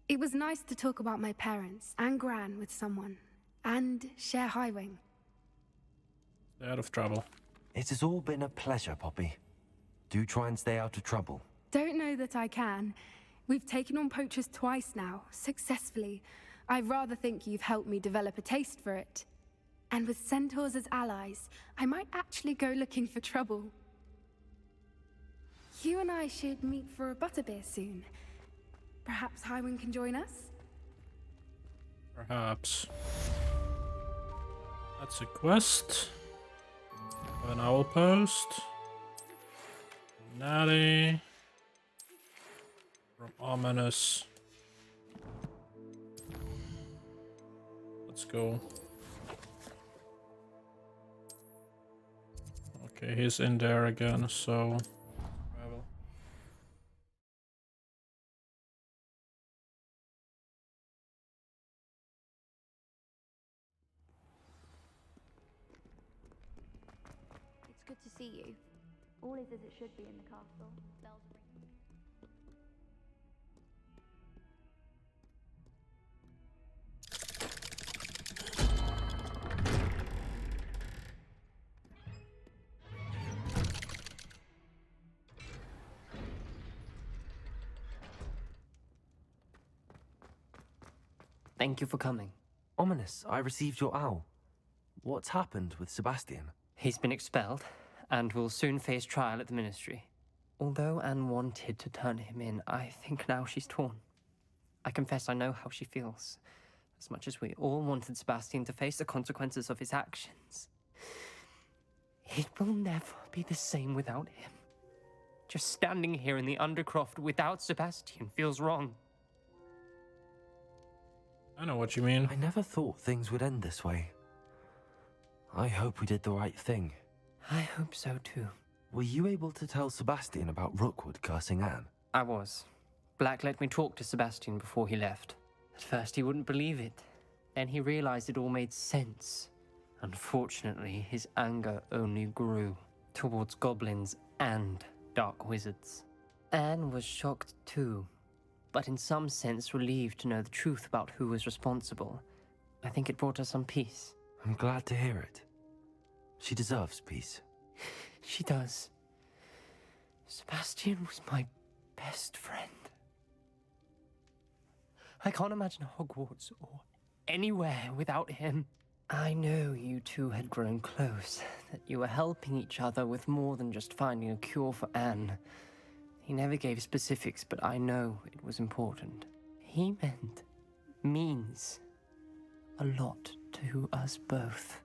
It was nice to talk about my parents and Gran with someone, and share Highwing. Stay out of trouble. It has all been a pleasure, Poppy. Do try and stay out of trouble. Don't know that I can. We've taken on poachers twice now, successfully. I rather think you've helped me develop a taste for it. And with centaurs as allies, I might actually go looking for trouble. You and I should meet for a butterbeer soon. Perhaps Highwing can join us? Perhaps. That's a quest. An owl post. Natty. From Ominous. Let's go. Okay, he's in there again, so travel. It's good to see you. All is as it should be in the castle. Bells ring. Thank you for coming. Ominous, I received your owl. What's happened with Sebastian? He's been expelled, and will soon face trial at the Ministry. Although Anne wanted to turn him in, I think now she's torn. I confess I know how she feels. As much as we all wanted Sebastian to face the consequences of his actions. It will never be the same without him. Just standing here in the Undercroft without Sebastian feels wrong. I know what you mean. I never thought things would end this way. I hope we did the right thing. I hope so too. Were you able to tell Sebastian about Rookwood cursing Anne? I was. Black let me talk to Sebastian before he left. At first he wouldn't believe it. Then he realized it all made sense. Unfortunately, his anger only grew towards goblins and dark wizards. Anne was shocked too, but in some sense relieved to know the truth about who was responsible. I think it brought her some peace. I'm glad to hear it. She deserves peace. She does. Sebastian was my best friend. I can't imagine Hogwarts or anywhere without him. I know you two had grown close, that you were helping each other with more than just finding a cure for Anne. He never gave specifics, but I know it was important. He means a lot to us both.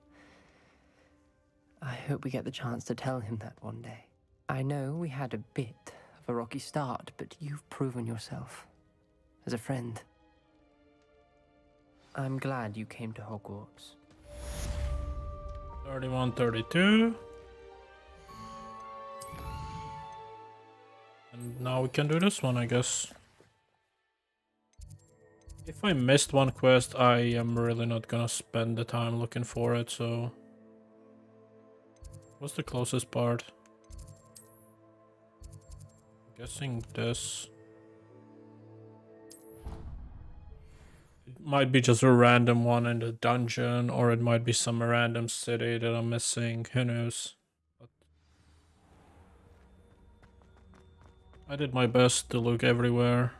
I hope we get the chance to tell him that one day. I know we had a bit of a rocky start, but you've proven yourself as a friend. I'm glad you came to Hogwarts. 31, 32. And now we can do this one, I guess. If I missed one quest, I am really not gonna spend the time looking for it, so... What's the closest part? I'm guessing this. It might be just a random one in the dungeon, or it might be some random city that I'm missing, who knows. But I did my best to look everywhere.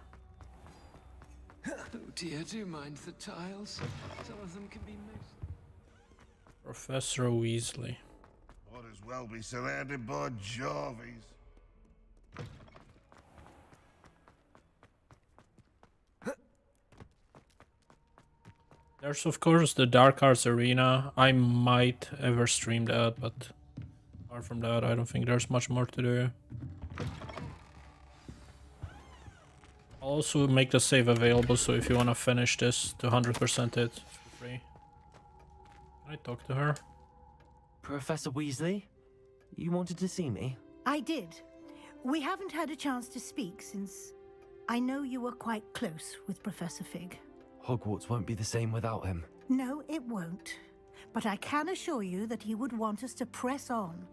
Oh dear, do you mind the tiles? Some of them can be mixed. Professor Weasley. Might as well be surrounded by Jarvies. There's of course the Dark Arts Arena. I might ever stream that, but apart from that, I don't think there's much more to do. I'll also make the save available, so if you want to finish this to 100% it for free. Can I talk to her? Professor Weasley? You wanted to see me? I did. We haven't had a chance to speak since I know you were quite close with Professor Fig. Hogwarts won't be the same without him. No, it won't. But I can assure you that he would want us to press on,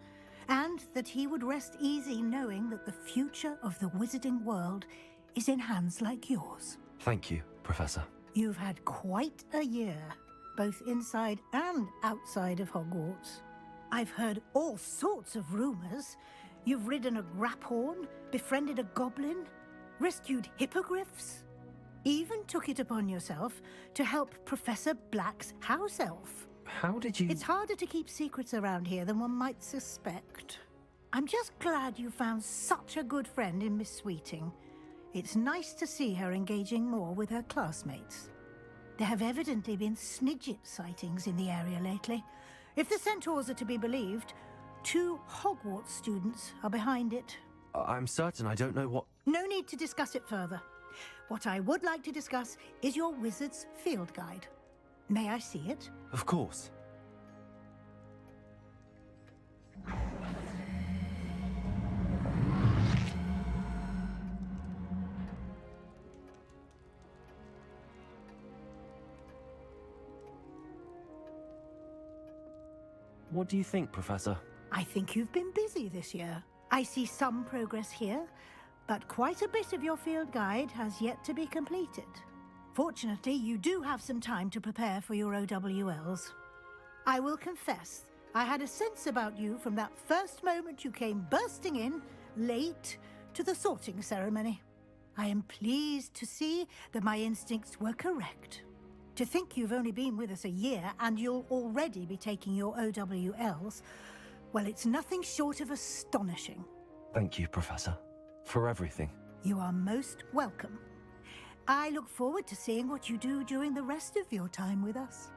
and that he would rest easy knowing that the future of the wizarding world is in hands like yours. Thank you, Professor. You've had quite a year, both inside and outside of Hogwarts. I've heard all sorts of rumors. You've ridden a graphorn, befriended a goblin, rescued hippogriffs, even took it upon yourself to help Professor Black's house elf. How did you... It's harder to keep secrets around here than one might suspect. I'm just glad you found such a good friend in Miss Sweeting. It's nice to see her engaging more with her classmates. There have evidently been Snidget sightings in the area lately. If the centaurs are to be believed, 2 Hogwarts students are behind it. I'm certain I don't know what... No need to discuss it further. What I would like to discuss is your wizard's field guide. May I see it? Of course. What do you think, Professor? I think you've been busy this year. I see some progress here, but quite a bit of your field guide has yet to be completed. Fortunately, you do have some time to prepare for your OWLs. I will confess, I had a sense about you from that first moment you came bursting in, late, to the sorting ceremony. I am pleased to see that my instincts were correct. To think you've only been with us a year and you'll already be taking your OWLs, well, it's nothing short of astonishing. Thank you, Professor, for everything. You are most welcome. I look forward to seeing what you do during the rest of your time with us.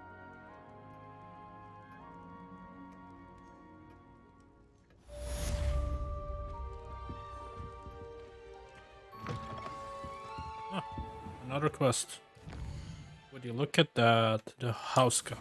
Another quest. Would you look at that? The house cup.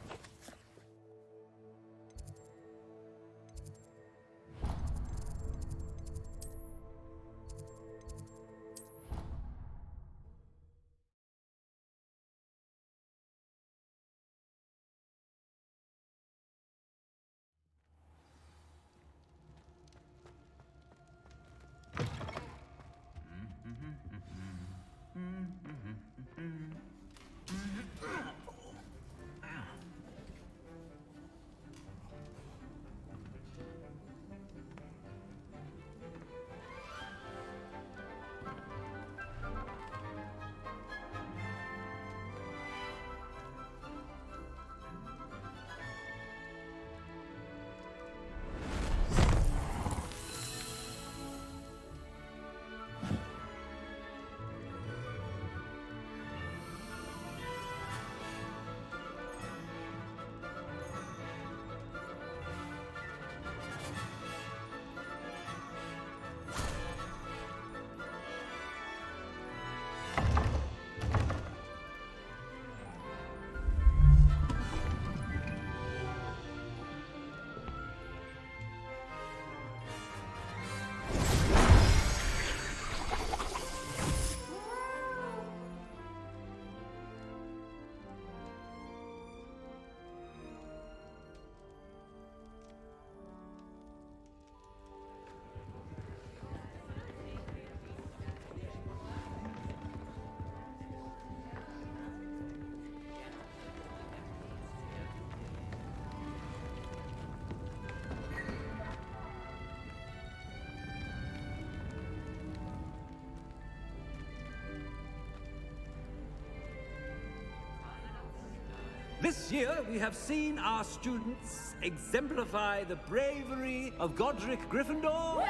This year, we have seen our students exemplify the bravery of Godric Gryffindor.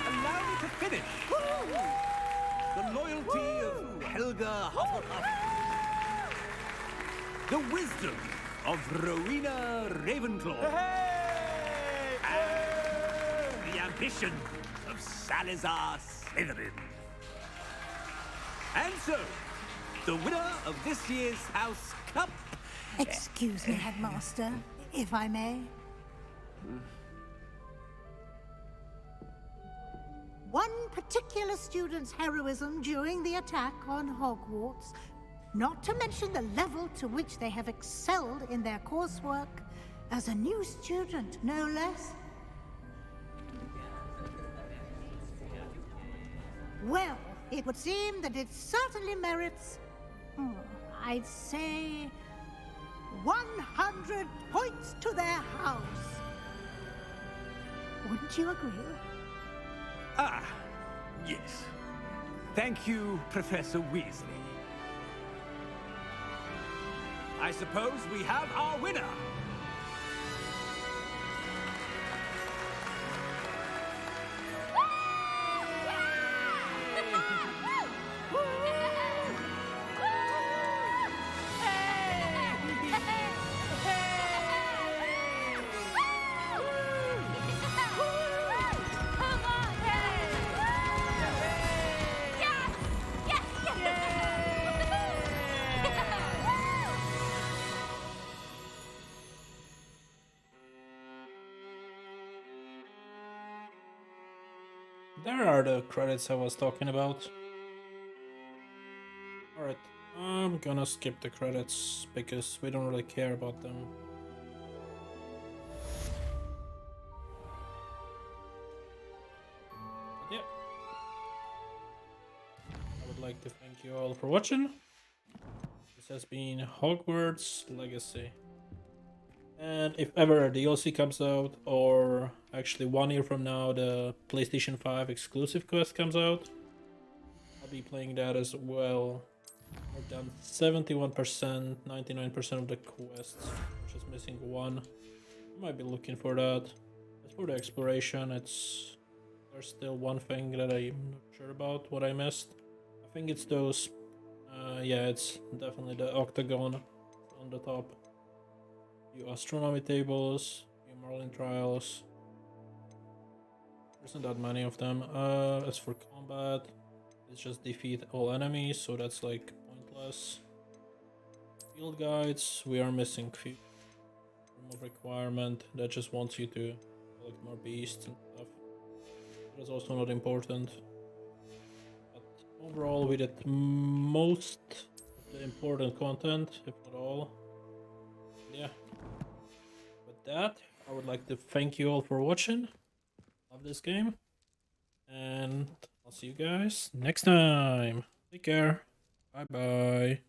Allow me to finish. The loyalty of Helga Hufflepuff. The wisdom of Rowena Ravenclaw. And the ambition of Salazar Slytherin. And so, the winner of this year's House Cup... Excuse me, Headmaster, if I may. One particular student's heroism during the attack on Hogwarts, not to mention the level to which they have excelled in their coursework, as a new student, no less. Well, it would seem that it certainly merits, I'd say, 100 points to their house. Wouldn't you agree? Ah, yes. Thank you, Professor Weasley. I suppose we have our winner. There are the credits I was talking about. Alright, I'm gonna skip the credits because we don't really care about them. But yeah. I would like to thank you all for watching. This has been Hogwarts Legacy. And if ever a DLC comes out, or actually 1 year from now the PlayStation 5 exclusive quest comes out, I'll be playing that as well. I've done 71%, 99% of the quests, just missing one. I might be looking for that. As for the exploration, there's still one thing that I'm not sure about, what I missed. I think it's those, yeah, it's definitely the octagon on the top. Few astronomy tables, few Marlin trials. There's not that many of them. As for combat, it's just defeat all enemies, so that's like pointless. Field guides, we are missing few. Remove requirement, that just wants you to collect more beasts and stuff. That's also not important. But overall, we did most of the important content, if not all. Yeah. With that, I would like to thank you all for watching. Love this game. And I'll see you guys next time. Take care. Bye bye.